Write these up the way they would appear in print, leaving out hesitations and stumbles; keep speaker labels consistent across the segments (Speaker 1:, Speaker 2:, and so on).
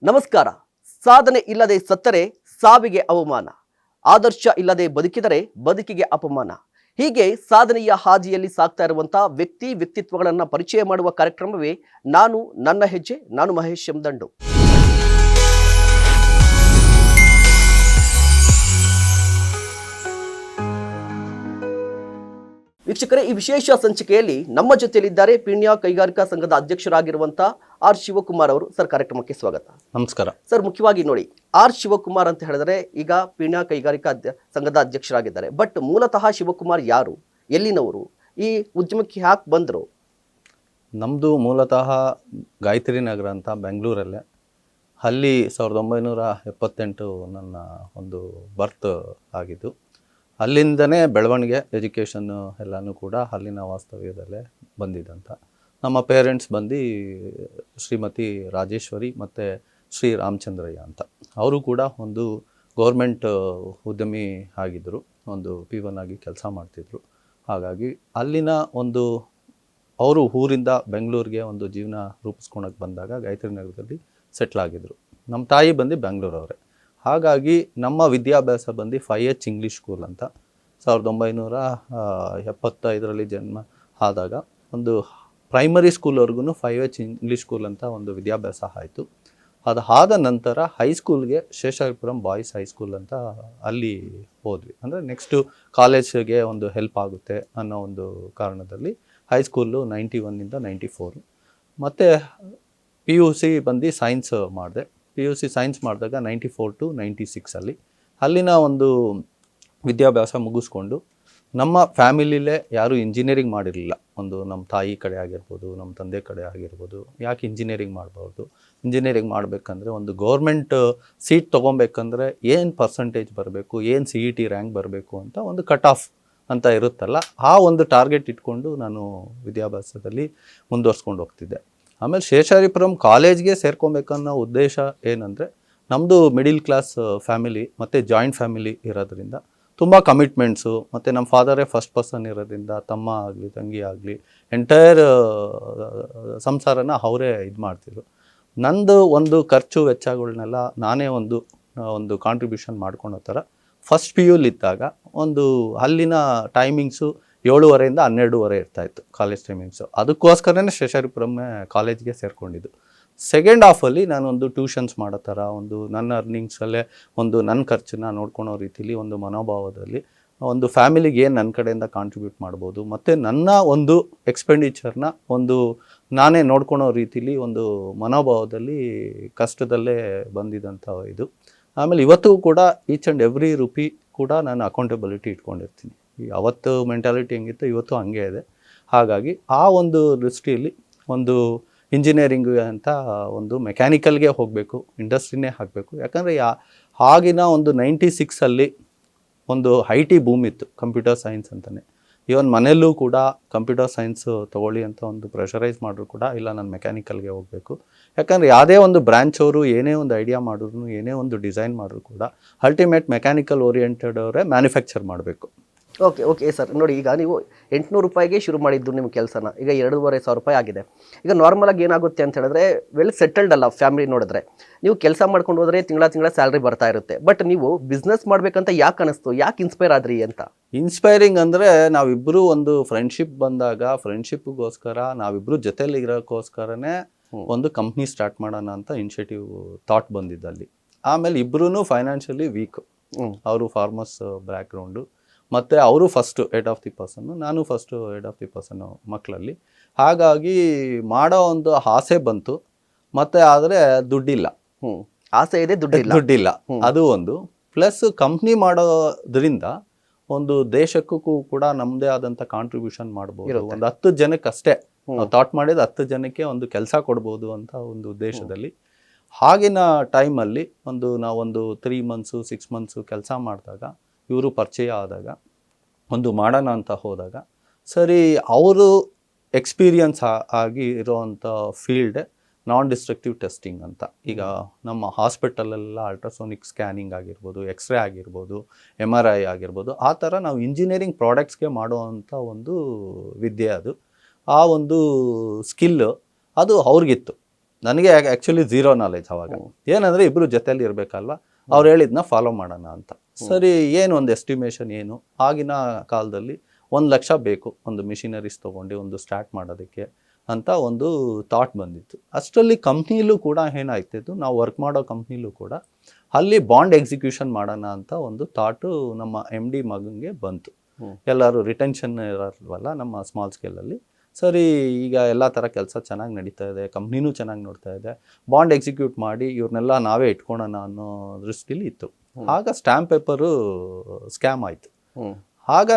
Speaker 1: ನಮಸ್ಕಾರ. ಸಾಧನೆ ಇಲ್ಲದೆ ಸತ್ತರೆ ಸಾವಿಗೆ ಅವಮಾನ, ಆದರ್ಶ ಇಲ್ಲದೆ ಬದುಕಿದರೆ ಬದುಕಿಗೆ ಅಪಮಾನ. ಹೀಗೆ ಸಾಧನೆಯ ಹಾದಿಯಲ್ಲಿ ಸಾಗ್ತಾ ಇರುವಂತಹ ವ್ಯಕ್ತಿತ್ವಗಳನ್ನು ಪರಿಚಯ ಮಾಡುವ ಕಾರ್ಯಕ್ರಮವೇ ನಾನು ನನ್ನ ಹೆಜ್ಜೆ. ನಾನು ಮಹೇಶ್ ಎಂ. ವೀಕ್ಷಕರೇ, ಈ ವಿಶೇಷ ಸಂಚಿಕೆಯಲ್ಲಿ ನಮ್ಮ ಜೊತೆಯಲ್ಲಿದ್ದಾರೆ ಪೀಣ್ಯ ಕೈಗಾರಿಕಾ ಸಂಘದ ಅಧ್ಯಕ್ಷರಾಗಿರುವಂತಹ ಆರ್ ಶಿವಕುಮಾರ್ ಅವರು. ಸರ್, ಕಾರ್ಯಕ್ರಮಕ್ಕೆ ಸ್ವಾಗತ.
Speaker 2: ನಮಸ್ಕಾರ
Speaker 1: ಸರ್. ಮುಖ್ಯವಾಗಿ ನೋಡಿ, ಆರ್ ಶಿವಕುಮಾರ್ ಅಂತ ಹೇಳಿದ್ರೆ ಈಗ ಪೀಣ್ಯ ಕೈಗಾರಿಕಾ ಸಂಘದ ಅಧ್ಯಕ್ಷರಾಗಿದ್ದಾರೆ. ಬಟ್ ಮೂಲತಃ ಶಿವಕುಮಾರ್ ಯಾರು, ಎಲ್ಲಿನವರು, ಈ ಉದ್ಯಮಕ್ಕೆ ಯಾಕೆ ಬಂದರು?
Speaker 2: ನಮ್ಮದು ಮೂಲತಃ ಗಾಯತ್ರಿ ನಗರ ಅಂತ ಬೆಂಗಳೂರಲ್ಲೇ. ಅಲ್ಲಿ 1978 ನನ್ನ ಒಂದು ಬರ್ತ್ ಆಗಿದ್ದು. ಅಲ್ಲಿಂದನೇ ಬೆಳವಣಿಗೆ, ಎಜುಕೇಷನ್ನು ಎಲ್ಲನೂ ಕೂಡ ಅಲ್ಲಿನ ವಾಸ್ತವ್ಯದಲ್ಲೇ ಬಂದಿದ್ದಂಥ. ನಮ್ಮ ಪೇರೆಂಟ್ಸ್ ಬಂದು ಶ್ರೀಮತಿ ರಾಜೇಶ್ವರಿ ಮತ್ತು ಶ್ರೀ ರಾಮಚಂದ್ರಯ್ಯ ಅಂತ. ಅವರು ಕೂಡ ಒಂದು ಗೌರ್ಮೆಂಟ್ ಉದ್ಯಮಿ ಆಗಿದ್ದರು, ಒಂದು P1 ಆಗಿ ಕೆಲಸ ಮಾಡ್ತಿದ್ರು. ಹಾಗಾಗಿ ಅಲ್ಲಿನ ಒಂದು ಅವರು ಊರಿಂದ ಬೆಂಗಳೂರಿಗೆ ಒಂದು ಜೀವನ ರೂಪಿಸ್ಕೊಳಕ್ಕೆ ಬಂದಾಗ ಗಾಯತ್ರಿ ನಗರದಲ್ಲಿ ಸೆಟ್ಲ್ ಆಗಿದ್ದರು. ನಮ್ಮ ತಾಯಿ ಬಂದು ಬೆಂಗಳೂರವರೇ. ಹಾಗಾಗಿ ನಮ್ಮ ವಿದ್ಯಾಭ್ಯಾಸ ಬಂದು 5H ಇಂಗ್ಲೀಷ್ ಸ್ಕೂಲ್ ಅಂತ 1975ರಲ್ಲಿ ಜನ್ಮ ಆದಾಗ ಒಂದು ಪ್ರೈಮರಿ ಸ್ಕೂಲ್ವರೆಗೂ 5H ಇಂಗ್ಲೀಷ್ ಸ್ಕೂಲ್ ಅಂತ ಒಂದು ವಿದ್ಯಾಭ್ಯಾಸ ಆಯಿತು. ಅದು ಆದ ನಂತರ ಹೈಸ್ಕೂಲ್ಗೆ ಶೇಷಾದ್ರಿಪುರಂ ಬಾಯ್ಸ್ ಹೈಸ್ಕೂಲ್ ಅಂತ ಅಲ್ಲಿ ಹೋದ್ವಿ. ಅಂದರೆ ನೆಕ್ಸ್ಟು ಕಾಲೇಜ್ಗೆ ಒಂದು ಹೆಲ್ಪ್ ಆಗುತ್ತೆ ಅನ್ನೋ ಒಂದು ಕಾರಣದಲ್ಲಿ ಹೈಸ್ಕೂಲು 91ಇಂದ 94. ಮತ್ತು PUC ಬಂದು ಸೈನ್ಸ್ ಮಾಡಿದೆ. PUC ಸೈನ್ಸ್ ಮಾಡಿದಾಗ 94 to 96 ಅಲ್ಲಿನ ಒಂದು ವಿದ್ಯಾಭ್ಯಾಸ ಮುಗಿಸ್ಕೊಂಡು, ನಮ್ಮ ಫ್ಯಾಮಿಲಿಲೇ ಯಾರೂ ಇಂಜಿನಿಯರಿಂಗ್ ಮಾಡಿರಲಿಲ್ಲ. ಒಂದು ನಮ್ಮ ತಾಯಿ ಕಡೆ ಆಗಿರ್ಬೋದು, ನಮ್ಮ ತಂದೆ ಕಡೆ ಆಗಿರ್ಬೋದು, ಯಾಕೆ ಇಂಜಿನಿಯರಿಂಗ್ ಮಾಡ್ಬಾರ್ದು, ಇಂಜಿನಿಯರಿಂಗ್ ಮಾಡಬೇಕಂದ್ರೆ ಒಂದು ಗೌರ್ಮೆಂಟ್ ಸೀಟ್ ತೊಗೊಬೇಕಂದ್ರೆ ಏನು ಪರ್ಸಂಟೇಜ್ ಬರಬೇಕು, ಏನು CET ರ್ಯಾಂಕ್ ಬರಬೇಕು ಅಂತ ಒಂದು ಕಟ್ ಆಫ್ ಅಂತ ಇರುತ್ತಲ್ಲ, ಆ ಒಂದು ಟಾರ್ಗೆಟ್ ಇಟ್ಕೊಂಡು ನಾನು ವಿದ್ಯಾಭ್ಯಾಸದಲ್ಲಿ ಮುಂದುವರ್ಸ್ಕೊಂಡು ಹೋಗ್ತಿದ್ದೆ. ಆಮೇಲೆ ಶೇಷಾದ್ರಿಪುರಂ ಕಾಲೇಜ್ಗೆ ಸೇರ್ಕೊಬೇಕನ್ನೋ ಉದ್ದೇಶ ಏನಂದರೆ, ನಮ್ಮದು ಮಿಡಿಲ್ ಕ್ಲಾಸ್ ಫ್ಯಾಮಿಲಿ ಮತ್ತು ಜಾಯಿಂಟ್ ಫ್ಯಾಮಿಲಿ ಇರೋದ್ರಿಂದ ತುಂಬ ಕಮಿಟ್ಮೆಂಟ್ಸು, ಮತ್ತು ನಮ್ಮ ಫಾದರೇ ಫಸ್ಟ್ ಪರ್ಸನ್ ಇರೋದ್ರಿಂದ ತಮ್ಮ ಆಗಲಿ ತಂಗಿ ಆಗಲಿ ಎಂಟೈರ್ ಸಂಸಾರನ ಅವರೇ ಇದು ಮಾಡ್ತಿದ್ರು. ನಂದು ಒಂದು ಖರ್ಚು ವೆಚ್ಚಗಳನ್ನೆಲ್ಲ ನಾನೇ ಒಂದು ಕಾಂಟ್ರಿಬ್ಯೂಷನ್ ಮಾಡ್ಕೊಳೋ ಥರ ಫಸ್ಟ್ PU ಇದ್ದಾಗ ಒಂದು ಅಲ್ಲಿನ ಟೈಮಿಂಗ್ಸು 7:30 to 12:30 ಇರ್ತಾಯಿತ್ತು ಕಾಲೇಜ್ ಟೈಮಿಂಗ್ಸು. ಅದಕ್ಕೋಸ್ಕರನೇ ಶೇಷಾದ್ರಿಪುರಂ ಕಾಲೇಜ್ಗೆ ಸೇರಿಕೊಂಡಿದ್ದು. ಸೆಕೆಂಡ್ ಹಾಫಲ್ಲಿ ನಾನೊಂದು ಟ್ಯೂಷನ್ಸ್ ಮಾಡೋ ಥರ ಒಂದು ನನ್ನ ಅರ್ನಿಂಗ್ಸಲ್ಲೇ ಒಂದು ನನ್ನ ಖರ್ಚನ್ನ ನೋಡ್ಕೊಳೋ ರೀತಿಲಿ ಒಂದು ಮನೋಭಾವದಲ್ಲಿ ಒಂದು ಫ್ಯಾಮಿಲಿಗೆ ಏನು ನನ್ನ ಕಡೆಯಿಂದ ಕಾಂಟ್ರಿಬ್ಯೂಟ್ ಮಾಡ್ಬೋದು, ಮತ್ತು ನನ್ನ ಒಂದು ಎಕ್ಸ್ಪೆಂಡಿಚರ್ನ ಒಂದು ನಾನೇ ನೋಡ್ಕೊಳೋ ರೀತಿಲಿ ಒಂದು ಮನೋಭಾವದಲ್ಲಿ ಕಷ್ಟದಲ್ಲೇ ಬಂದಿದ್ದಂಥ ಇದು. ಆಮೇಲೆ ಇವತ್ತು ಕೂಡ ಈಚ್ ಆ್ಯಂಡ್ ಎವ್ರಿ ರುಪಿ ಕೂಡ ನಾನು ಅಕೌಂಟಬಿಲಿಟಿ ಇಟ್ಕೊಂಡಿರ್ತೀನಿ. ಈ ಅವತ್ತು ಮೆಂಟಾಲಿಟಿ ಹೆಂಗಿತ್ತು ಇವತ್ತು ಹಂಗೆ ಇದೆ. ಹಾಗಾಗಿ ಆ ಒಂದು ದೃಷ್ಟಿಯಲ್ಲಿ ಒಂದು ಇಂಜಿನಿಯರಿಂಗ್ ಅಂತ ಒಂದು ಮೆಕ್ಯಾನಿಕಲ್ಗೆ ಹೋಗಬೇಕು, ಇಂಡಸ್ಟ್ರಿನೇ ಆಗಬೇಕು. ಯಾಕಂದರೆ ಆಗಿನ ಒಂದು 96 ಒಂದು IT ಬೂಮ್ ಇತ್ತು ಕಂಪ್ಯೂಟರ್ ಸೈನ್ಸ್ ಅಂತಲೇ. ಇವನ್ ಮನೆಯಲ್ಲೂ ಕೂಡ ಕಂಪ್ಯೂಟರ್ ಸೈನ್ಸು ತೊಗೊಳ್ಳಿ ಅಂತ ಒಂದು ಪ್ರೆಷರೈಸ್ ಮಾಡಿದ್ರು ಕೂಡ ಇಲ್ಲ, ನಾನು ಮೆಕ್ಯಾನಿಕಲ್ಗೆ ಹೋಗಬೇಕು. ಯಾಕಂದರೆ ಯಾವುದೇ ಒಂದು ಬ್ರ್ಯಾಂಚ್ ಅವರು ಏನೇ ಒಂದು ಐಡಿಯಾ ಮಾಡಿದ್ರು, ಏನೇ ಒಂದು ಡಿಸೈನ್ ಮಾಡಿದ್ರು ಕೂಡ ಅಲ್ಟಿಮೇಟ್ ಮೆಕ್ಯಾನಿಕಲ್ ಓರಿಯೆಂಟೆಡ್ ಅವರೇ ಮ್ಯಾನುಫ್ಯಾಕ್ಚರ್ ಮಾಡಬೇಕು.
Speaker 1: Okay sir. ನೋಡಿ, ಈಗ ನೀವು 800 ರೂಪಾಯಿಗೆ ಶುರು ಮಾಡಿದ್ದು ನಿಮ್ಮ ಕೆಲಸನ, ಈಗ 2,500 ರೂಪಾಯಿ ಆಗಿದೆ. ಈಗ ನಾರ್ಮಲಾಗಿ ಏನಾಗುತ್ತೆ ಅಂತ ಹೇಳಿದ್ರೆ, ವೆಲ್ ಸೆಟಲ್ಡ್ ಅಲ್ಲ ಫ್ಯಾಮಿಲಿ ನೋಡಿದ್ರೆ. ನೀವು ಕೆಲಸ ಮಾಡ್ಕೊಂಡು ಹೋದರೆ ತಿಂಗಳ ಸ್ಯಾಲ್ರಿ ಬರ್ತಾ ಇರುತ್ತೆ. ಬಟ್ ನೀವು ಬಿಸ್ನೆಸ್ ಮಾಡಬೇಕಂತ ಯಾಕೆ ಅನಿಸ್ತು, ಯಾಕೆ ಇನ್ಸ್ಪೈರ್ ಆದ್ರಿ ಅಂತ?
Speaker 2: ಇನ್ಸ್ಪೈರಿಂಗ್ ಅಂದರೆ, ನಾವಿಬ್ಬರು ಒಂದು ಫ್ರೆಂಡ್ಶಿಪ್ ಬಂದಾಗ ಫ್ರೆಂಡ್ಶಿಪ್ಗೋಸ್ಕರ ನಾವಿಬ್ಬರು ಜೊತೆಲಿ ಇರೋಕ್ಕೋಸ್ಕರನೇ ಒಂದು ಕಂಪ್ನಿ ಸ್ಟಾರ್ಟ್ ಮಾಡೋಣ ಅಂತ ಇನಿಷಿಯೇಟಿವ್ ಥಾಟ್ ಬಂದಿದ್ದಲ್ಲಿ. ಆಮೇಲೆ ಇಬ್ಬರೂ ಫೈನಾನ್ಷಿಯಲಿ ವೀಕ್. ಅವರು ಫಾರ್ಮರ್ಸ್ ಬ್ಯಾಕ್ಗ್ರೌಂಡು, ಮತ್ತು ಅವರು ಫಸ್ಟು ಹೆಡ್ ಆಫ್ ದಿ ಪರ್ಸನ್ನು, ನಾನು ಫಸ್ಟು ಹೆಡ್ ಆಫ್ ದಿ ಪರ್ಸನ್ನು ಮಕ್ಕಳಲ್ಲಿ. ಹಾಗಾಗಿ ಮಾಡೋ ಒಂದು ಆಸೆ ಬಂತು. ಮತ್ತು ಆದರೆ ದುಡ್ಡಿಲ್ಲ.
Speaker 1: ಆಸೆ ಇದೆ, ದುಡ್ಡಿಲ್ಲ.
Speaker 2: ಅದು ಒಂದು ಪ್ಲಸ್ ಕಂಪ್ನಿ ಮಾಡೋದ್ರಿಂದ ಒಂದು ದೇಶಕ್ಕೂ ಕೂಡ ನಮ್ಮದೇ ಆದಂಥ ಕಾಂಟ್ರಿಬ್ಯೂಷನ್ ಮಾಡ್ಬೋದು. ಒಂದು 10 ಜನಕ್ಕೆ ಅಷ್ಟೇ ನಾವು ಥಾಟ್ ಮಾಡಿದ 10 ಜನಕ್ಕೆ ಒಂದು ಕೆಲಸ ಕೊಡ್ಬೋದು ಅಂತ ಒಂದು ಉದ್ದೇಶದಲ್ಲಿ. ಆಗಿನ ಟೈಮಲ್ಲಿ ನಾವೊಂದು 3 months 6 months ಕೆಲಸ ಮಾಡಿದಾಗ ಇವರು ಪರಿಚಯ ಆದಾಗ ಒಂದು ಮಾಡೋಣ ಅಂತ ಹೋದಾಗ, ಸರಿ ಅವರು ಎಕ್ಸ್ಪೀರಿಯನ್ಸ್ ಆಗಿ ಇರೋವಂಥ ಫೀಲ್ಡ್ ನಾನ್ ಡಿಸ್ಟ್ರಕ್ಟಿವ್ ಟೆಸ್ಟಿಂಗ್ ಅಂತ. ಈಗ ನಮ್ಮ ಹಾಸ್ಪಿಟಲೆಲ್ಲ ಅಲ್ಟ್ರಾಸೋನಿಕ್ ಸ್ಕ್ಯಾನಿಂಗ್ ಆಗಿರ್ಬೋದು, ಎಕ್ಸ್ರೇ ಆಗಿರ್ಬೋದು, MRI ಆಗಿರ್ಬೋದು, ಆ ಥರ ನಾವು ಇಂಜಿನಿಯರಿಂಗ್ ಪ್ರಾಡಕ್ಟ್ಸ್ಗೆ ಮಾಡುವಂಥ ಒಂದು ವಿದ್ಯೆ ಅದು. ಆ ಒಂದು ಸ್ಕಿಲ್ಲು ಅದು ಅವ್ರಿಗಿತ್ತು. ನನಗೆ ಆ್ಯಕ್ಚುಲಿ ಝೀರೋ ನಾಲೆಜ್ ಅವಾಗ. ಏನಂದರೆ ಇಬ್ಬರು ಜೊತೆಯಲ್ಲಿ ಇರಬೇಕಲ್ವ, ಅವ್ರು ಹೇಳಿದ್ನ ಫಾಲೋ ಮಾಡೋಣ ಅಂತ. ಸರಿ, ಏನು ಒಂದು ಎಸ್ಟಿಮೇಷನ್ ಏನು, ಆಗಿನ ಕಾಲದಲ್ಲಿ 1 ಲಕ್ಷ ಬೇಕು ಒಂದು ಮಿಷಿನರೀಸ್ ತೊಗೊಂಡು ಒಂದು ಸ್ಟಾರ್ಟ್ ಮಾಡೋದಕ್ಕೆ ಅಂತ ಒಂದು ಥಾಟ್ ಬಂದಿತ್ತು. ಅಷ್ಟರಲ್ಲಿ ಕಂಪ್ನಿಲೂ ಕೂಡ ಏನಾಗ್ತಿತ್ತು, ನಾವು ವರ್ಕ್ ಮಾಡೋ ಕಂಪ್ನಿಲೂ ಕೂಡ ಅಲ್ಲಿ ಬಾಂಡ್ ಎಕ್ಸಿಕ್ಯೂಷನ್ ಮಾಡೋಣ ಅಂತ ಒಂದು ಥಾಟು ನಮ್ಮ MD ಮಗನಿಗೆ ಬಂತು. ಎಲ್ಲರೂ ರಿಟೆನ್ಷನ್ ಇರಲ್ವಲ್ಲ ನಮ್ಮ ಸ್ಮಾಲ್ ಸ್ಕೇಲಲ್ಲಿ. ಸರಿ, ಈಗ ಎಲ್ಲ ಥರ ಕೆಲಸ ಚೆನ್ನಾಗಿ ನಡೀತಾ ಇದೆ, ಕಂಪ್ನಿನೂ ಚೆನ್ನಾಗಿ ನೋಡ್ತಾ ಇದೆ, ಬಾಂಡ್ ಎಕ್ಸಿಕ್ಯೂಟ್ ಮಾಡಿ ಇವ್ರನ್ನೆಲ್ಲ ನಾವೇ ಇಟ್ಕೊಳ್ಳೋಣ ಅನ್ನೋ ದೃಷ್ಟಿಲಿ ಇತ್ತು. ಆಗ ಸ್ಟ್ಯಾಂಪ್ ಪೇಪರು ಸ್ಕ್ಯಾಮ್ ಆಯಿತು. ಆಗ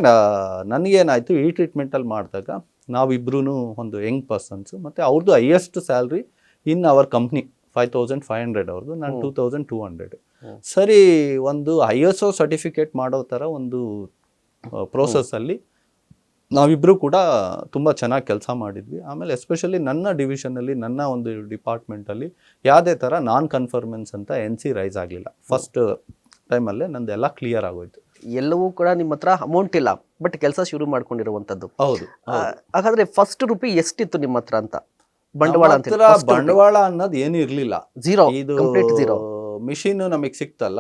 Speaker 2: ನನಗೇನಾಯಿತು, ಈ ಟ್ರೀಟ್ಮೆಂಟಲ್ಲಿ ಮಾಡಿದಾಗ ನಾವಿಬ್ರೂ ಒಂದು ಯಂಗ್ ಪರ್ಸನ್ಸು, ಮತ್ತು ಅವ್ರದ್ದು highest salary in our company 5500 ಅವ್ರದ್ದು, ನಾನು 2200. ಸರಿ, ಒಂದು ISO ಸರ್ಟಿಫಿಕೇಟ್ ಮಾಡೋ ಥರ ಒಂದು ಪ್ರೋಸೆಸ್ಸಲ್ಲಿ ನಾವಿಬ್ಬರು ಕೂಡ ತುಂಬ ಚೆನ್ನಾಗಿ ಕೆಲಸ ಮಾಡಿದ್ವಿ. ಆಮೇಲೆ ಎಸ್ಪೆಷಲಿ ನನ್ನ ಡಿವಿಷನಲ್ಲಿ, ನನ್ನ ಒಂದು ಡಿಪಾರ್ಟ್ಮೆಂಟಲ್ಲಿ ಯಾವುದೇ ಥರ ನಾನ್ ಕನ್ಫರ್ಮೆನ್ಸ್ ಅಂತ NC ರೈಸ್ ಆಗಲಿಲ್ಲ. ಫಸ್ಟ್ ಟೈಮಲ್ಲೇ ನಂದೆಲ್ಲ ಕ್ಲಿಯರ್ ಆಗೋಯ್ತು.
Speaker 1: ಎಲ್ಲವೂ ಕೂಡ ನಿಮ್ಮ ಹತ್ರ ಅಮೌಂಟ್ ಇಲ್ಲ, ಬಟ್ ಕೆಲಸ ಶುರು ಮಾಡ್ಕೊಂಡಿರುವಂಥದ್ದು.
Speaker 2: ಹೌದು.
Speaker 1: ಹಾಗಾದ್ರೆ ಫಸ್ಟ್ ರೂಪಿ ಎಷ್ಟಿತ್ತು ನಿಮ್ಮ ಹತ್ರ ಅಂತ? ಬಂಡವಾಳ ಅಂತ
Speaker 2: ಬಂಡವಾಳ ಅನ್ನೋದು ಏನು ಇರಲಿಲ್ಲ.
Speaker 1: ಝೀರೋ,
Speaker 2: ಇದು
Speaker 1: ಕಂಪ್ಲೀಟ್ ಝೀರೋ.
Speaker 2: ಮಿಷಿನ್ ನಮಗೆ ಸಿಕ್ತಲ್ಲ,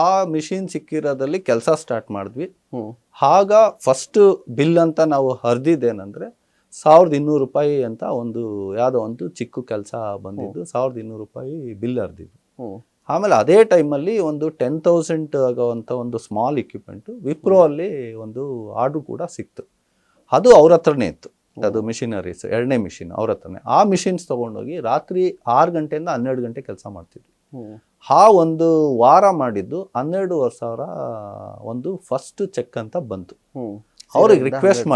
Speaker 2: ಆ ಮಿಷಿನ್ ಸಿಕ್ಕಿರೋದಲ್ಲಿ ಕೆಲಸ ಸ್ಟಾರ್ಟ್ ಮಾಡಿದ್ವಿ. ಆಗ ಫಸ್ಟ್ ಬಿಲ್ ಅಂತ ನಾವು ಹರಿದಿದ್ದೇನೆಂದ್ರೆ 1200 ರೂಪಾಯಿ ಅಂತ ಒಂದು ಯಾವುದೋ ಒಂದು ಚಿಕ್ಕ ಕೆಲಸ ಬಂದಿದ್ದು, 1200 ರೂಪಾಯಿ ಬಿಲ್ ಹರಿದಿದ್ದು. ಆಮೇಲೆ ಅದೇ ಟೈಮಲ್ಲಿ ಒಂದು 10,000 ಆಗೋವಂಥ ಒಂದು ಸ್ಮಾಲ್ ಇಕ್ವಿಪ್ಮೆಂಟು ವಿಪ್ರೋ ಅಲ್ಲಿ ಒಂದು ಆರ್ಡ್ರು ಕೂಡ ಸಿಕ್ತು. ಅದು ಅವ್ರ ಹತ್ರನೇ ಇತ್ತು, ಅದು ಮಿಷಿನರೀಸ್, 2ನೇ ಮಿಷಿನ್ ಅವ್ರ ಹತ್ರನೇ. ಆ ಮಿಷಿನ್ಸ್ ತೊಗೊಂಡೋಗಿ ರಾತ್ರಿ 6 ಗಂಟೆಯಿಂದ 12 ಗಂಟೆ ಕೆಲಸ ಮಾಡ್ತಿದ್ವಿ. ಆ ಒಂದು ವಾರ ಮಾಡಿದ್ದು 12,500 ಒಂದು ಫಸ್ಟ್ ಚೆಕ್ ಅಂತ ಬಂತು. ಅವ್ರಿಗೆ ರಿಕ್ವೆಸ್ಟ್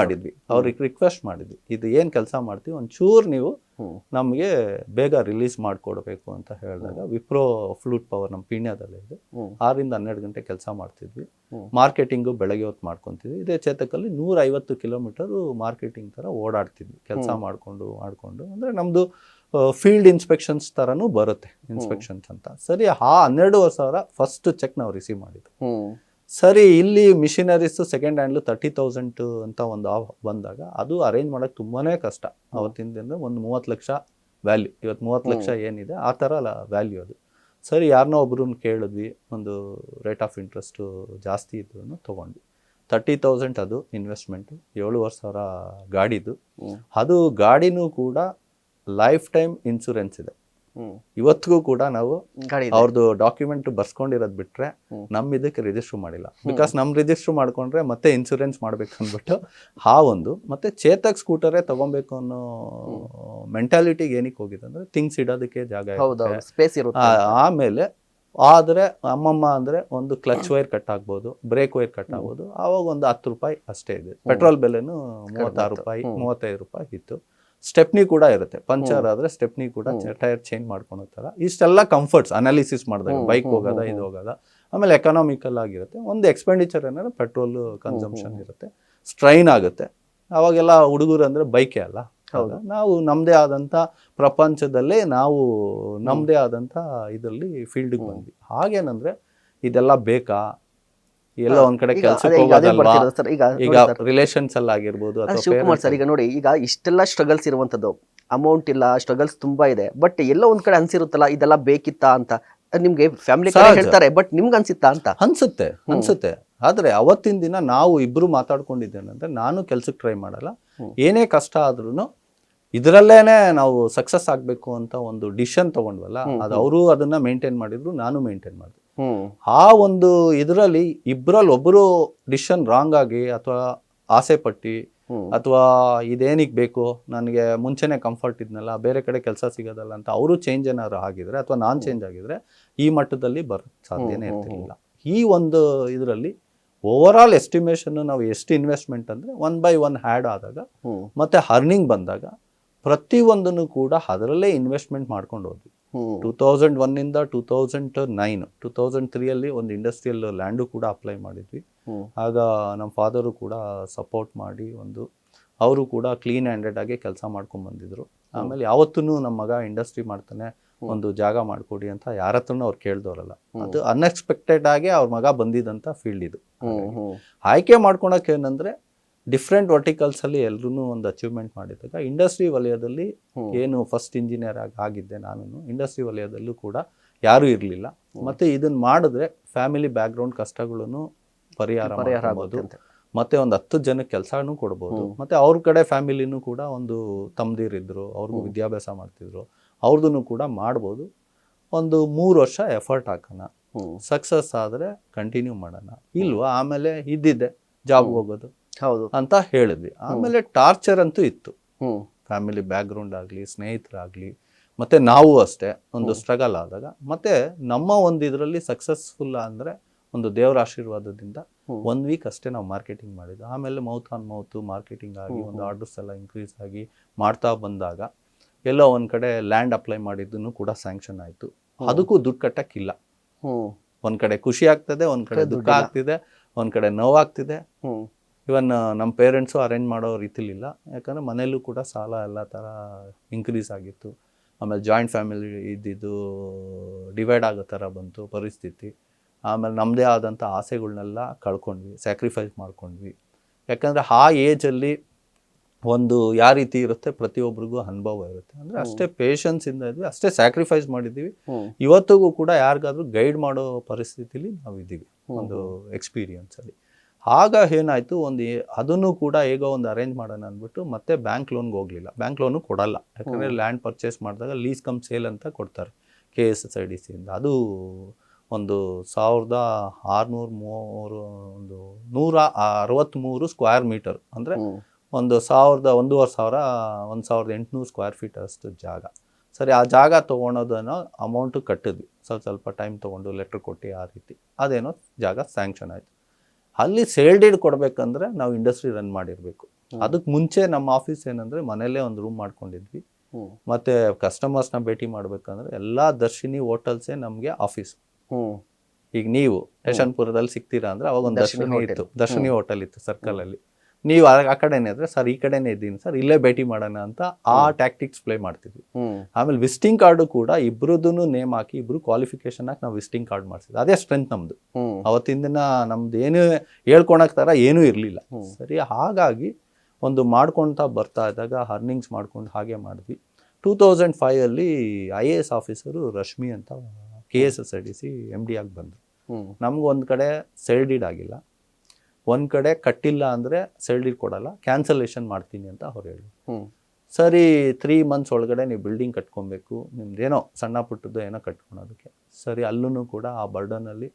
Speaker 2: ಮಾಡಿದ್ವಿ, ಇದು ಏನು ಕೆಲಸ ಮಾಡ್ತೀವಿ, ಒಂಚೂರು ನೀವು ನಮಗೆ ಬೇಗ ರಿಲೀಸ್ ಮಾಡಿಕೊಡ್ಬೇಕು ಅಂತ ಹೇಳಿದಾಗ, ವಿಪ್ರೋ ಫ್ಲೂಟ್ ಪವರ್ ನಮ್ಮ ಪೀಣ್ಯದಲ್ಲೇ ಇದೆ, 6ರಿಂದ 12 ಗಂಟೆ ಕೆಲಸ ಮಾಡ್ತಿದ್ವಿ. ಮಾರ್ಕೆಟಿಂಗು ಬೆಳಗ್ಗೆ ಹೊತ್ತು ಮಾಡ್ಕೊತಿದ್ವಿ. ಇದೇ ಚೇತಕಲ್ಲಿ 150 ಕಿಲೋಮೀಟರು ಮಾರ್ಕೆಟಿಂಗ್ ಥರ ಓಡಾಡ್ತಿದ್ವಿ, ಕೆಲಸ ಮಾಡಿಕೊಂಡು ಅಂದರೆ ನಮ್ಮದು ಫೀಲ್ಡ್ ಇನ್ಸ್ಪೆಕ್ಷನ್ಸ್ ಥರನೂ ಬರುತ್ತೆ, ಇನ್ಸ್ಪೆಕ್ಷನ್ಸ್ ಅಂತ. ಸರಿ, ಆ 12,500 ಫಸ್ಟ್ ಚೆಕ್ ನಾವು ರಿಸೀವ್ ಮಾಡಿದ್ದು. ಸರಿ, ಇಲ್ಲಿ ಮಿಷಿನರೀಸು ಸೆಕೆಂಡ್ ಹ್ಯಾಂಡ್ಲು 30,000 ಅಂತ ಒಂದು ಬಂದಾಗ ಅದು ಅರೇಂಜ್ ಮಾಡೋಕ್ಕೆ ತುಂಬಾ ಕಷ್ಟ. ಅವತ್ತಿನ ದಿನ ಒಂದು 30 ಲಕ್ಷ ವ್ಯಾಲ್ಯೂ, ಇವತ್ತು 30 ಲಕ್ಷ ಏನಿದೆ ಆ ಥರ ವ್ಯಾಲ್ಯೂ ಅದು. ಸರಿ, ಯಾರನ್ನೋ ಒಬ್ರನ್ನ ಕೇಳಿದ್ವಿ, ಒಂದು ರೇಟ್ ಆಫ್ ಇಂಟ್ರೆಸ್ಟು ಜಾಸ್ತಿ ಇದ್ರೂ ತೊಗೊಂಡ್ವಿ. 30,000 ಅದು ಇನ್ವೆಸ್ಟ್ಮೆಂಟು, 7,500 ಗಾಡಿದು. ಅದು ಗಾಡಿನೂ ಕೂಡ ಲೈಫ್ ಟೈಮ್ ಇನ್ಶೂರೆನ್ಸ್ ಇದೆ. ಇವತ್ತಿಗೂ ಕೂಡ ನಾವು ಅವ್ರದ್ದು ಡಾಕ್ಯುಮೆಂಟ್ ಬರ್ಸ್ಕೊಂಡಿರೋದು ಬಿಟ್ರೆ ನಮ್ಮ ಇದಕ್ಕೆ ರಿಜಿಸ್ಟರ್ ಮಾಡಿಲ್ಲ. ಬಿಕಾಸ್ ನಮ್ಮ ರಿಜಿಸ್ಟರ್ ಮಾಡ್ಕೊಂಡ್ರೆ ಮತ್ತೆ ಇನ್ಶೂರೆನ್ಸ್ ಮಾಡ್ಬೇಕು ಅಂದ್ಬಿಟ್ಟು ಆ ಒಂದು, ಮತ್ತೆ ಚೇತಕ್ ಸ್ಕೂಟರೇ ತಗೊಬೇಕು ಅನ್ನೋ ಮೆಂಟಾಲಿಟಿಗೆ ಏನಕ್ಕೆ ಹೋಗಿದೆ ಅಂದ್ರೆ ಥಿಂಗ್ಸ್ ಇಡೋದಕ್ಕೆ ಜಾಗ ಇರುತ್ತೆ. ಆಮೇಲೆ ಆದರೆ ಅಮ್ಮಮ್ಮ ಅಂದರೆ ಒಂದು ಕ್ಲಚ್ ವೈರ್ ಕಟ್ ಆಗ್ಬೋದು, ಬ್ರೇಕ್ ವೈರ್ ಕಟ್ ಆಗ್ಬೋದು. ಆವಾಗ ಒಂದು 10 ರೂಪಾಯಿ ಅಷ್ಟೇ ಇದೆ. ಪೆಟ್ರೋಲ್ ಬೆಲೆನೂ 36 ರೂಪಾಯಿ 35 ರೂಪಾಯಿ ಇತ್ತು. ಸ್ಟೆಪ್ನಿ ಕೂಡ ಇರುತ್ತೆ, ಪಂಚರ್ ಆದರೆ ಸ್ಟೆಪ್ನಿ ಕೂಡ ಟೈರ್ ಚೇಂಜ್ ಮಾಡ್ಕೊಂಡು ಹೋಗ್ತಾರ. ಇಷ್ಟೆಲ್ಲ ಕಂಫರ್ಟ್ಸ್ ಅನಾಲಿಸಿಸ್ ಮಾಡಿದಾಗ ಬೈಕ್ ಹೋಗೋದ ಇದು ಹೋಗೋದ. ಆಮೇಲೆ ಎಕನಾಮಿಕಲ್ ಆಗಿರುತ್ತೆ. ಒಂದು ಎಕ್ಸ್ಪೆಂಡಿಚರ್ ಏನಾದ್ರೆ ಪೆಟ್ರೋಲ್ ಕನ್ಸಂಪ್ಷನ್ ಇರುತ್ತೆ, ಸ್ಟ್ರೈನ್ ಆಗುತ್ತೆ. ಅವಾಗೆಲ್ಲ ಹುಡುಗರು ಅಂದರೆ ಬೈಕೇ ಅಲ್ಲ, ನಾವು ನಮ್ಮದೇ ಆದಂಥ ಪ್ರಪಂಚದಲ್ಲೇ ನಾವು ನಮ್ಮದೇ ಆದಂಥ ಇದರಲ್ಲಿ ಫೀಲ್ಡ್ಗೆ ಬಂದ್ವಿ. ಹಾಗೇನಂದ್ರೆ ಇದೆಲ್ಲ ಬೇಕಾ, ಎಲ್ಲ ಒಂದ್ ಕಡೆ ಕೆಲಸಕ್ಕೆ ಹೋಗೋದಲ್ವಾ, ಈಗ ರಿಲೇಷನ್ಸ್ ಅಲ್ಲಿ ಆಗಿರ್ಬೋದು.
Speaker 1: ಶಿವಕುಮಾರ್ ಸರ್, ಈಗ ನೋಡಿ, ಈಗ ಇಷ್ಟೆಲ್ಲ ಸ್ಟ್ರಗಲ್ಸ್ ಇರುವಂತದ್ದು, ಅಮೌಂಟ್ ಇಲ್ಲ, ಸ್ಟ್ರಗಲ್ಸ್ ತುಂಬಾ ಇದೆ, ಬಟ್ ಎಲ್ಲ ಒಂದ್ ಕಡೆ ಅನ್ಸಿರುತ್ತಲ್ಲ ಇದೆಲ್ಲ ಬೇಕಿತ್ತಾ ಅಂತ. ನಿಮ್ಗೆ ಫ್ಯಾಮಿಲಿ ಹೇಳ್ತಾರೆ, ಬಟ್ ನಿಮ್ಗೆ ಅನ್ಸಿತ್ತಾ ಅಂತ?
Speaker 2: ಅನ್ಸುತ್ತೆ. ಆದ್ರೆ ಅವತ್ತಿನ ದಿನ ನಾವು ಇಬ್ರು ಮಾತಾಡ್ಕೊಂಡಿದ್ದೇನಂದ್ರೆ, ನಾನು ಕೆಲ್ಸಕ್ಕೆ ಟ್ರೈ ಮಾಡಲ್ಲ, ಏನೇ ಕಷ್ಟ ಆದ್ರೂ ಇದರಲ್ಲೇನೆ ನಾವು ಸಕ್ಸಸ್ ಆಗ್ಬೇಕು ಅಂತ ಒಂದು ಡಿಸಿಷನ್ ತಗೊಂಡ್ವಲ್ಲ, ಅದು ಅವರು ಅದನ್ನ ಮೇಂಟೈನ್ ಮಾಡಿದ್ರು, ನಾನು ಮೇಂಟೈನ್ ಮಾಡಿದೆ. ಆ ಒಂದು ಇದರಲ್ಲಿ ಇಬ್ಬರಲ್ಲಿ ಒಬ್ಬರು ಡಿಸಿಷನ್ ರಾಂಗ್ ಆಗಿ ಅಥವಾ ಆಸೆ ಪಟ್ಟಿ ಅಥವಾ ಇದೇನಿಗೆ ಬೇಕು, ನನಗೆ ಮುಂಚೆನೆ ಕಂಫರ್ಟ್ ಇದ್ನಲ್ಲ, ಬೇರೆ ಕಡೆ ಕೆಲಸ ಸಿಗೋದಲ್ಲ ಅಂತ ಅವರು ಚೇಂಜ್ ಏನಾದ್ರು ಆಗಿದ್ರೆ ಅಥವಾ ನಾನು ಚೇಂಜ್ ಆಗಿದ್ರೆ ಈ ಮಟ್ಟದಲ್ಲಿ ಬರೋಕ್ಕೆ ಸಾಧ್ಯನೇ ಇರ್ತಿರ್ಲಿಲ್ಲ. ಈ ಒಂದು ಇದರಲ್ಲಿ ಓವರ್ ಆಲ್ ಎಸ್ಟಿಮೇಷನ್ ನಾವು ಎಷ್ಟು ಇನ್ವೆಸ್ಟ್ಮೆಂಟ್ ಅಂದರೆ 1 by 1 ಹ್ಯಾಡ್ ಆದಾಗ ಮತ್ತೆ ಅರ್ನಿಂಗ್ ಬಂದಾಗ ಪ್ರತಿಯೊಂದನ್ನು ಕೂಡ ಅದರಲ್ಲೇ ಇನ್ವೆಸ್ಟ್ಮೆಂಟ್ ಮಾಡ್ಕೊಂಡು ಹೋದ್ವಿ. 2001 2009 2003 ಒಂದು ಇಂಡಸ್ಟ್ರಿಯಲ್ ಲ್ಯಾಂಡು ಕೂಡ ಅಪ್ಲೈ ಮಾಡಿದ್ವಿ. ಆಗ ನಮ್ಮ ಫಾದರು ಕೂಡ ಸಪೋರ್ಟ್ ಮಾಡಿ ಅವರು ಕೂಡ ಕ್ಲೀನ್ ಹ್ಯಾಂಡೆಡ್ ಆಗಿ ಕೆಲಸ ಮಾಡ್ಕೊಂಡು ಬಂದಿದ್ರು. ಆಮೇಲೆ ಯಾವತ್ತೂ ನಮ್ಮ ಮಗ ಇಂಡಸ್ಟ್ರಿ ಮಾಡ್ತಾನೆ, ಒಂದು ಜಾಗ ಮಾಡಿಕೊಡಿ ಅಂತ ಯಾರ ಹತ್ರನೂ ಅವ್ರು ಕೇಳ್ದವ್ರಲ್ಲ. ಅದು ಅನ್ಎಕ್ಸ್ಪೆಕ್ಟೆಡ್ ಆಗಿ ಅವ್ರ ಮಗ ಬಂದಿದ್ದಂಥ ಫೀಲ್ಡ್ ಇದು. ಆಯ್ಕೆ ಮಾಡ್ಕೊಳಕ್ಕೆ ಏನಂದ್ರೆ ಡಿಫ್ರೆಂಟ್ ವರ್ಟಿಕಲ್ಸಲ್ಲಿ ಎಲ್ಲರೂ ಒಂದು ಅಚೀವ್ಮೆಂಟ್ ಮಾಡಿದಾಗ ಇಂಡಸ್ಟ್ರಿ ವಲಯದಲ್ಲಿ ಏನು ಫಸ್ಟ್ ಇಂಜಿನಿಯರ್ ಆಗಿದ್ದೆ ನಾನು, ಇಂಡಸ್ಟ್ರಿ ವಲಯದಲ್ಲೂ ಕೂಡ ಯಾರೂ ಇರಲಿಲ್ಲ. ಮತ್ತು ಇದನ್ನು ಮಾಡಿದ್ರೆ ಫ್ಯಾಮಿಲಿ ಬ್ಯಾಕ್ಗ್ರೌಂಡ್ ಕಷ್ಟಗಳನ್ನು ಪರಿಹಾರ ಮಾಡ್ಬೋದು, ಮತ್ತು ಒಂದು 10 ಜನಕ್ಕೆ ಕೆಲಸನೂ ಕೊಡ್ಬೋದು. ಮತ್ತು ಅವ್ರ ಕಡೆ ಫ್ಯಾಮಿಲಿನೂ ಕೂಡ ಒಂದು ತಮ್ಮದಿರಿದ್ರು, ಅವ್ರಿಗೂ ವಿದ್ಯಾಭ್ಯಾಸ ಮಾಡ್ತಿದ್ರು, ಅವ್ರದ್ದು ಕೂಡ ಮಾಡ್ಬೋದು. ಒಂದು 3 ವರ್ಷ ಎಫರ್ಟ್ ಹಾಕೋಣ, ಸಕ್ಸಸ್ ಆದರೆ ಕಂಟಿನ್ಯೂ ಮಾಡೋಣ, ಇಲ್ವಾ ಆಮೇಲೆ ಇದ್ದಿದ್ದೆ ಜಾಬ್ಗೆ ಹೋಗೋದು
Speaker 1: ಹೌದು
Speaker 2: ಅಂತ ಹೇಳಿದ್ವಿ. ಆಮೇಲೆ ಟಾರ್ಚರ್ ಅಂತೂ ಇತ್ತು, ಫ್ಯಾಮಿಲಿ ಬ್ಯಾಕ್ಗ್ರೌಂಡ್ ಆಗಲಿ, ಸ್ನೇಹಿತರಾಗಲಿ, ಮತ್ತು ನಾವು ಅಷ್ಟೇ ಒಂದು ಸ್ಟ್ರಗಲ್ ಆದಾಗ. ಮತ್ತು ನಮ್ಮ ಒಂದು ಇದರಲ್ಲಿ ಸಕ್ಸಸ್ಫುಲ್ ಅಂದರೆ ಒಂದು ದೇವರ ಆಶೀರ್ವಾದದಿಂದ 1 ವೀಕ್ ಅಷ್ಟೇ ನಾವು ಮಾರ್ಕೆಟಿಂಗ್ ಮಾಡಿದ್ದು. ಆಮೇಲೆ ಮೌತ್ ಆನ್ ಮೌತು ಮಾರ್ಕೆಟಿಂಗ್ ಆಗಿ ಒಂದು ಆರ್ಡರ್ಸ್ ಎಲ್ಲ ಇನ್ಕ್ರೀಸ್ ಆಗಿ ಮಾಡ್ತಾ ಬಂದಾಗ ಎಲ್ಲೋ ಒಂದು ಕಡೆ ಲ್ಯಾಂಡ್ ಅಪ್ಲೈ ಮಾಡಿದ್ದನ್ನು ಕೂಡ ಸ್ಯಾಂಕ್ಷನ್ ಆಯಿತು. ಅದಕ್ಕೂ ದುಡ್ಡು ಕಟ್ಟಕ್ಕಿಲ್ಲ. ಒಂದು ಕಡೆ ಖುಷಿ ಆಗ್ತದೆ, ಒಂದು ಕಡೆ ದುಃಖ ಆಗ್ತಿದೆ, ಒಂದು ಕಡೆ ನೋವಾಗ್ತಿದೆ. ಇವನ್ ನಮ್ಮ ಪೇರೆಂಟ್ಸು ಅರೇಂಜ್ ಮಾಡೋ ರೀತಿಲಿಲ್ಲ, ಯಾಕಂದರೆ ಮನೇಲೂ ಕೂಡ ಸಾಲ ಎಲ್ಲ ಥರ ಇನ್ಕ್ರೀಸ್ ಆಗಿತ್ತು. ಆಮೇಲೆ ಜಾಯಿಂಟ್ ಫ್ಯಾಮಿಲಿ ಇದ್ದಿದ್ದು ಡಿವೈಡ್ ಆಗೋ ಥರ ಬಂತು ಪರಿಸ್ಥಿತಿ. ಆಮೇಲೆ ನಮ್ಮದೇ ಆದಂಥ ಆಸೆಗಳನ್ನೆಲ್ಲ ಕಳ್ಕೊಂಡ್ವಿ, ಸ್ಯಾಕ್ರಿಫೈಸ್ ಮಾಡ್ಕೊಂಡ್ವಿ. ಯಾಕಂದರೆ ಆ ಏಜಲ್ಲಿ ಒಂದು ಯಾವ ರೀತಿ ಇರುತ್ತೆ ಪ್ರತಿಯೊಬ್ಬರಿಗೂ ಅನುಭವ ಇರುತ್ತೆ. ಅಂದರೆ ಅಷ್ಟೇ ಪೇಷನ್ಸಿಂದ ಇದ್ವಿ, ಅಷ್ಟೇ ಸ್ಯಾಕ್ರಿಫೈಸ್ ಮಾಡಿದ್ದೀವಿ. ಇವತ್ತಿಗೂ ಕೂಡ ಯಾರಿಗಾದ್ರೂ ಗೈಡ್ ಮಾಡೋ ಪರಿಸ್ಥಿತಿಲಿ ನಾವು ಇದ್ದೀವಿ ಒಂದು ಎಕ್ಸ್ಪೀರಿಯನ್ಸಲ್ಲಿ. ಆಗ ಏನಾಯಿತು, ಅದನ್ನು ಕೂಡ ಹೇಗೋ ಒಂದು ಅರೇಂಜ್ ಮಾಡೋಣ ಅಂದ್ಬಿಟ್ಟು ಮತ್ತೆ ಬ್ಯಾಂಕ್ ಲೋನ್ಗೆ ಹೋಗಲಿಲ್ಲ. ಬ್ಯಾಂಕ್ ಲೋನು ಕೊಡಲ್ಲ, ಯಾಕಂದರೆ ಲ್ಯಾಂಡ್ ಪರ್ಚೇಸ್ ಮಾಡಿದಾಗ ಲೀಸ್ ಕಮ್ ಸೇಲ್ ಅಂತ ಕೊಡ್ತಾರೆ KSSIDCಯಿಂದ. ಅದು ಒಂದು 1633 ಒಂದು 163 ಸ್ಕ್ವೇರ್ ಮೀಟರ್, ಅಂದರೆ ಒಂದು 1,800 ಸ್ಕ್ವೇರ್ ಫೀಟ್ ಅಷ್ಟು ಜಾಗ. ಸರಿ, ಆ ಜಾಗ ತೊಗೊಳೋದನ್ನೋ ಅಮೌಂಟು ಕಟ್ಟಿದ್ವಿ, ಸ್ವಲ್ಪ ಟೈಮ್ ತೊಗೊಂಡು ಲೆಟ್ರ್ ಕೊಟ್ಟು ಆ ರೀತಿ. ಅದೇನೋ ಜಾಗ ಸ್ಯಾಂಕ್ಷನ್ ಆಯಿತು. ಅಲ್ಲಿ ಸೇಲ್ ಡೀಡ್ ಕೊಡಬೇಕಂದ್ರೆ ನಾವು ಇಂಡಸ್ಟ್ರಿ ರನ್ ಮಾಡಿರಬೇಕು. ಅದಕ್ಕೆ ಮುಂಚೆ ನಮ್ಮ ಆಫೀಸ್ ಏನಂದರೆ ಮನೆಯಲ್ಲೇ ಒಂದು ರೂಮ್ ಮಾಡ್ಕೊಂಡಿದ್ವಿ. ಮತ್ತು ಕಸ್ಟಮರ್ಸ್ನ ಭೇಟಿ ಮಾಡಬೇಕಂದ್ರೆ ಎಲ್ಲ ದರ್ಶಿನಿ ಹೋಟೆಲ್ಸೇ ನಮಗೆ ಆಫೀಸ್. ಈಗ ನೀವು ಯಶವಂತಪುರದಲ್ಲಿ ಸಿಗ್ತೀರಾ ಅಂದರೆ ಅವಾಗ ಒಂದು ದರ್ಶಿನಿ ಇತ್ತು, ದರ್ಶಿನಿ ಹೋಟೆಲ್ ಇತ್ತು ಸರ್ಕಲಲ್ಲಿ. ನೀವು ಆ ಕಡೆನೇ ಇದ್ರೆ ಸರ್ ಈ ಕಡೆನೇ ಇದ್ದೀನಿ ಸರ್, ಇಲ್ಲೇ ಭೇಟಿ ಮಾಡೋಣ ಅಂತ ಆ ಟ್ಯಾಕ್ಟಿಕ್ಸ್ ಪ್ಲೇ ಮಾಡ್ತಿದ್ವಿ. ಆಮೇಲೆ ವಿಸಿಟಿಂಗ್ ಕಾರ್ಡು ಕೂಡ ಇಬ್ಬರದೂ ನೇಮ್ ಹಾಕಿ, ಇಬ್ರು ಕ್ವಾಲಿಫಿಕೇಶನ್ ಹಾಕಿ ನಾವು ವಿಸಿಟಿಂಗ್ ಕಾರ್ಡ್ ಮಾಡಿಸಿದ್ವಿ. ಅದೇ ಸ್ಟ್ರೆಂತ್ ನಮ್ಮದು. ಅವತ್ತಿನ ದಿನ ನಮ್ದು ಏನು ಹೇಳ್ಕೊಳಕ್ ಥರ ಏನೂ ಇರಲಿಲ್ಲ. ಸರಿ, ಹಾಗಾಗಿ ಒಂದು ಮಾಡ್ಕೊಳ್ತಾ ಬರ್ತಾ ಇದ್ದಾಗ ಅರ್ನಿಂಗ್ಸ್ ಮಾಡ್ಕೊಂಡು ಹಾಗೆ ಮಾಡಿದ್ವಿ. 2005 IAS ಆಫೀಸರು ರಶ್ಮಿ ಅಂತ KSSIDC MD ಆಗಿ ಬಂದರು. ನಮ್ಗೆ ಒಂದು ಕಡೆ ಸೇಲ್ ಡೀಡ್ ಆಗಿಲ್ಲ, ಒಂದು ಕಡೆ ಕಟ್ಟಿಲ್ಲ ಅಂದರೆ ಸೇಲ್ ಡೀಡ್ ಕೊಡಲ್ಲ, ಕ್ಯಾನ್ಸಲೇಷನ್ ಮಾಡ್ತೀನಿ ಅಂತ ಅವ್ರು ಹೇಳಿದ್ರು. ಸರಿ, 3 months ಒಳಗಡೆ ನೀವು ಬಿಲ್ಡಿಂಗ್ ಕಟ್ಕೊಬೇಕು, ನಿಮ್ದೇನೋ ಸಣ್ಣ ಪುಟ್ಟದ್ದು ಏನೋ ಕಟ್ಕೊಳೋದಕ್ಕೆ. ಸರಿ, ಅಲ್ಲೂ ಕೂಡ ಆ ಬರ್ಡನಲ್ಲಿ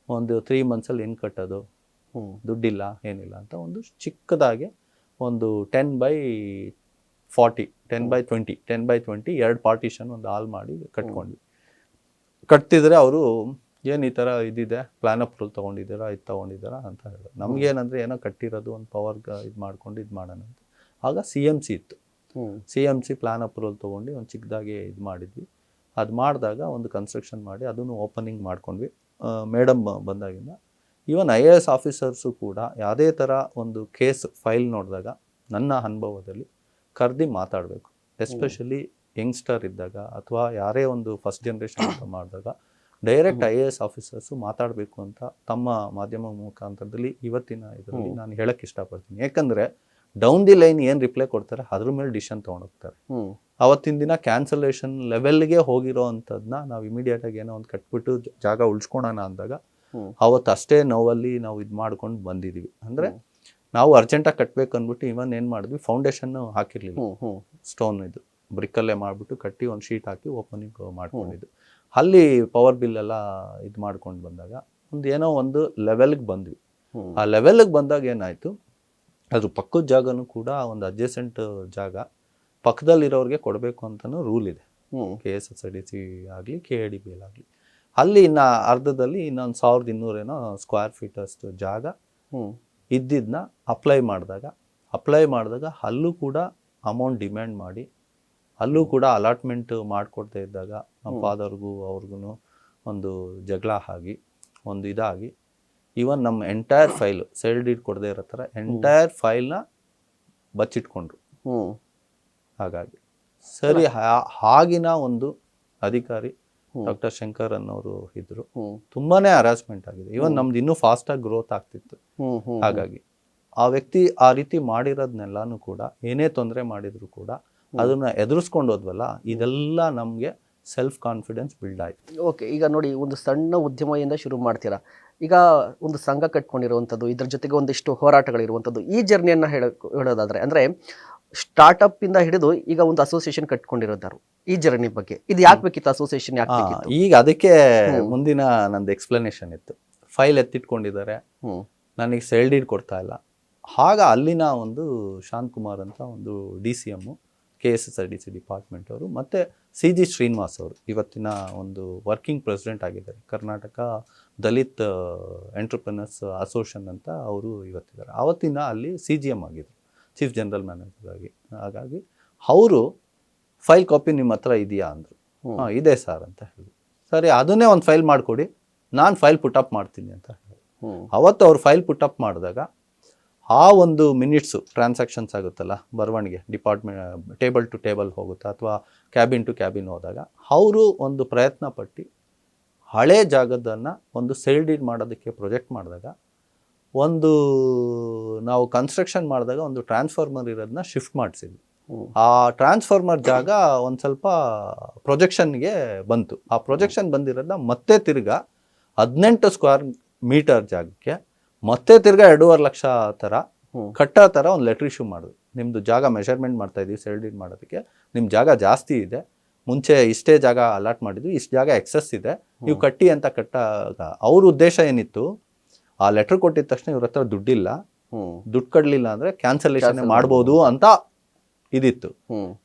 Speaker 2: ಒಂದು 3 monthsಲ್ಲಿ ಏನು ಕಟ್ಟೋದು, ದುಡ್ಡಿಲ್ಲ ಏನಿಲ್ಲ ಅಂತ ಒಂದು ಚಿಕ್ಕದಾಗೆ ಒಂದು 10x40 10x20 2 ಪಾರ್ಟಿಷನ್ ಒಂದು ಹಾಲ್ ಮಾಡಿ ಕಟ್ಕೊಂಡ್ವಿ. ಕಟ್ತಿದ್ರೆ ಅವರು ಏನು ಈ ಥರ ಇದಿದೆ, ಪ್ಲಾನ್ ಅಪ್ರೂವಲ್ ತೊಗೊಂಡಿದ್ದೀರಾ, ಇದು ತೊಗೊಂಡಿದ್ದೀರಾ ಅಂತ ಹೇಳಿದ್ರು. ನಮಗೇನಂದರೆ ಏನೋ ಕಟ್ಟಿರೋದು ಒಂದು ಪವರ್ಗೆ ಇದು ಮಾಡ್ಕೊಂಡು ಇದು ಮಾಡೋಣ ಅಂತ. ಆಗ CMC ಇತ್ತು, CMC ಪ್ಲಾನ್ ಅಪ್ರೂವಲ್ ತೊಗೊಂಡು ಒಂದು ಚಿಕ್ಕದಾಗಿ ಇದು ಮಾಡಿದ್ವಿ. ಅದು ಮಾಡಿದಾಗ ಒಂದು ಕನ್ಸ್ಟ್ರಕ್ಷನ್ ಮಾಡಿ ಅದನ್ನು ಓಪನಿಂಗ್ ಮಾಡ್ಕೊಂಡ್ವಿ. ಮೇಡಮ್ ಬಂದಾಗಿಂದ ಈವನ್ IAS ಆಫೀಸರ್ಸು ಕೂಡ ಯಾವುದೇ ಥರ ಒಂದು ಕೇಸ್ ಫೈಲ್ ನೋಡಿದಾಗ ನನ್ನ ಅನುಭವದಲ್ಲಿ ಕರೆದು ಮಾತಾಡಬೇಕು. ಎಸ್ಪೆಷಲಿ ಯಂಗ್ಸ್ಟರ್ ಇದ್ದಾಗ ಅಥವಾ ಯಾರೇ ಒಂದು ಫಸ್ಟ್ ಜನ್ರೇಷನ್ ಅಂತ ಮಾಡಿದಾಗ ಡೈರೆಕ್ಟ್ IAS ಆಫೀಸರ್ಸು ಮಾತಾಡಬೇಕು ಅಂತ ತಮ್ಮ ಮಾಧ್ಯಮ ಮುಖಾಂತರದಲ್ಲಿ ಇವತ್ತಿನ ಇದರಲ್ಲಿ ನಾನು ಹೇಳಕ್ಕೆ ಇಷ್ಟಪಡ್ತೀನಿ. ಯಾಕಂದರೆ ಡೌನ್ ದಿ ಲೈನ್ ಏನು ರಿಪ್ಲೈ ಕೊಡ್ತಾರೆ ಅದ್ರ ಮೇಲೆ ಡಿಸಿಷನ್ ತೊಗೊಂಡೋಗ್ತಾರೆ. ಅವತ್ತಿನ ದಿನ ಕ್ಯಾನ್ಸಲೇಷನ್ ಲೆವೆಲ್ಗೆ ಹೋಗಿರೋ ಅಂಥದ್ದನ್ನ ನಾವು ಇಮಿಡಿಯೇಟಾಗಿ ಏನೋ ಒಂದು ಕಟ್ಬಿಟ್ಟು ಜಾಗ ಉಳಿಸ್ಕೊಳೋಣ ಅಂದಾಗ ಅವತ್ತು ಅಷ್ಟೇ ನೋವಲ್ಲಿ ನಾವು ಇದು ಮಾಡ್ಕೊಂಡು ಬಂದಿದ್ದೀವಿ. ಅಂದರೆ ನಾವು ಅರ್ಜೆಂಟಾಗಿ ಕಟ್ಟಬೇಕು ಅಂದ್ಬಿಟ್ಟು ಇವನ್ ಏನು ಮಾಡಿದ್ವಿ, ಫೌಂಡೇಶನ್ ಹಾಕಿರಲಿಲ್ಲ, ಸ್ಟೋನ್ ಇದು ಬ್ರಿಕ್ಕಲ್ಲೇ ಮಾಡಿಬಿಟ್ಟು ಕಟ್ಟಿ ಒಂದು ಶೀಟ್ ಹಾಕಿ ಓಪನಿಂಗ್ ಮಾಡ್ಕೊಂಡಿದ್ದು. ಅಲ್ಲಿ ಪವರ್ ಬಿಲ್ ಎಲ್ಲ ಇದು ಮಾಡ್ಕೊಂಡು ಬಂದಾಗ ಏನೋ ಒಂದು ಲೆವೆಲ್ಗೆ ಬಂದ್ವಿ. ಆ ಲೆವೆಲ್ಗೆ ಬಂದಾಗ ಏನಾಯಿತು, ಅದ್ರ ಪಕ್ಕದ ಜಾಗನೂ ಕೂಡ ಒಂದು ಅಡ್ಜಸೆಂಟ್ ಜಾಗ ಪಕ್ಕದಲ್ಲಿರೋರಿಗೆ ಕೊಡಬೇಕು ಅಂತಲೂ ರೂಲ್ ಇದೆ, KSSIDC ಆಗಲಿ KADBL ಆಗಲಿ. ಅಲ್ಲಿ ಇನ್ನು ಅರ್ಧದಲ್ಲಿ ಇನ್ನೊಂದು 1200 ಏನೋ ಸ್ಕ್ವೇರ್ ಫೀಟ್ ಅಷ್ಟು ಜಾಗ ಇದ್ದಿದ್ದನ್ನ ಅಪ್ಲೈ ಮಾಡಿದಾಗ ಅಲ್ಲೂ ಕೂಡ ಅಮೌಂಟ್ ಡಿಮ್ಯಾಂಡ್ ಮಾಡಿ, ಅಲ್ಲೂ ಕೂಡ ಅಲಾಟ್ಮೆಂಟ್ ಮಾಡಿಕೊಡ್ತಾ ಇದ್ದಾಗ ನಮ್ಮ ಫಾದರ್ಗೂ ಅವ್ರಿಗೂ ಒಂದು ಜಗಳ ಆಗಿ ಒಂದು ಇದಾಗಿ ಈವನ್ ನಮ್ಮ ಎಂಟೈರ್ ಫೈಲು ಸೇಲ್ ಡೀಡ್ ಕೊಡದೇ ಇರೋ ಥರ ಎಂಟೈರ್ ಫೈಲ್ನ ಬಚ್ಚಿಟ್ಕೊಂಡ್ರು. ಹಾಗಾಗಿ ಸರಿ, ಆಗಿನ ಒಂದು ಅಧಿಕಾರಿ ಡಾಕ್ಟರ್ ಶಂಕರ್ ಅನ್ನೋರು ಇದ್ರು. ತುಂಬಾನೇ ಹರಾಸ್ಮೆಂಟ್ ಆಗಿದೆ. ಇವನ್ ನಮ್ದು ಇನ್ನೂ ಫಾಸ್ಟಾಗಿ ಗ್ರೋತ್ ಆಗ್ತಿತ್ತು. ಹಾಗಾಗಿ ಆ ವ್ಯಕ್ತಿ ಆ ರೀತಿ ಮಾಡಿರೋದನ್ನೆಲ್ಲಾನು ಕೂಡ ಏನೇ ತೊಂದರೆ ಮಾಡಿದ್ರು ಕೂಡ ಅದನ್ನ ಎದುರಿಸ್ಕೊಂಡು ಹೋದ್ವಲ್ಲ, ಇದೆಲ್ಲ ನಮಗೆ ಸೆಲ್ಫ್ ಕಾನ್ಫಿಡೆನ್ಸ್ ಬಿಲ್ಡ್ ಆಯ್ತು.
Speaker 1: ಓಕೆ, ಈಗ ನೋಡಿ, ಒಂದು ಸಣ್ಣ ಉದ್ಯಮದಿಂದ ಶುರು ಮಾಡ್ತೀರಾ, ಈಗ ಒಂದು ಸಂಘ ಕಟ್ಕೊಂಡಿರುವಂಥದ್ದು, ಇದ್ರ ಜೊತೆಗೆ ಒಂದಿಷ್ಟು ಹೋರಾಟಗಳಿರುವಂಥದ್ದು, ಈ ಜರ್ನಿಯನ್ನು ಹೇಳೋದಾದ್ರೆ ಅಂದರೆ ಸ್ಟಾರ್ಟಪ್ಪಿಂದ ಹಿಡಿದು ಈಗ ಒಂದು ಅಸೋಸಿಯೇಷನ್ ಕಟ್ಕೊಂಡಿರೋದಾರು, ಈ ಜರ್ನಿ ಬಗ್ಗೆ ಇದು ಯಾಕೆ ಬೇಕಿತ್ತು, ಅಸೋಸಿಯೇಷನ್ ಯಾಕೆ ಬೇಕಿತ್ತು?
Speaker 2: ಈಗ ಅದಕ್ಕೆ ಮುಂದಿನ ನಂದು ಎಕ್ಸ್ಪ್ಲನೇಷನ್ ಇತ್ತು. ಫೈಲ್ ಎತ್ತಿಟ್ಕೊಂಡಿದ್ದಾರೆ, ನನಗೆ ಸೇಲ್ ಡೀಡ್ ಕೊಡ್ತಾ ಇಲ್ಲ. ಆಗ ಅಲ್ಲಿನ ಒಂದು ಶಾಂತ್ ಕುಮಾರ್ ಅಂತ ಒಂದು DCM KSSRDC ಡಿಪಾರ್ಟ್ಮೆಂಟ್ ಅವರು, ಮತ್ತು CG ಶ್ರೀನಿವಾಸ್ ಅವರು ಇವತ್ತಿನ ಒಂದು ವರ್ಕಿಂಗ್ ಪ್ರೆಸಿಡೆಂಟ್ ಆಗಿದ್ದಾರೆ, ಕರ್ನಾಟಕ ದಲಿತ್ ಎಂಟರ್ಪ್ರಿನರ್ಸ್ ಅಸೋಸಿಯೇಷನ್ ಅಂತ ಅವರು ಇವತ್ತಿದ್ದಾರೆ. ಆವತ್ತಿನ ಅಲ್ಲಿ CGM ಆಗಿದ್ರು, ಚೀಫ್ ಜನರಲ್ ಮ್ಯಾನೇಜರ್ ಆಗಿ. ಹಾಗಾಗಿ ಅವರು ಫೈಲ್ ಕಾಪಿ ನಿಮ್ಮ ಹತ್ರ ಇದೆಯಾ ಅಂದರು. ಹಾಂ ಇದೆ ಸರ್ ಅಂತ ಹೇಳಿದ್ರು. ಸರಿ, ಅದನ್ನೇ ಒಂದು ಫೈಲ್ ಮಾಡಿಕೊಡಿ, ನಾನು ಫೈಲ್ ಪುಟಪ್ ಮಾಡ್ತೀನಿ ಅಂತ ಹೇಳಿದ್ರು. ಅವತ್ತು ಅವ್ರು ಫೈಲ್ ಪುಟಪ್ ಮಾಡಿದಾಗ ಆ ಒಂದು ಮಿನಿಟ್ಸು ಟ್ರಾನ್ಸಾಕ್ಷನ್ಸ್ ಆಗುತ್ತಲ್ಲ, ಬರವಣಿಗೆ ಡಿಪಾರ್ಟ್ಮೆಂಟ್ ಟೇಬಲ್ ಟು ಟೇಬಲ್ ಹೋಗುತ್ತಾ ಅಥವಾ ಕ್ಯಾಬಿನ್ ಟು ಕ್ಯಾಬಿನ್ ಹೋದಾಗ ಅವರು ಒಂದು ಪ್ರಯತ್ನ ಪಟ್ಟು ಹಳೆ ಜಾಗದನ್ನು ಒಂದು ಸೇಲ್ ಡೀಡ್ ಮಾಡೋದಕ್ಕೆ ಪ್ರೊಜೆಕ್ಟ್ ಮಾಡಿದಾಗ, ಒಂದು ನಾವು ಕನ್ಸ್ಟ್ರಕ್ಷನ್ ಮಾಡಿದಾಗ ಒಂದು ಟ್ರಾನ್ಸ್ಫಾರ್ಮರ್ ಇರೋದನ್ನ ಶಿಫ್ಟ್ ಮಾಡಿಸಿದ್ವಿ. ಆ ಟ್ರಾನ್ಸ್ಫಾರ್ಮರ್ ಜಾಗ ಒಂದು ಸ್ವಲ್ಪ ಪ್ರೊಜೆಕ್ಷನ್ಗೆ ಬಂತು. ಆ ಪ್ರೊಜೆಕ್ಷನ್ ಬಂದಿರೋದನ್ನ ಮತ್ತೆ ತಿರ್ಗಾ 18 ಸ್ಕ್ವೇರ್ ಮೀಟರ್ ಜಾಗಕ್ಕೆ ಮತ್ತೆ ತಿರ್ಗಾ 2.5 ಲಕ್ಷ ಥರ ಕಟ್ಟೋ ಥರ ಒಂದು ಲೆಟ್ರ್ ಇಶ್ಯೂ ಮಾಡಿದ್ರು. ನಿಮ್ಮದು ಜಾಗ ಮೆಷರ್ಮೆಂಟ್ ಮಾಡ್ತಾ ಇದ್ದೀವಿ ಸೇಲ್ ಡೀಡ್ ಮಾಡೋದಕ್ಕೆ, ನಿಮ್ಮ ಜಾಗ ಜಾಸ್ತಿ ಇದೆ, ಮುಂಚೆ ಇಷ್ಟೇ ಜಾಗ ಅಲಾಟ್ ಮಾಡಿದ್ವಿ, ಇಷ್ಟು ಜಾಗ ಎಕ್ಸಸ್ ಇದೆ, ನೀವು ಕಟ್ಟಿ ಅಂತ ಕಟ್ಟಾಗ ಅವ್ರ ಉದ್ದೇಶ ಏನಿತ್ತು, ಆ ಲೆಟ್ರ್ ಕೊಟ್ಟಿದ ತಕ್ಷಣ ಇವ್ರ ಹತ್ರ ದುಡ್ಡಿಲ್ಲ, ದುಡ್ಡು ಕಟ್ಟಲಿಲ್ಲ ಅಂದರೆ ಕ್ಯಾನ್ಸಲೇಷನ್ ಮಾಡ್ಬೋದು ಅಂತ ಇದಿತ್ತು.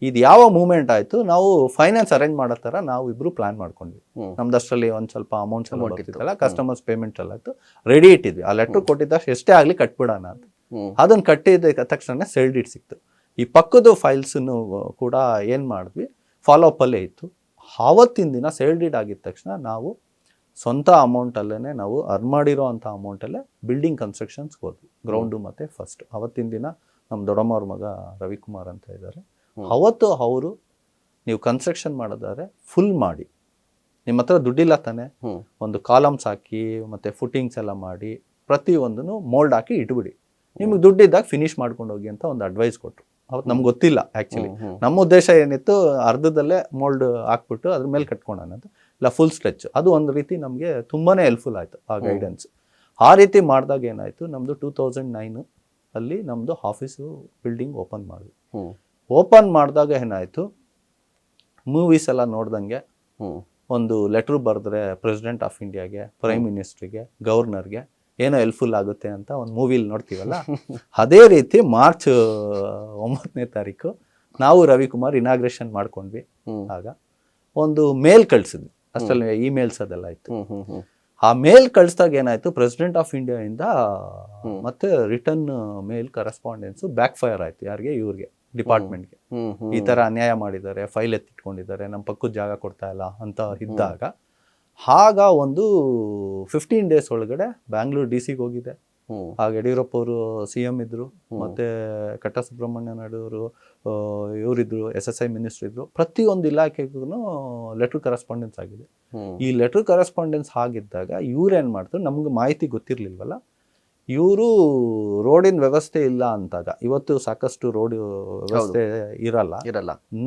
Speaker 2: ಇದು ಯಾವ ಮೂವ್ಮೆಂಟ್ ಆಯಿತು, ನಾವು ಫೈನಾನ್ಸ್ ಅರೇಂಜ್ ಮಾಡೋ ಥರ ನಾವು ಇಬ್ಬರು ಪ್ಲಾನ್ ಮಾಡ್ಕೊಂಡ್ವಿ. ನಮ್ದಷ್ಟರಲ್ಲಿ ಒಂದು ಸ್ವಲ್ಪ ಅಮೌಂಟ್ಸ್ ಎಲ್ಲ ಬರ್ತಿತ್ತಲ್ಲ, ಕಸ್ಟಮರ್ಸ್ ಪೇಮೆಂಟ್ ಎಲ್ಲ ಆಯಿತು, ರೆಡಿ ಇಟ್ಟಿದ್ವಿ. ಆ ಲೆಟ್ರ್ ಕೊಟ್ಟಿದ್ದಷ್ಟು ಎಷ್ಟೇ ಆಗಲಿ ಕಟ್ಬಿಡೋಣ ಅಂತ. ಅದನ್ನು ಕಟ್ಟಿದ ತಕ್ಷಣ ಸೇಲ್ ಡೀಡ್ ಸಿಕ್ತು. ಈ ಪಕ್ಕದ ಫೈಲ್ಸನ್ನು ಕೂಡ ಏನು ಮಾಡಿದ್ವಿ, ಫಾಲೋ ಅಪ್ಪಲ್ಲೇ ಇತ್ತು. ಆವತ್ತಿನ ದಿನ ಸೇಲ್ ಡೀಡ್ ಆಗಿದ ತಕ್ಷಣ ನಾವು ಸ್ವಂತ ಅಮೌಂಟಲ್ಲೇ ನಾವು ಅರ್ನ್ ಮಾಡಿರೋ ಅಂಥ ಅಮೌಂಟಲ್ಲೇ ಬಿಲ್ಡಿಂಗ್ ಕನ್ಸ್ಟ್ರಕ್ಷನ್ಸ್ಗೆ ಹೋದ್ವಿ, ಗ್ರೌಂಡು ಮತ್ತು ಫಸ್ಟ್. ಅವತ್ತಿನ ದಿನ ನಮ್ಮ ದೊಡ್ಡಮ್ಮವ್ರ ಮಗ ರವಿಕುಮಾರ್ ಅಂತ ಇದ್ದಾರೆ. ಅವತ್ತು ಅವರು, ನೀವು ಕನ್ಸ್ಟ್ರಕ್ಷನ್ ಮಾಡೋದಾದ್ರೆ ಫುಲ್ ಮಾಡಿ, ನಿಮ್ಮ ಹತ್ರ ದುಡ್ಡಿಲ್ಲ ತಾನೆ, ಒಂದು ಕಾಲಮ್ಸ್ ಹಾಕಿ ಮತ್ತು ಫುಟ್ಟಿಂಗ್ಸ್ ಎಲ್ಲ ಮಾಡಿ ಪ್ರತಿಯೊಂದನ್ನು ಮೋಲ್ಡ್ ಹಾಕಿ ಇಟ್ಬಿಡಿ, ನಿಮಗೆ ದುಡ್ಡಿದ್ದಾಗ ಫಿನಿಶ್ ಮಾಡ್ಕೊಂಡು ಹೋಗಿ ಅಂತ ಒಂದು ಅಡ್ವೈಸ್ ಕೊಟ್ಟರು. ಅವತ್ತು ನಮ್ಗೆ ಗೊತ್ತಿಲ್ಲ ಆ್ಯಕ್ಚುಲಿ, ನಮ್ಮ ಉದ್ದೇಶ ಏನಿತ್ತು ಅರ್ಧದಲ್ಲೇ ಮೋಲ್ಡ್ ಹಾಕ್ಬಿಟ್ಟು ಅದ್ರ ಮೇಲೆ ಕಟ್ಕೊಳೋಣ ಅಂತ, ಇಲ್ಲ ಫುಲ್ ಸ್ಟ್ರೆಚ್. ಅದು ಒಂದು ರೀತಿ ನಮಗೆ ತುಂಬಾ ಹೆಲ್ಪ್ಫುಲ್ ಆಯಿತು ಆ ಗೈಡೆನ್ಸ್. ಆ ರೀತಿ ಮಾಡಿದಾಗ ಏನಾಯಿತು, ನಮ್ಮದು 2009 ಅಲ್ಲಿ ನಮ್ಮದು ಆಫೀಸು ಬಿಲ್ಡಿಂಗ್ ಓಪನ್ ಮಾಡಿದ್ವಿ. ಓಪನ್ ಮಾಡಿದಾಗ ಏನಾಯಿತು, ಮೂವೀಸ್ ಎಲ್ಲ ನೋಡ್ದಂಗೆ ಒಂದು ಲೆಟ್ರ್ ಬರೆದ್ರೆ ಪ್ರೆಸಿಡೆಂಟ್ ಆಫ್ ಇಂಡಿಯಾಗೆ, ಪ್ರೈಮ್ ಮಿನಿಸ್ಟ್ರಿಗೆ, ಗವರ್ನರ್ಗೆ ಏನೋ ಹೆಲ್ಪ್ಫುಲ್ ಆಗುತ್ತೆ ಅಂತ ಒಂದು ಮೂವಿಲಿ ನೋಡ್ತೀವಲ್ಲ, ಅದೇ ರೀತಿ ಮಾರ್ಚ್ 9ನೇ ತಾರೀಕು ನಾವು ರವಿಕುಮಾರ್ ಇನಾಗ್ರೇಷನ್ ಮಾಡ್ಕೊಂಡ್ವಿ. ಆಗ ಒಂದು ಮೇಲ್ ಕಳಿಸಿದ್ವಿ, ಅಷ್ಟರಲ್ಲಿ ಇಮೇಲ್ಸ್ ಅದೆಲ್ಲ ಇತ್ತು. ಆ ಮೇಲ್ ಕಳಿಸಿದಾಗ ಏನಾಯ್ತು, ಪ್ರೆಸಿಡೆಂಟ್ ಆಫ್ ಇಂಡಿಯಾದಿಂದ ಮತ್ತೆ ರಿಟರ್ನ್ ಮೇಲ್ ಕರೆಸ್ಪಾಂಡೆನ್ಸ್ ಬ್ಯಾಕ್ ಫೈರ್ ಆಯ್ತು. ಯಾರಿಗೆ? ಇವ್ರಿಗೆ, ಡಿಪಾರ್ಟ್ಮೆಂಟ್ಗೆ. ಈ ತರ ಅನ್ಯಾಯ ಮಾಡಿದ್ದಾರೆ, ಫೈಲ್ ಎತ್ತಿಟ್ಕೊಂಡಿದ್ದಾರೆ, ನಮ್ಮ ಪಕ್ಕದ ಜಾಗ ಕೊಡ್ತಾ ಇಲ್ಲ ಅಂತ ಇದ್ದಾಗ, ಆಗ ಒಂದು 15 ಡೇಸ್ ಒಳಗಡೆ ಬ್ಯಾಂಗ್ಳೂರ್ DC ಹೋಗಿದೆ. ಆಗ ಯಡಿಯೂರಪ್ಪ ಅವರು CM ಇದ್ರು, ಮತ್ತೆ ಕಟ್ಟ ಸುಬ್ರಹ್ಮಣ್ಯ ನಾಯ್ಡು ಅವರು ಇವರಿದ್ರು, SSI ಮಿನಿಸ್ಟರ್ ಇದ್ರು. ಪ್ರತಿಯೊಂದು ಇಲಾಖೆಗೂ ಲೆಟರ್ ಕರೆಸ್ಪಾಂಡೆನ್ಸ್ ಆಗಿದೆ. ಈ ಲೆಟರ್ ಕರೆಸ್ಪಾಂಡೆನ್ಸ್ ಆಗಿದ್ದಾಗ ಇವ್ರೇನು ಮಾಡ್ತಾರೆ, ನಮ್ಗೆ ಮಾಹಿತಿ ಗೊತ್ತಿರಲಿಲ್ವಲ್ಲ, ಇವರು ರೋಡಿನ ವ್ಯವಸ್ಥೆ ಇಲ್ಲ ಅಂತಾಗ, ಇವತ್ತು ಸಾಕಷ್ಟು ರೋಡ್ ವ್ಯವಸ್ಥೆ ಇರಲ್ಲ,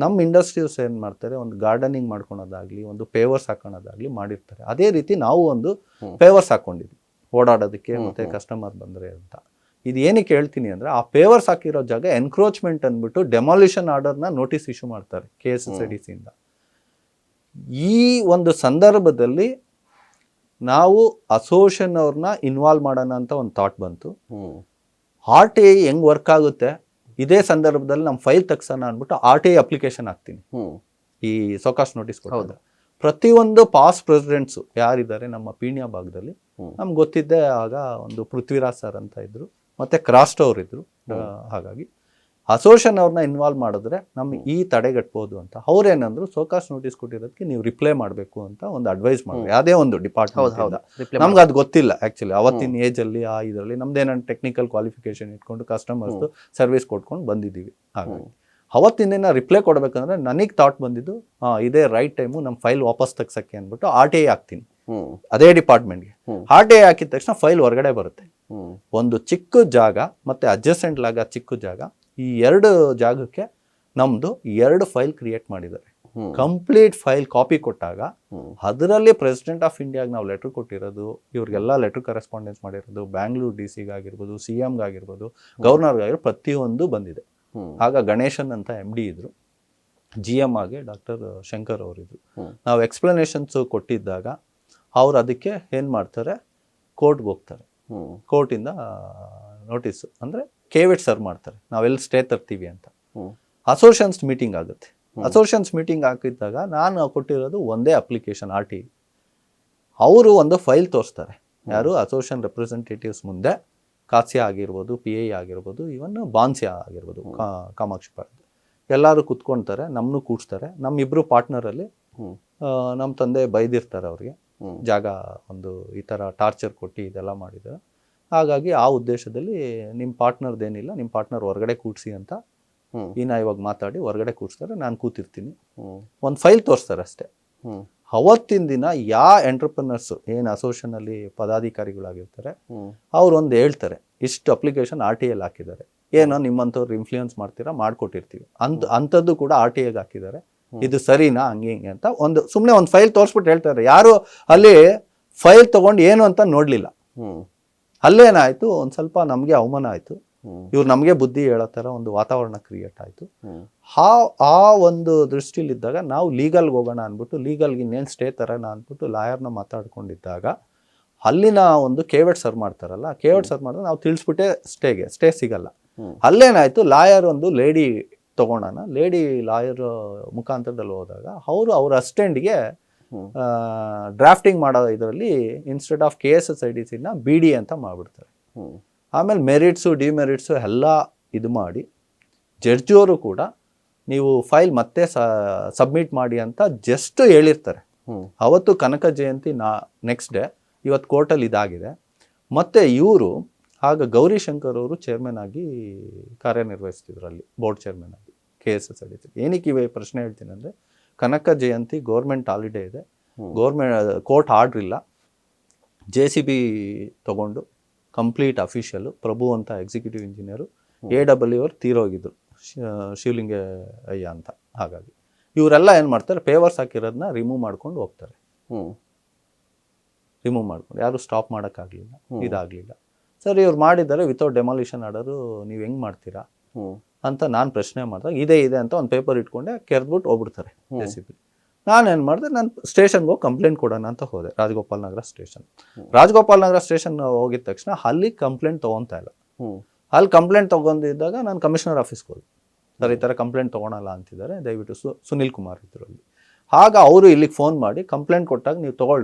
Speaker 2: ನಮ್ಮ ಇಂಡಸ್ಟ್ರೀಸ್ ಏನು ಮಾಡ್ತಾರೆ, ಒಂದು ಗಾರ್ಡನಿಂಗ್ ಮಾಡ್ಕೊಳೋದಾಗ್ಲಿ, ಒಂದು ಪೇವರ್ಸ್ ಹಾಕೋಣೋದಾಗ್ಲಿ ಮಾಡಿರ್ತಾರೆ. ಅದೇ ರೀತಿ ನಾವು ಒಂದು ಪೇವರ್ಸ್ ಹಾಕೊಂಡಿದ್ವಿ ಓಡಾಡೋದಕ್ಕೆ ಮತ್ತೆ ಕಸ್ಟಮರ್ ಬಂದರೆ ಅಂತ. ಇದು ಏನಕ್ಕೆ ಹೇಳ್ತೀನಿ ಅಂದರೆ, ಆ ಪೇವರ್ಸ್ ಹಾಕಿರೋ ಜಾಗ ಎನ್ಕ್ರೋಚ್ಮೆಂಟ್ ಅಂದ್ಬಿಟ್ಟು ಡೆಮಾಲಿಷನ್ ಆರ್ಡರ್ನ ನೋಟಿಸ್ ಇಶ್ಯೂ ಮಾಡ್ತಾರೆ KSSRDCಯಿಂದ. ಈ ಒಂದು ಸಂದರ್ಭದಲ್ಲಿ ನಾವು ಅಸೋಸಿಯೇಷನ್ ಅವ್ರನ್ನ ಇನ್ವಾಲ್ವ್ ಮಾಡೋಣ ಅಂತ ಒಂದು ಥಾಟ್ ಬಂತು. RTI ಹೆಂಗ್ ವರ್ಕ್ ಆಗುತ್ತೆ, ಇದೇ ಸಂದರ್ಭದಲ್ಲಿ ನಮ್ಮ ಫೈಲ್ ತೆಗ್ಸೋಣ ಅಂದ್ಬಿಟ್ಟು RTI ಅಪ್ಲಿಕೇಶನ್ ಹಾಕ್ತೀನಿ. ಈ ಸೋಕಾಸ್ ನೋಟಿಸ್ ಕೊಡೋದು ಪ್ರತಿಯೊಂದು ಪಾಸ್ಟ್ ಪ್ರೆಸಿಡೆಂಟ್ಸು ಯಾರಿದ್ದಾರೆ ನಮ್ಮ ಪೀಣ್ಯ ಭಾಗದಲ್ಲಿ, ನಮ್ಗೆ ಗೊತ್ತಿದ್ದೆ ಆಗ ಒಂದು ಪೃಥ್ವಿರಾಜ್ ಸರ್ ಅಂತ ಇದ್ರು, ಮತ್ತೆ ಕ್ರಾಸ್ಟ್ ಅವ್ರು ಇದ್ರು. ಹಾಗಾಗಿ ಅಸೋಸಿಯೇಷನ್ ಅವ್ರನ್ನ ಇನ್ವಾಲ್ವ್ ಮಾಡಿದ್ರೆ ನಮ್ಗೆ ಈ ತಡೆಗಟ್ಬೋದು ಅಂತ. ಅವ್ರೇನಂದ್ರು, ಸೋಕಾಸ್ ನೋಟಿಸ್ ಕೊಟ್ಟಿರೋದಕ್ಕೆ ನೀವು ರಿಪ್ಲೈ ಮಾಡಬೇಕು ಅಂತ ಒಂದು ಅಡ್ವೈಸ್ ಮಾಡಿದ್ರು, ಯಾವುದೇ ಒಂದು ಡಿಪಾರ್ಟ್ಮೆಂಟ್. ನಮ್ಗೆ ಅದು ಗೊತ್ತಿಲ್ಲ ಆ್ಯಕ್ಚುಲಿ, ಅವತ್ತಿನ ಏಜಲ್ಲಿ ಆ ಇದರಲ್ಲಿ ನಮ್ದೇನಂತ ಟೆಕ್ನಿಕಲ್ ಕ್ವಾಲಿಫಿಕೇಶನ್ ಇಟ್ಕೊಂಡು ಕಸ್ಟಮರ್ಸ್ದು ಸರ್ವಿಸ್ ಕೊಟ್ಕೊಂಡು ಬಂದಿದ್ದೀವಿ. ಹಾಗಾಗಿ ಅವತ್ತಿನ ರಿಪ್ಲೈ ಕೊಡಬೇಕಂದ್ರೆ ನನಗೆ ಥಾಟ್ ಬಂದಿದ್ದು, ಇದೇ ರೈಟ್ ಟೈಮು ನಮ್ಮ ಫೈಲ್ ವಾಪಸ್ ತೆಗ್ಸಕ್ಕೆ ಅಂದ್ಬಿಟ್ಟು RTI ಹಾಕ್ತೀನಿ ಅದೇ ಡಿಪಾರ್ಟ್ಮೆಂಟ್ಗೆ. RTI ಹಾಕಿದ ತಕ್ಷಣ ಫೈಲ್ ಹೊರಗಡೆ ಬರುತ್ತೆ. ಒಂದು ಚಿಕ್ಕ ಜಾಗ ಮತ್ತು ಅಡ್ಜಸೆಂಟ್ ಚಿಕ್ಕ ಜಾಗ, ಈ 2 ಜಾಗಕ್ಕೆ ನಮ್ಮದು 2 ಫೈಲ್ ಕ್ರಿಯೇಟ್ ಮಾಡಿದ್ದಾರೆ. ಕಂಪ್ಲೀಟ್ ಫೈಲ್ ಕಾಪಿ ಕೊಟ್ಟಾಗ ಅದರಲ್ಲಿ ಪ್ರೆಸಿಡೆಂಟ್ ಆಫ್ ಇಂಡಿಯಾಗೆ ನಾವು ಲೆಟರ್ ಕೊಟ್ಟಿರೋದು, ಇವ್ರಿಗೆಲ್ಲ ಲೆಟರ್ ಕರೆಸ್ಪಾಂಡೆನ್ಸ್ ಮಾಡಿರೋದು, ಬ್ಯಾಂಗ್ಳೂರ್ DC-ಗಾಗಿರ್ಬೋದು, CM-ಗಾಗಿರ್ಬೋದು, ಗವರ್ನರ್ಗಾಗಿರ್ಬೋದು, ಪ್ರತಿಯೊಂದು ಬಂದಿದೆ. ಆಗ ಗಣೇಶನ್ ಅಂತ MD ಇದ್ರು, GM ಆಗಿ ಡಾಕ್ಟರ್ ಶಂಕರ್ ಅವರಿದ್ರು. ನಾವು ಎಕ್ಸ್ಪ್ಲನೇಷನ್ಸ್ ಕೊಟ್ಟಿದ್ದಾಗ ಅವ್ರು ಅದಕ್ಕೆ ಏನು ಮಾಡ್ತಾರೆ, ಕೋರ್ಟ್ಗೆ ಹೋಗ್ತಾರೆ. ಕೋರ್ಟಿಂದ ನೋಟಿಸ್ ಅಂದರೆ ಕೇವಿಟ್ ಸರ್ವ್ ಮಾಡ್ತಾರೆ, ನಾವೆಲ್ಲಿ ಸ್ಟೇ ತರ್ತೀವಿ ಅಂತ. ಅಸೋಸಿಯನ್ಸ್ ಮೀಟಿಂಗ್ ಆಗುತ್ತೆ. ಅಸೋಸಿಯನ್ಸ್ ಮೀಟಿಂಗ್ ಹಾಕಿದ್ದಾಗ ನಾನು ಕೊಟ್ಟಿರೋದು ಒಂದೇ ಅಪ್ಲಿಕೇಶನ್ RT. ಅವರು ಒಂದು ಫೈಲ್ ತೋರಿಸ್ತಾರೆ, ಯಾರು ಅಸೋಸಿಯೇಷನ್ ರೆಪ್ರೆಸೆಂಟೇಟಿವ್ಸ್ ಮುಂದೆ, ಕಾಸ್ಯ ಆಗಿರ್ಬೋದು, PI ಆಗಿರ್ಬೋದು, ಇವನ್ ಬಾನ್ಸ್ಯ ಆಗಿರ್ಬೋದು, ಕಾಮಾಕ್ಷಿ ಪಾಳ್ಯ, ಎಲ್ಲರೂ ಕುತ್ಕೊಳ್ತಾರೆ, ನಮ್ಮನ್ನು ಕೂಡಿಸ್ತಾರೆ. ನಮ್ಮಿಬ್ಬರು ಪಾರ್ಟ್ನರಲ್ಲಿ ನಮ್ಮ ತಂದೆ ಬೈದಿರ್ತಾರೆ ಅವ್ರಿಗೆ, ಜಾಗ ಒಂದು ಈ ಥರ ಟಾರ್ಚರ್ ಕೊಟ್ಟು ಇದೆಲ್ಲ ಮಾಡಿದ್ದಾರೆ. ಹಾಗಾಗಿ ಆ ಉದ್ದೇಶದಲ್ಲಿ ನಿಮ್ಮ ಪಾರ್ಟ್ನರ್ದೇನಿಲ್ಲ, ನಿಮ್ಮ ಪಾರ್ಟ್ನರ್ ಹೊರಗಡೆ ಕೂಡಿಸಿ ಅಂತ ಇವಾಗ ಮಾತಾಡಿ ಹೊರಗಡೆ ಕೂಡಿಸ್ತಾರೆ. ನಾನು ಕೂತಿರ್ತೀನಿ, ಒಂದು ಫೈಲ್ ತೋರಿಸ್ತಾರೆ ಅಷ್ಟೇ. ಅವತ್ತಿನ ದಿನ ಎಂಟರ್ಪ್ರನರ್ಸು ಏನು ಅಸೋಸಿಯೇಷನಲ್ಲಿ ಪದಾಧಿಕಾರಿಗಳಾಗಿರ್ತಾರೆ ಅವ್ರು ಒಂದು ಹೇಳ್ತಾರೆ, ಇಷ್ಟು ಅಪ್ಲಿಕೇಶನ್ RTAಲ್ಲಿ ಹಾಕಿದ್ದಾರೆ, ಏನೋ ನಿಮ್ಮಂಥವ್ರು ಇನ್ಫ್ಲೂಯೆನ್ಸ್ ಮಾಡ್ತೀರಾ, ಮಾಡಿಕೊಟ್ಟಿರ್ತೀವಿ ಅಂಥದ್ದು ಕೂಡ RTAಗೆ ಹಾಕಿದ್ದಾರೆ, ಇದು ಸರಿನಾ, ಹಂಗೆ ಹಿಂಗೆ ಅಂತ ಸುಮ್ಮನೆ ಒಂದು ಫೈಲ್ ತೋರಿಸ್ಬಿಟ್ಟು ಹೇಳ್ತಾರೆ. ಯಾರು ಅಲ್ಲಿ ಫೈಲ್ ತೊಗೊಂಡು ಏನು ಅಂತ ನೋಡಲಿಲ್ಲ. ಅಲ್ಲೇನಾಯಿತು, ಒಂದು ಸ್ವಲ್ಪ ನಮಗೆ ಅವಮಾನ ಆಯಿತು. ಇವ್ರು ನಮಗೆ ಬುದ್ಧಿ ಹೇಳೋ ಥರ ಒಂದು ವಾತಾವರಣ ಕ್ರಿಯೇಟ್ ಆಯಿತು. ಆ ಒಂದು ದೃಷ್ಟಿಲಿದ್ದಾಗ ನಾವು ಲೀಗಲ್ಗೆ ಹೋಗೋಣ ಅಂದ್ಬಿಟ್ಟು, ಲೀಗಲ್ಗೆ ಇನ್ನೇನು ಸ್ಟೇ ತರೋಣ ಅಂದ್ಬಿಟ್ಟು ಲಾಯರ್ನ ಮಾತಾಡ್ಕೊಂಡಿದ್ದಾಗ ಅಲ್ಲಿನ ಒಂದು ಕೇವಟ್ ಸರ್ವ್ ಮಾಡ್ತಾರಲ್ಲ, ಕೇವಟ್ ಸರ್ವ್ ಮಾಡಿದ್ರೆ ನಾವು ತಿಳಿಸ್ಬಿಟ್ಟೆ ಸ್ಟೇ ಸಿಗಲ್ಲ. ಅಲ್ಲೇನಾಯಿತು, ಲಾಯರ್ ಒಂದು ಲೇಡಿ ತೊಗೊಳೋಣ, ಲೇಡಿ ಲಾಯರ್ ಮುಖಾಂತರದಲ್ಲಿ ಹೋದಾಗ ಅವ್ರ ಅಸಿಸ್ಟೆಂಟ್ಗೆ ಡ್ರಾಫ್ಟಿಂಗ್ ಮಾಡೋ ಇದರಲ್ಲಿ ಇನ್ಸ್ಟೆಡ್ ಆಫ್ KSSIDCನ BD ಅಂತ ಮಾಡಿಬಿಡ್ತಾರೆ. ಆಮೇಲೆ ಮೆರಿಟ್ಸು ಡಿಮೆರಿಟ್ಸು ಎಲ್ಲ ಇದು ಮಾಡಿ ಜಡ್ಜಿಯವರು ಕೂಡ ನೀವು ಫೈಲ್ ಮತ್ತೆ ಸಬ್ಮಿಟ್ ಮಾಡಿ ಅಂತ ಜಸ್ಟ್ ಹೇಳಿರ್ತಾರೆ. ಅವತ್ತು ಕನಕ ಜಯಂತಿ ನೆಕ್ಸ್ಟ್ ಡೇ, ಇವತ್ತು ಕೋರ್ಟಲ್ಲಿ ಇದಾಗಿದೆ. ಮತ್ತು ಇವರು ಆಗ ಗೌರಿಶಂಕರ್ ಅವರು ಚೇರ್ಮನ್ ಆಗಿ ಕಾರ್ಯನಿರ್ವಹಿಸ್ತಿದ್ರು ಅಲ್ಲಿ, ಬೋರ್ಡ್ ಚೇರ್ಮನ್ ಆಗಿ KSSIDC. ಏನಕ್ಕೆ ಇವೆ ಪ್ರಶ್ನೆ ಹೇಳ್ತೀನಿ ಅಂದರೆ, ಕನಕ ಜಯಂತಿ ಗೌರ್ಮೆಂಟ್ ಹಾಲಿಡೇ ಇದೆ, ಕೋರ್ಟ್ ಆರ್ಡ್ರ್ ಇಲ್ಲ, JCB ತಗೊಂಡು ಕಂಪ್ಲೀಟ್ ಅಫಿಷಿಯಲು ಪ್ರಭು ಅಂತ ಎಕ್ಸಿಕ್ಯೂಟಿವ್ ಇಂಜಿನಿಯರು, AW ಅವರು ತೀರೋಗಿದ್ರು, ಶಿವಲಿಂಗ ಅಯ್ಯ ಅಂತ. ಹಾಗಾಗಿ ಇವರೆಲ್ಲ ಏನು ಮಾಡ್ತಾರೆ, ಪೇವರ್ಸ್ ಹಾಕಿರೋದನ್ನ ರಿಮೂವ್ ಮಾಡ್ಕೊಂಡು ಹೋಗ್ತಾರೆ. ರಿಮೂವ್ ಮಾಡ್ಕೊಂಡು ಯಾರು ಸ್ಟಾಪ್ ಮಾಡೋಕ್ಕಾಗಲಿಲ್ಲ, ಇದಾಗಲಿಲ್ಲ. ಸರ್ ಇವ್ರು ಮಾಡಿದ್ದಾರೆ ವಿತೌಟ್ ಡೆಮಾಲಿಷನ್ ಆರ್ಡರು, ನೀವು ಹೆಂಗೆ ಮಾಡ್ತೀರಾ ಅಂತ ನಾನು ಪ್ರಶ್ನೆ ಮಾಡಿದಾಗ ಇದೆ ಅಂತ ಒಂದು ಪೇಪರ್ ಇಟ್ಕೊಂಡೆ, ಕೆರೆದ್ಬಿಟ್ಟು ಹೋಗ್ಬಿಡ್ತಾರೆ JCB. ನಾನೇನು ಮಾಡಿದೆ, ನಾನು ಸ್ಟೇಷನ್ಗೆ ಹೋಗಿ ಕಂಪ್ಲೇಂಟ್ ಕೊಡೋಣ ಅಂತ ಹೋದೆ, ರಾಜಗೋಪಾಲ್ ನಗರ ಸ್ಟೇಷನ್. ರಾಜಗೋಪಾಲ್ ನಗರ ಸ್ಟೇಷನ್ ಹೋಗಿದ ತಕ್ಷಣ ಅಲ್ಲಿ ಕಂಪ್ಲೇಂಟ್ ತೊಗೊತಾ ಇಲ್ಲ. ಅಲ್ಲಿ ಕಂಪ್ಲೇಂಟ್ ತೊಗೊಂಡಿದ್ದಾಗ ನಾನು ಕಮಿಷನರ್ ಆಫೀಸ್ಗೆ ಹೋದೆ, ಸರ್ ಈ ಥರ ಕಂಪ್ಲೇಂಟ್ ತೊಗೊಳಲ್ಲ ಅಂತಿದ್ದಾರೆ, ದಯವಿಟ್ಟು ಸುನಿಲ್ ಕುಮಾರ್ ಇದ್ರು ಅಲ್ಲಿ. ಆಗ ಅವರು ಇಲ್ಲಿಗೆ ಫೋನ್ ಮಾಡಿ ಕಂಪ್ಲೇಂಟ್ ಕೊಟ್ಟಾಗ ನೀವು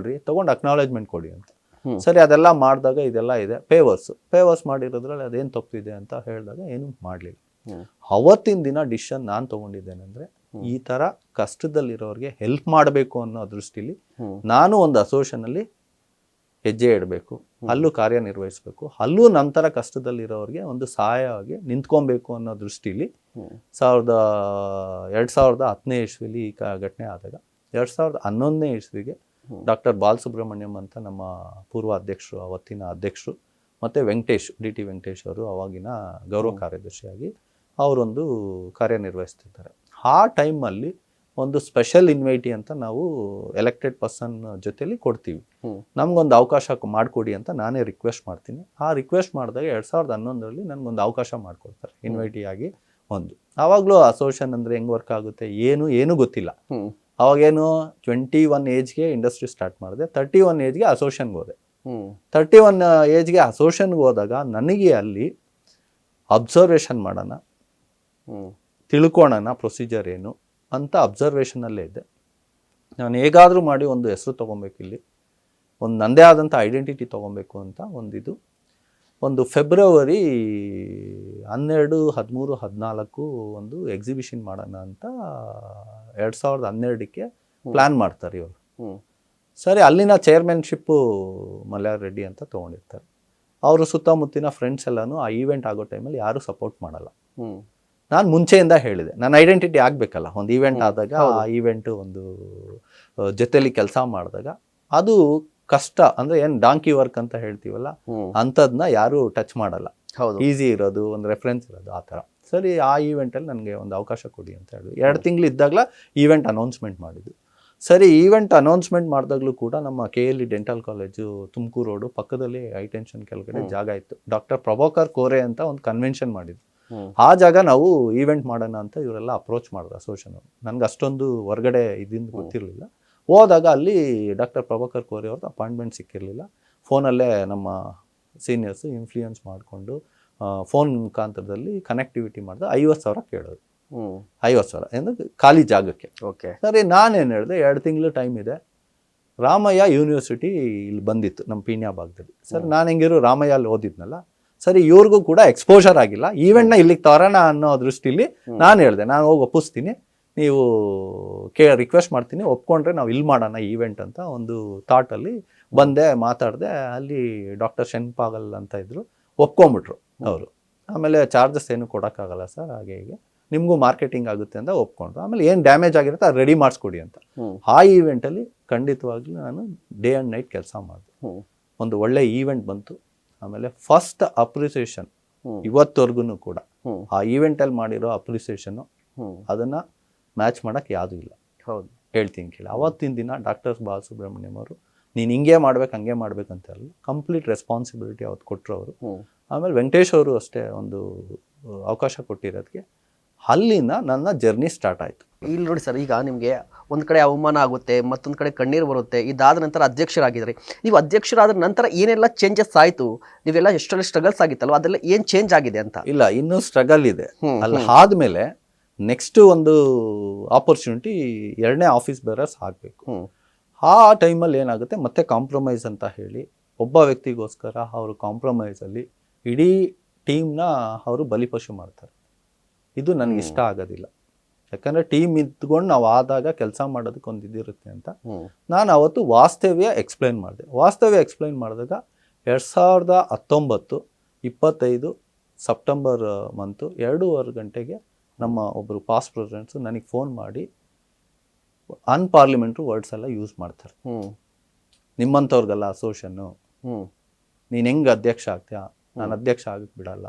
Speaker 2: ತೊಗೊಂಡು ಅಕ್ನಾಲೇಜ್ಮೆಂಟ್ ಕೊಡಿ ಅಂತ. ಸರಿ ಅದೆಲ್ಲ ಮಾಡಿದಾಗ ಇದೆಲ್ಲ ಇದೆ, ಪೇವರ್ಸ್ ಮಾಡಿರೋದ್ರಲ್ಲಿ ಅದೇನು ತಪ್ಪಿದೆ ಅಂತ ಹೇಳಿದಾಗ ಏನೂ ಮಾಡಲಿಲ್ಲ. ಅವತ್ತಿನ ದಿನ ಡಿಸಿಷನ್ ನಾನು ತೊಗೊಂಡಿದ್ದೇನೆಂದರೆ, ಈ ಥರ ಕಷ್ಟದಲ್ಲಿರೋರಿಗೆ ಹೆಲ್ಪ್ ಮಾಡಬೇಕು ಅನ್ನೋ ದೃಷ್ಟಿಲಿ ನಾನು ಒಂದು ಅಸೋಸಿಯೇಷನಲ್ಲಿ ಹೆಜ್ಜೆ ಇಡಬೇಕು, ಅಲ್ಲೂ ಕಾರ್ಯನಿರ್ವಹಿಸಬೇಕು, ಅಲ್ಲೂ ನಂತರ ಕಷ್ಟದಲ್ಲಿರೋರಿಗೆ ಒಂದು ಸಹಾಯವಾಗಿ ನಿಂತ್ಕೊಬೇಕು ಅನ್ನೋ ದೃಷ್ಟಿಲಿ 2010ನೇ ಇಸ್ವಿಲಿ ಈ ಘಟನೆ ಆದಾಗ 2011ನೇ ಇಸ್ವಿಗೆ ಡಾಕ್ಟರ್ ಬಾಲಸುಬ್ರಹ್ಮಣ್ಯಂ ಅಂತ ನಮ್ಮ ಪೂರ್ವ ಅಧ್ಯಕ್ಷರು, ಅವತ್ತಿನ ಅಧ್ಯಕ್ಷರು, ಮತ್ತು DT ವೆಂಕಟೇಶ್ ಅವರು ಅವಾಗಿನ ಗೌರವ ಕಾರ್ಯದರ್ಶಿಯಾಗಿ ಅವರೊಂದು ಕಾರ್ಯನಿರ್ವಹಿಸ್ತಿದ್ದಾರೆ. ಆ ಟೈಮಲ್ಲಿ ಒಂದು ಸ್ಪೆಷಲ್ ಇನ್ವೈಟಿ ಅಂತ ನಾವು ಎಲೆಕ್ಟೆಡ್ ಪರ್ಸನ್ ಜೊತೆಲಿ ಕೊಡ್ತೀವಿ, ನಮಗೊಂದು ಅವಕಾಶ ಮಾಡಿಕೊಡಿ ಅಂತ ನಾನೇ ರಿಕ್ವೆಸ್ಟ್ ಮಾಡ್ತೀನಿ. ಆ ರಿಕ್ವೆಸ್ಟ್ ಮಾಡಿದಾಗ 2011ರಲ್ಲಿ ನನಗೊಂದು ಅವಕಾಶ ಮಾಡಿಕೊಡ್ತಾರೆ ಇನ್ವೈಟಿ ಆಗಿ. ಆವಾಗಲೂ ಅಸೋಸಿಯೇಷನ್ ಅಂದರೆ ಹೆಂಗೆ ವರ್ಕ್ ಆಗುತ್ತೆ ಏನು ಗೊತ್ತಿಲ್ಲ. ಅವಾಗೇನು 21 ಏಜ್ಗೆ ಇಂಡಸ್ಟ್ರಿ ಸ್ಟಾರ್ಟ್ ಮಾಡಿದೆ, 31 ಏಜ್ಗೆ ಅಸೋಸಿಯೇಷನ್ಗೆ ಹೋದೆ. 31 ಏಜ್ಗೆ ಅಸೋಸಿಯೇಷನ್ಗೆ ಹೋದಾಗ ನನಗೆ ಅಲ್ಲಿ ಅಬ್ಸರ್ವೇಷನ್ ಮಾಡೋಣ, ತಿಳ್ಕೊಳ್ಳೋಣ ಪ್ರೊಸೀಜರ್ ಏನು ಅಂತ ಅಬ್ಸರ್ವೇಷನಲ್ಲೇ ಇದ್ದೆ. ನಾನು ಹೇಗಾದರೂ ಮಾಡಿ ಒಂದು ಹೆಸರು ತೊಗೊಬೇಕು, ಇಲ್ಲಿ ಒಂದು ನನ್ನದೇ ಆದಂಥ ಐಡೆಂಟಿಟಿ ತೊಗೊಬೇಕು ಅಂತ ಒಂದು ಫೆಬ್ರವರಿ 12, 13, 14 ಒಂದು ಎಕ್ಸಿಬಿಷನ್ ಮಾಡೋಣ ಅಂತ 2012ಕ್ಕೆ ಪ್ಲ್ಯಾನ್ ಮಾಡ್ತಾರೆ ಇವರು. ಸರಿ, ಅಲ್ಲಿನ ಚೇರ್ಮನ್ಶಿಪ್ಪು ಮಲ್ಯಾರ್ ರೆಡ್ಡಿ ಅಂತ ತೊಗೊಂಡಿರ್ತಾರೆ. ಅವರು ಸುತ್ತಮುತ್ತಿನ ಫ್ರೆಂಡ್ಸ್ ಎಲ್ಲನೂ ಆ ಈವೆಂಟ್ ಆಗೋ ಟೈಮಲ್ಲಿ ಯಾರೂ ಸಪೋರ್ಟ್ ಮಾಡಲ್ಲ. ನಾನು ಮುಂಚೆಯಿಂದ ಹೇಳಿದೆ, ನನ್ನ ಐಡೆಂಟಿಟಿ ಆಗಬೇಕಲ್ಲ, ಒಂದು ಈವೆಂಟ್ ಆದಾಗ ಆ ಈವೆಂಟು ಒಂದು ಜೊತೆಲಿ ಕೆಲಸ ಮಾಡಿದಾಗ ಅದು ಕಷ್ಟ ಅಂದರೆ ಏನು ಡಾಂಕಿ ವರ್ಕ್ ಅಂತ ಹೇಳ್ತೀವಲ್ಲ ಅಂಥದ್ದನ್ನ ಯಾರೂ ಟಚ್ ಮಾಡಲ್ಲ.
Speaker 1: ಹೌದು.
Speaker 2: ಈಸಿ ಇರೋದು, ಒಂದು ರೆಫರೆನ್ಸ್ ಇರೋದು, ಆ ಥರ. ಸರಿ, ಆ ಈವೆಂಟಲ್ಲಿ ನನಗೆ ಒಂದು ಅವಕಾಶ ಕೊಡಿ ಅಂತ ಹೇಳಿ 2 ತಿಂಗಳು ಇದ್ದಾಗಲ ಈವೆಂಟ್ ಅನೌನ್ಸ್ಮೆಂಟ್ ಮಾಡಿದ್ದು. ಸರಿ, ಈವೆಂಟ್ ಅನೌನ್ಸ್ಮೆಂಟ್ ಮಾಡಿದಾಗಲೂ ಕೂಡ ನಮ್ಮ KLE dental college Tumakuru road ಪಕ್ಕದಲ್ಲಿ ಹೈಟೆನ್ಷನ್ ಕೆಳಗಡೆ ಜಾಗ ಇತ್ತು. ಡಾಕ್ಟರ್ ಪ್ರಭಾಕರ್ ಕೋರೆ ಅಂತ ಒಂದು ಕನ್ವೆನ್ಷನ್ ಮಾಡಿದ್ದು. ಆ ಜಾಗ ನಾವು ಈವೆಂಟ್ ಮಾಡೋಣ ಅಂತ ಇವರೆಲ್ಲ ಅಪ್ರೋಚ್ ಮಾಡಿದ್ರು ಅಸೋಸಿಯೇಷನ್ ಅವರು. ನನಗೆ ಅಷ್ಟೊಂದು ಹೊರಗಡೆ ಇದರಿಂದ ಗೊತ್ತಿರಲಿಲ್ಲ. ಹೋದಾಗ ಅಲ್ಲಿ ಡಾಕ್ಟರ್ ಪ್ರಭಾಕರ್ ಕೋರೆ ಅವ್ರದ್ದು ಅಪಾಯಿಂಟ್ಮೆಂಟ್ ಸಿಕ್ಕಿರಲಿಲ್ಲ. ಫೋನಲ್ಲೇ ನಮ್ಮ ಸೀನಿಯರ್ಸು ಇನ್ಫ್ಲೂಯೆನ್ಸ್ ಮಾಡಿಕೊಂಡು ಫೋನ್ ಮುಖಾಂತರದಲ್ಲಿ ಕನೆಕ್ಟಿವಿಟಿ ಮಾಡಿದ್ರೆ 50,000 ಕೇಳೋದು. 50,000 ಅಂದರೆ ಖಾಲಿ ಜಾಗಕ್ಕೆ.
Speaker 1: ಓಕೆ.
Speaker 2: ಸರಿ, ನಾನೇನು ಹೇಳಿದೆ, 2 ತಿಂಗಳು ಟೈಮ್ ಇದೆ. ರಾಮಯ್ಯ ಯೂನಿವರ್ಸಿಟಿ ಇಲ್ಲಿ ಬಂದಿತ್ತು ನಮ್ಮ ಪೀಣ್ಯ ಭಾಗದಲ್ಲಿ. ಸರ್, ನಾನು ಹೆಂಗಿರು ರಾಮಯ್ಯ ಅಲ್ಲಿ ಓದಿದ್ನಲ್ಲ, ಸರಿ ಇವ್ರಿಗೂ ಕೂಡ ಎಕ್ಸ್ಪೋಜರ್ ಆಗಿಲ್ಲ, ಈವೆಂಟ್ನ ಇಲ್ಲಿಗೆ ತರೋಣ ಅನ್ನೋ ದೃಷ್ಟಿಲಿ ನಾನು ಹೇಳಿದೆ, ನಾನು ಹೋಗಿ ಒಪ್ಪಿಸ್ತೀನಿ, ನೀವು ರಿಕ್ವೆಸ್ಟ್ ಮಾಡ್ತೀನಿ, ಒಪ್ಕೊಂಡ್ರೆ ನಾವು ಇಲ್ಲಿ ಮಾಡೋಣ ಈವೆಂಟ್ ಅಂತ ಒಂದು ಥಾಟಲ್ಲಿ ಬಂದೆ, ಮಾತಾಡಿದೆ. ಅಲ್ಲಿ ಡಾಕ್ಟರ್ ಶೆನ್ಪಾಗಲ್ ಅಂತ ಇದ್ದರು, ಒಪ್ಕೊಂಬಿಟ್ರು ಅವರು. ಆಮೇಲೆ ಚಾರ್ಜಸ್ ಏನು ಕೊಡೋಕ್ಕಾಗಲ್ಲ ಸರ್, ಹಾಗೆ ಹೀಗೆ, ನಿಮಗೂ ಮಾರ್ಕೆಟಿಂಗ್ ಆಗುತ್ತೆ ಅಂತ ಒಪ್ಕೊಂಡ್ರು. ಆಮೇಲೆ ಏನು ಡ್ಯಾಮೇಜ್ ಆಗಿರುತ್ತೆ ಅದು ರೆಡಿ ಮಾಡಿಸ್ಕೊಡಿ ಅಂತ. ಆ ಈವೆಂಟಲ್ಲಿ ಖಂಡಿತವಾಗ್ಲೂ ನಾನು ಡೇ ಆ್ಯಂಡ್ ನೈಟ್ ಕೆಲಸ ಮಾಡಿದೆ. ಒಂದು ಒಳ್ಳೆ ಈವೆಂಟ್ ಬಂತು. ಆಮೇಲೆ ಫಸ್ಟ್ ಅಪ್ರಿಸಿಯೇಷನ್ ಇವತ್ತವರೆಗೂ ಕೂಡ ಆ ಈವೆಂಟಲ್ಲಿ ಮಾಡಿರೋ ಅಪ್ರಿಸಿಯೇಷನ್ನು ಅದನ್ನು ಮ್ಯಾಚ್ ಮಾಡೋಕ್ಕೆ ಯಾವುದೂ ಇಲ್ಲ.
Speaker 1: ಹೌದು,
Speaker 2: ಹೇಳ್ತೀನಿ ಕೇಳಿ. ಅವತ್ತಿನ ದಿನ ಡಾಕ್ಟರ್ ಬಾಲಸುಬ್ರಹ್ಮಣ್ಯಂ ಅವರು ನೀನು ಹಿಂಗೆ ಮಾಡ್ಬೇಕು ಹಂಗೆ ಮಾಡ್ಬೇಕಂತ ಹೇಳಿ ಕಂಪ್ಲೀಟ್ ರೆಸ್ಪಾನ್ಸಿಬಿಲಿಟಿ ಅವತ್ತು ಕೊಟ್ಟರು ಅವರು. ಆಮೇಲೆ ವೆಂಕಟೇಶ್ ಅವರು ಅಷ್ಟೇ ಒಂದು ಅವಕಾಶ ಕೊಟ್ಟಿರೋದಕ್ಕೆ ಅಲ್ಲಿಂದ ನನ್ನ ಜರ್ನಿ ಸ್ಟಾರ್ಟ್ ಆಯಿತು.
Speaker 1: ಇಲ್ಲಿ ನೋಡಿ ಸರ್, ಈಗ ನಿಮಗೆ ಒಂದು ಕಡೆ ಅವಮಾನ ಆಗುತ್ತೆ, ಮತ್ತೊಂದು ಕಡೆ ಕಣ್ಣೀರು ಬರುತ್ತೆ. ಇದಾದ ನಂತರ ಅಧ್ಯಕ್ಷರಾಗಿದ್ರಿ. ನೀವು ಅಧ್ಯಕ್ಷರಾದ ನಂತರ ಏನೆಲ್ಲ ಚೇಂಜಸ್ ಆಯಿತು? ನೀವೆಲ್ಲ ಎಷ್ಟೆಲ್ಲ ಸ್ಟ್ರಗಲ್ಸ್ ಆಗಿತ್ತಲ್ವ, ಅದೆಲ್ಲ ಏನು ಚೇಂಜ್ ಆಗಿದೆ ಅಂತ?
Speaker 2: ಇಲ್ಲ, ಇನ್ನೂ ಸ್ಟ್ರಗಲ್ ಇದೆ. ಅಲ್ಲಿ ಆದಮೇಲೆ ನೆಕ್ಸ್ಟ್ ಒಂದು ಆಪರ್ಚುನಿಟಿ 2ನೇ ಆಫೀಸ್ ಬೇರರ್ಸ್ ಆಗಬೇಕು. ಆ ಟೈಮಲ್ಲಿ ಏನಾಗುತ್ತೆ, ಮತ್ತೆ ಕಾಂಪ್ರಮೈಸ್ ಅಂತ ಹೇಳಿ ಒಬ್ಬ ವ್ಯಕ್ತಿಗೋಸ್ಕರ ಅವರು ಕಾಂಪ್ರಮೈಸಲ್ಲಿ ಇಡೀ ಟೀಮ್ನ ಅವರು ಬಲಿಪಶು ಮಾಡ್ತಾರೆ. ಇದು ನನಗೆ ಇಷ್ಟ ಆಗೋದಿಲ್ಲ. ಯಾಕಂದರೆ ಟೀಮ್ ಇದ್ಕೊಂಡು ನಾವು ಆದಾಗ ಕೆಲಸ ಮಾಡೋದಕ್ಕೆ ಒಂದು ಇದಿರುತ್ತೆ ಅಂತ ನಾನು ಅವತ್ತು ವಾಸ್ತವ್ಯ ಎಕ್ಸ್ಪ್ಲೈನ್ ಮಾಡಿದಾಗ 2019 25 ಸೆಪ್ಟೆಂಬರ್ ಮಂತು 2:30 ಗಂಟೆಗೆ ನಮ್ಮ ಒಬ್ಬರು ಪಾಸ್ಟ್ ಪ್ರೆಸಿಡೆಂಟ್ಸು ನನಗೆ ಫೋನ್ ಮಾಡಿ ಅನ್ಪಾರ್ಲಿಮೆಂಟ್ರಿ ವರ್ಡ್ಸ್ ಎಲ್ಲ ಯೂಸ್ ಮಾಡ್ತಾರೆ. ನಿಮ್ಮಂಥವ್ರಿಗೆಲ್ಲ ಅಸೋಸಿಯೇಷನ್ನು, ನೀನು ಹೆಂಗೆ ಅಧ್ಯಕ್ಷ ಆಗ್ತೀಯಾ, ನಾನು ಅಧ್ಯಕ್ಷ ಆಗಕ್ಕೆ ಬಿಡಲ್ಲ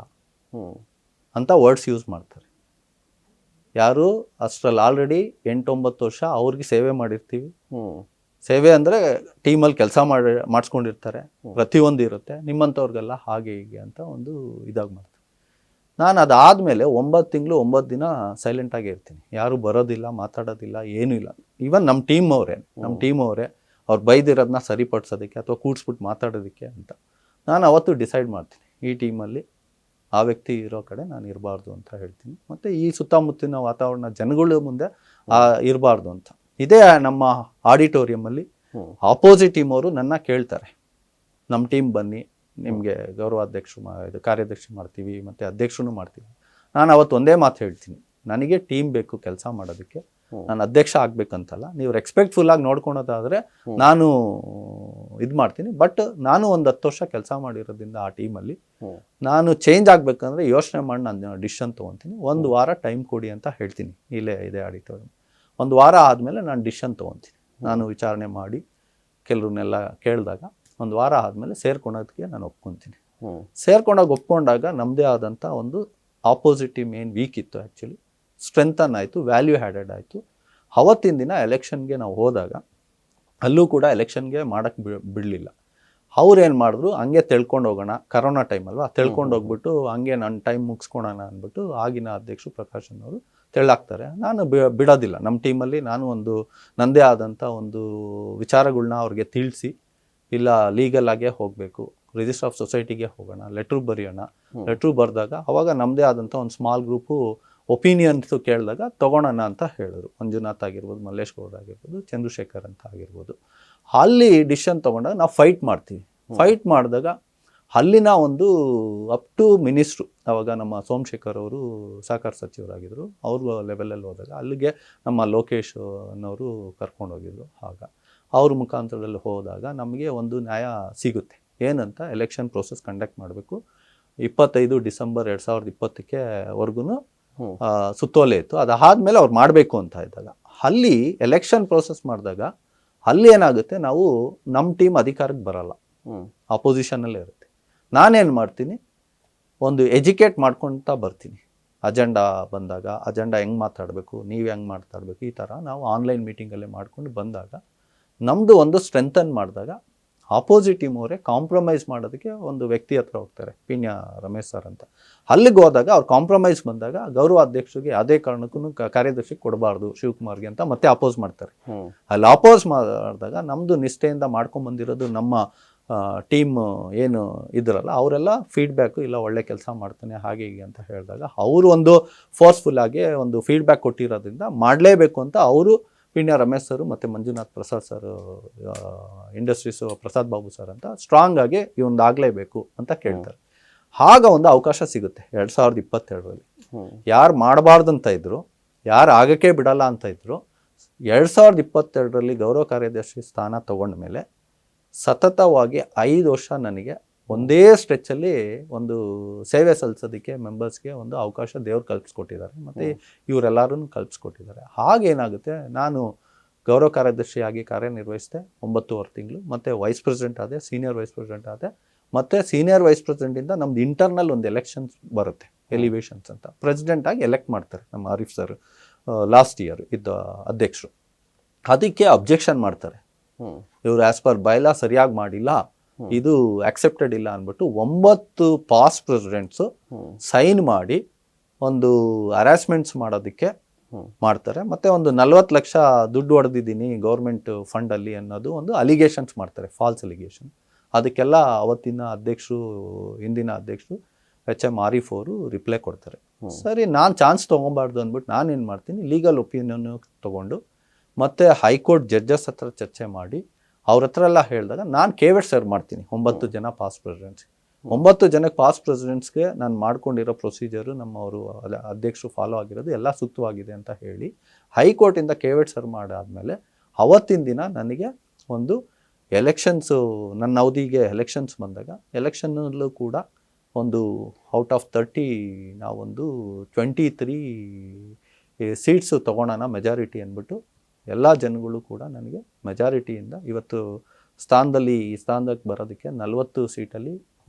Speaker 2: ಅಂತ ವರ್ಡ್ಸ್ ಯೂಸ್ ಮಾಡ್ತಾರೆ. ಯಾರು ಅಷ್ಟರಲ್ಲಿ ಆಲ್ರೆಡಿ 8-9 ವರ್ಷ ಅವ್ರಿಗೆ ಸೇವೆ ಮಾಡಿರ್ತೀವಿ. ಸೇವೆ ಅಂದರೆ ಟೀಮಲ್ಲಿ ಕೆಲಸ ಮಾಡಿಸ್ಕೊಂಡಿರ್ತಾರೆ, ಪ್ರತಿಯೊಂದು ಇರುತ್ತೆ. ನಿಮ್ಮಂಥವ್ರಿಗೆಲ್ಲ ಹಾಗೆ ಹೀಗೆ ಅಂತ ಒಂದು ಇದಾಗಿ ಮಾಡ್ತಾರೆ. ನಾನು ಅದಾದಮೇಲೆ 9 ತಿಂಗಳು 9 ದಿನ ಸೈಲೆಂಟಾಗಿ ಇರ್ತೀನಿ. ಯಾರು ಬರೋದಿಲ್ಲ, ಮಾತಾಡೋದಿಲ್ಲ, ಏನೂ ಇಲ್ಲ. ಈವನ್ ನಮ್ಮ ಟೀಮ್ ಅವರೇ ಅವ್ರು ಬೈದಿರೋದನ್ನ ಸರಿಪಡಿಸೋದಕ್ಕೆ ಅಥವಾ ಕೂಡಿಸ್ಬಿಟ್ಟು ಮಾತಾಡೋದಕ್ಕೆ ಅಂತ ನಾನು ಅವತ್ತು ಡಿಸೈಡ್ ಮಾಡ್ತೀನಿ, ಈ ಟೀಮಲ್ಲಿ ಆ ವ್ಯಕ್ತಿ ಇರೋ ಕಡೆ ನಾನು ಇರಬಾರ್ದು ಅಂತ ಹೇಳ್ತೀನಿ. ಮತ್ತು ಈ ಸುತ್ತಮುತ್ತಿನ ವಾತಾವರಣ ಜನಗಳ ಮುಂದೆ ಇರಬಾರ್ದು ಅಂತ. ಇದೇ ನಮ್ಮ ಆಡಿಟೋರಿಯಮಲ್ಲಿ ಆಪೋಸಿಟ್ ಟೀಮ್ ಅವರು ನನ್ನ ಕೇಳ್ತಾರೆ, ನಮ್ಮ ಟೀಮ್ ಬನ್ನಿ, ನಿಮಗೆ ಗೌರವಾಧ್ಯಕ್ಷರು ಕಾರ್ಯಾಧ್ಯಕ್ಷ ಮಾಡ್ತೀವಿ ಮತ್ತು ಅಧ್ಯಕ್ಷರೂ ಮಾಡ್ತೀವಿ. ನಾನು ಅವತ್ತು ಒಂದೇ ಮಾತು ಹೇಳ್ತೀನಿ, ನನಗೆ ಟೀಮ್ ಬೇಕು ಕೆಲಸ ಮಾಡೋದಕ್ಕೆ, ನಾನು ಅಧ್ಯಕ್ಷ ಆಗಬೇಕಂತಲ್ಲ. ನೀವು ರೆಸ್ಪೆಕ್ಟ್ಫುಲ್ಲಾಗಿ ನೋಡ್ಕೊಳೋದಾದರೆ ನಾನು ಇದು ಮಾಡ್ತೀನಿ. ಬಟ್ ನಾನು ಒಂದು 10 ವರ್ಷ ಕೆಲಸ ಮಾಡಿರೋದ್ರಿಂದ ಆ ಟೀಮಲ್ಲಿ ನಾನು ಚೇಂಜ್ ಆಗಬೇಕಂದ್ರೆ ಯೋಚನೆ ಮಾಡಿ ನಾನು ಡಿಸಿಷನ್ ತೊಗೊತೀನಿ. 1 ವಾರ ಟೈಮ್ ಕೊಡಿ ಅಂತ ಹೇಳ್ತೀನಿ. ಇಲ್ಲೇ ಇದೆ ಆಡಿಟೋರಿಯಂ. 1 ವಾರ ಆದಮೇಲೆ ನಾನು ಡಿಸಿಷನ್ ತೊಗೊತೀನಿ. ನಾನು ವಿಚಾರಣೆ ಮಾಡಿ ಕೆಲವ್ರನ್ನೆಲ್ಲ ಕೇಳಿದಾಗ 1 ವಾರ ಆದಮೇಲೆ ಸೇರ್ಕೊಳೋದಕ್ಕೆ ನಾನು ಒಪ್ಕೊತೀನಿ. ಒಪ್ಕೊಂಡಾಗ ನಮ್ಮದೇ ಆದಂಥ ಒಂದು ಆಪೋಸಿಟ್ ಟೀಮ್ ಏನು ವೀಕ್ ಇತ್ತು ಆ್ಯಕ್ಚುಲಿ ಸ್ಟ್ರೆಂಥನ್ ಆಯಿತು, ವ್ಯಾಲ್ಯೂ ಹ್ಯಾಡೆಡ್ ಆಯಿತು. ಅವತ್ತಿನ ದಿನ ಎಲೆಕ್ಷನ್ಗೆ ನಾವು ಹೋದಾಗ ಅಲ್ಲೂ ಕೂಡ ಎಲೆಕ್ಷನ್ಗೆ ಮಾಡೋಕ್ಕೆ ಬಿಡಲಿಲ್ಲ. ಅವ್ರೇನು ಮಾಡಿದ್ರು, ಹಂಗೆ ತಿಳ್ಕೊಂಡು ಹೋಗೋಣ, ಕರೋನಾ ಟೈಮ್ ಅಲ್ವಾ, ತಿಳ್ಕೊಂಡು ಹೋಗ್ಬಿಟ್ಟು ಹಂಗೆ ನನ್ನ ಟೈಮ್ ಮುಗಿಸ್ಕೊಳೋಣ ಅಂದ್ಬಿಟ್ಟು ಆಗಿನ ಅಧ್ಯಕ್ಷರು ಪ್ರಕಾಶನ್ ಅವರು ತೆಳ್ಳಾಕ್ತಾರೆ. ನಾನು ಬಿಡೋದಿಲ್ಲ. ನಮ್ಮ ಟೀಮಲ್ಲಿ ನಾನು ಒಂದು ನನ್ನದೇ ಆದಂಥ ಒಂದು ವಿಚಾರಗಳನ್ನ ಅವ್ರಿಗೆ ತಿಳಿಸಿ, ಇಲ್ಲ ಲೀಗಲ್ ಆಗೇ ಹೋಗಬೇಕು, ರಿಜಿಸ್ಟರ್ ಆಫ್ ಸೊಸೈಟಿಗೆ ಹೋಗೋಣ, ಲೆಟ್ರು ಬರೆಯೋಣ. ಲೆಟ್ರು ಬರೆದಾಗ ಅವಾಗ ನಮ್ಮದೇ ಆದಂಥ ಒಂದು ಸ್ಮಾಲ್ ಗ್ರೂಪು ಒಪಿನಿಯನ್ಸು ಕೇಳಿದಾಗ ತೊಗೊಳೋಣ ಅಂತ ಹೇಳಿದ್ರು. ಮಂಜುನಾಥ್ ಆಗಿರ್ಬೋದು, ಮಲ್ಲೇಶ್ ಗೌಡ ಆಗಿರ್ಬೋದು, ಚಂದ್ರಶೇಖರ್ ಅಂತ ಆಗಿರ್ಬೋದು. ಅಲ್ಲಿ ಡಿಸಿಷನ್ ತೊಗೊಂಡಾಗ ನಾವು ಫೈಟ್ ಮಾಡ್ತೀವಿ. ಫೈಟ್ ಮಾಡಿದಾಗ ಅಲ್ಲಿನ ಒಂದು ಅಪ್ ಟು ಮಿನಿಸ್ಟ್ರು, ಆವಾಗ ನಮ್ಮ ಸೋಮಶೇಖರ್ ಅವರು ಸಹಕಾರ ಸಚಿವರಾಗಿದ್ದರು, ಅವ್ರ ಲೆವೆಲಲ್ಲಿ ಹೋದಾಗ ಅಲ್ಲಿಗೆ ನಮ್ಮ ಲೋಕೇಶ್ ಅನ್ನೋರು ಕರ್ಕೊಂಡೋಗಿದ್ರು. ಆಗ ಅವ್ರ ಮುಖಾಂತರದಲ್ಲಿ ಹೋದಾಗ ನಮಗೆ ಒಂದು ನ್ಯಾಯ ಸಿಗುತ್ತೆ. ಏನಂತ, ಎಲೆಕ್ಷನ್ ಪ್ರೋಸೆಸ್ ಕಂಡಕ್ಟ್ ಮಾಡಬೇಕು. 25 ಡಿಸೆಂಬರ್ 2020 ವರ್ಗು ಸುತ್ತೋಲೆ ಇತ್ತು. ಅದಾದಮೇಲೆ ಅವ್ರು ಮಾಡಬೇಕು ಅಂತ ಇದ್ದಾಗ ಅಲ್ಲಿ ಎಲೆಕ್ಷನ್ ಪ್ರೋಸೆಸ್ ಮಾಡಿದಾಗ ಅಲ್ಲಿ ಏನಾಗುತ್ತೆ, ನಾವು ನಮ್ಮ ಟೀಮ್ ಅಧಿಕಾರಕ್ಕೆ ಬರಲ್ಲ, ಅಪೋಸಿಷನಲ್ಲೇ ಇರುತ್ತೆ. ನಾನೇನು ಮಾಡ್ತೀನಿ, ಒಂದು ಎಜುಕೇಟ್ ಮಾಡ್ಕೊಳ್ತಾ ಬರ್ತೀನಿ. ಅಜೆಂಡಾ ಬಂದಾಗ ಅಜೆಂಡಾ ಹೆಂಗೆ ಮಾತಾಡಬೇಕು, ನೀವು ಹೆಂಗೆ ಮಾತಾಡಬೇಕು, ಈ ಥರ ನಾವು ಆನ್ಲೈನ್ ಮೀಟಿಂಗಲ್ಲೇ ಮಾಡ್ಕೊಂಡು ಬಂದಾಗ ನಮ್ಮದು ಒಂದು ಸ್ಟ್ರೆಂಥನ್ ಮಾಡಿದಾಗ ಆಪೋಸಿಟ್ ಟೀಮ್ ಅವರೇ ಕಾಂಪ್ರಮೈಸ್ ಮಾಡೋದಕ್ಕೆ ಒಂದು ವ್ಯಕ್ತಿ ಹತ್ರ ಹೋಗ್ತಾರೆ, ಪಿನ್ಯ ರಮೇಶ್ ಸರ್ ಅಂತ. ಅಲ್ಲಿಗೆ ಹೋದಾಗ ಅವ್ರು ಕಾಂಪ್ರಮೈಸ್ ಬಂದಾಗ ಗೌರವ ಅಧ್ಯಕ್ಷರಿಗೆ ಯಾವುದೇ ಕಾರಣಕ್ಕೂ ಕಾರ್ಯದರ್ಶಿಗೆ ಕೊಡಬಾರ್ದು ಶಿವಕುಮಾರ್ಗೆ ಅಂತ ಮತ್ತೆ ಅಪೋಸ್ ಮಾಡ್ತಾರೆ. ಅಲ್ಲಿ ಅಪೋಸ್ ಮಾಡಿದಾಗ ನಮ್ಮದು ನಿಷ್ಠೆಯಿಂದ ಮಾಡ್ಕೊಂಬಂದಿರೋದು ನಮ್ಮ ಟೀಮ್ ಏನು ಇದ್ರಲ್ಲ ಅವರೆಲ್ಲ ಫೀಡ್ಬ್ಯಾಕು, ಇಲ್ಲ ಒಳ್ಳೆ ಕೆಲಸ ಮಾಡ್ತಾನೆ ಹಾಗೆ ಹೀಗೆ ಅಂತ ಹೇಳಿದಾಗ ಅವರು ಒಂದು ಫೋರ್ಸ್ಫುಲ್ಲಾಗಿ ಒಂದು ಫೀಡ್ಬ್ಯಾಕ್ ಕೊಟ್ಟಿರೋದ್ರಿಂದ ಮಾಡಲೇಬೇಕು ಅಂತ ಅವರು ಪಿಣ್ಯ ರಮೇಶ್ ಸರ್ ಮತ್ತು Manjunath Prasad sir, industries Prasad Babu sir ಅಂತ ಸ್ಟ್ರಾಂಗ್ ಆಗಿ ಇವೊಂದು ಆಗಲೇಬೇಕು ಅಂತ ಕೇಳ್ತಾರೆ. ಆಗ ಒಂದು ಅವಕಾಶ ಸಿಗುತ್ತೆ 2022ರಲ್ಲಿ. ಯಾರು ಮಾಡಬಾರ್ದಂತ ಇದ್ರು, ಯಾರು ಆಗಕ್ಕೆ ಬಿಡಲ್ಲ ಅಂತ ಇದ್ರು, 2022ರಲ್ಲಿ ಗೌರವ ಕಾರ್ಯದರ್ಶಿ ಸ್ಥಾನ ತಗೊಂಡ ಮೇಲೆ ಸತತವಾಗಿ 5 ವರ್ಷ ನನಗೆ ಒಂದೇ ಸ್ಟ್ರೆಚ್ಚಲ್ಲಿ ಒಂದು ಸೇವೆ ಸಲ್ಲಿಸೋದಕ್ಕೆ ಮೆಂಬರ್ಸ್ಗೆ ಒಂದು ಅವಕಾಶ ದೇವ್ರು ಕಲ್ಪಿಸ್ಕೊಟ್ಟಿದ್ದಾರೆ, ಮತ್ತು ಇವರೆಲ್ಲರೂ ಕಲ್ಪಿಸ್ಕೊಟ್ಟಿದ್ದಾರೆ. ಹಾಗೇನಾಗುತ್ತೆ, ನಾನು ಗೌರವ ಕಾರ್ಯದರ್ಶಿಯಾಗಿ ಕಾರ್ಯನಿರ್ವಹಿಸಿದೆ 9.5 ತಿಂಗಳು, ಮತ್ತು ವೈಸ್ ಪ್ರೆಸಿಡೆಂಟ್ ಆದೆ, ಸೀನಿಯರ್ ವೈಸ್ ಪ್ರೆಸಿಡೆಂಟ್ ಆದೆ. ಮತ್ತು ಸೀನಿಯರ್ ವೈಸ್ ಪ್ರೆಸಿಡೆಂಟಿಂದ ನಮ್ದು ಇಂಟರ್ನಲ್ ಒಂದು ಎಲೆಕ್ಷನ್ಸ್ ಬರುತ್ತೆ, ಎಲಿವೇಷನ್ಸ್ ಅಂತ. ಪ್ರೆಸಿಡೆಂಟಾಗಿ ಎಲೆಕ್ಟ್ ಮಾಡ್ತಾರೆ ನಮ್ಮ ಆರಿಫ್ ಸರ್, ಲಾಸ್ಟ್ ಇಯರ್ ಇದ್ದ ಅಧ್ಯಕ್ಷರು. ಅದಕ್ಕೆ ಅಬ್ಜೆಕ್ಷನ್ ಮಾಡ್ತಾರೆ, ಇವರು ಆ್ಯಸ್ ಪರ್ ಬೈಲಾ ಸರಿಯಾಗಿ ಮಾಡಿಲ್ಲ, ಇದು ಅಕ್ಸೆಪ್ಟೆಡ್ ಇಲ್ಲ ಅಂದ್ಬಿಟ್ಟು 9 ಪಾಸ್ಟ್ ಪ್ರೆಸಿಡೆಂಟ್ಸು ಸೈನ್ ಮಾಡಿ ಒಂದು ಹರಾಸ್ಮೆಂಟ್ಸ್ ಮಾಡೋದಕ್ಕೆ ಮಾಡ್ತಾರೆ. ಮತ್ತು ಒಂದು 40 ಲಕ್ಷ ದುಡ್ಡು ಹೊಡೆದಿದ್ದೀನಿ ಗೌರ್ಮೆಂಟ್ ಫಂಡಲ್ಲಿ ಅನ್ನೋದು ಒಂದು ಅಲಿಗೇಷನ್ಸ್ ಮಾಡ್ತಾರೆ, ಫಾಲ್ಸ್ ಅಲಿಗೇಷನ್. ಅದಕ್ಕೆಲ್ಲ ಅವತ್ತಿನ ಅಧ್ಯಕ್ಷರು, ಹಿಂದಿನ ಅಧ್ಯಕ್ಷರು HM ಆರಿಫ್ ಅವರು ರಿಪ್ಲೈ ಕೊಡ್ತಾರೆ. ಸರಿ, ನಾನು ಚಾನ್ಸ್ ತೊಗೊಬಾರ್ದು ಅಂದ್ಬಿಟ್ಟು ನಾನೇನು ಮಾಡ್ತೀನಿ, ಲೀಗಲ್ ಒಪಿನಿಯನ್ ತೊಗೊಂಡು ಮತ್ತು ಹೈಕೋರ್ಟ್ ಜಡ್ಜಸ್ ಹತ್ರ ಚರ್ಚೆ ಮಾಡಿ ಅವ್ರ ಹತ್ರ ಎಲ್ಲ ಹೇಳಿದಾಗ ನಾನು ಕೇವೆಟ್ ಸರ್ವ್ ಮಾಡ್ತೀನಿ 9 ಜನ ಪಾಸ್ಟ್ ಪ್ರೆಸಿಡೆಂಟ್ಸ್. 9 ಜನಕ್ಕೆ ಪಾಸ್ಟ್ ಪ್ರೆಸಿಡೆಂಟ್ಸ್ಗೆ ನಾನು ಮಾಡ್ಕೊಂಡಿರೋ ಪ್ರೊಸೀಜರು ನಮ್ಮವರು ಅಧ್ಯಕ್ಷರು ಫಾಲೋ ಆಗಿರೋದು ಎಲ್ಲ ಸೂಕ್ತವಾಗಿದೆ ಅಂತ ಹೇಳಿ ಹೈಕೋರ್ಟಿಂದ ಕೇವೆಟ್ ಸರ್ವ್ ಮಾಡಾದಮೇಲೆ ಅವತ್ತಿನ ದಿನ ನನಗೆ ಒಂದು ಎಲೆಕ್ಷನ್ಸು, ನನ್ನ ಅವಧಿಗೆ ಎಲೆಕ್ಷನ್ಸ್ ಬಂದಾಗ ಎಲೆಕ್ಷನ್ನಲ್ಲೂ ಕೂಡ ಒಂದು ಔಟ್ ಆಫ್ 30 ನಾವೊಂದು 23 ಸೀಟ್ಸು ತೊಗೊಳೋಣ ಮೆಜಾರಿಟಿ ಅಂದ್ಬಿಟ್ಟು ಎಲ್ಲ ಜನಗಳು ಕೂಡ ನನಗೆ ಮೆಜಾರಿಟಿಯಿಂದ ಇವತ್ತು ಸ್ಥಾನಕ್ಕೆ ಬರೋದಕ್ಕೆ 40 ಸೀಟಲ್ಲಿ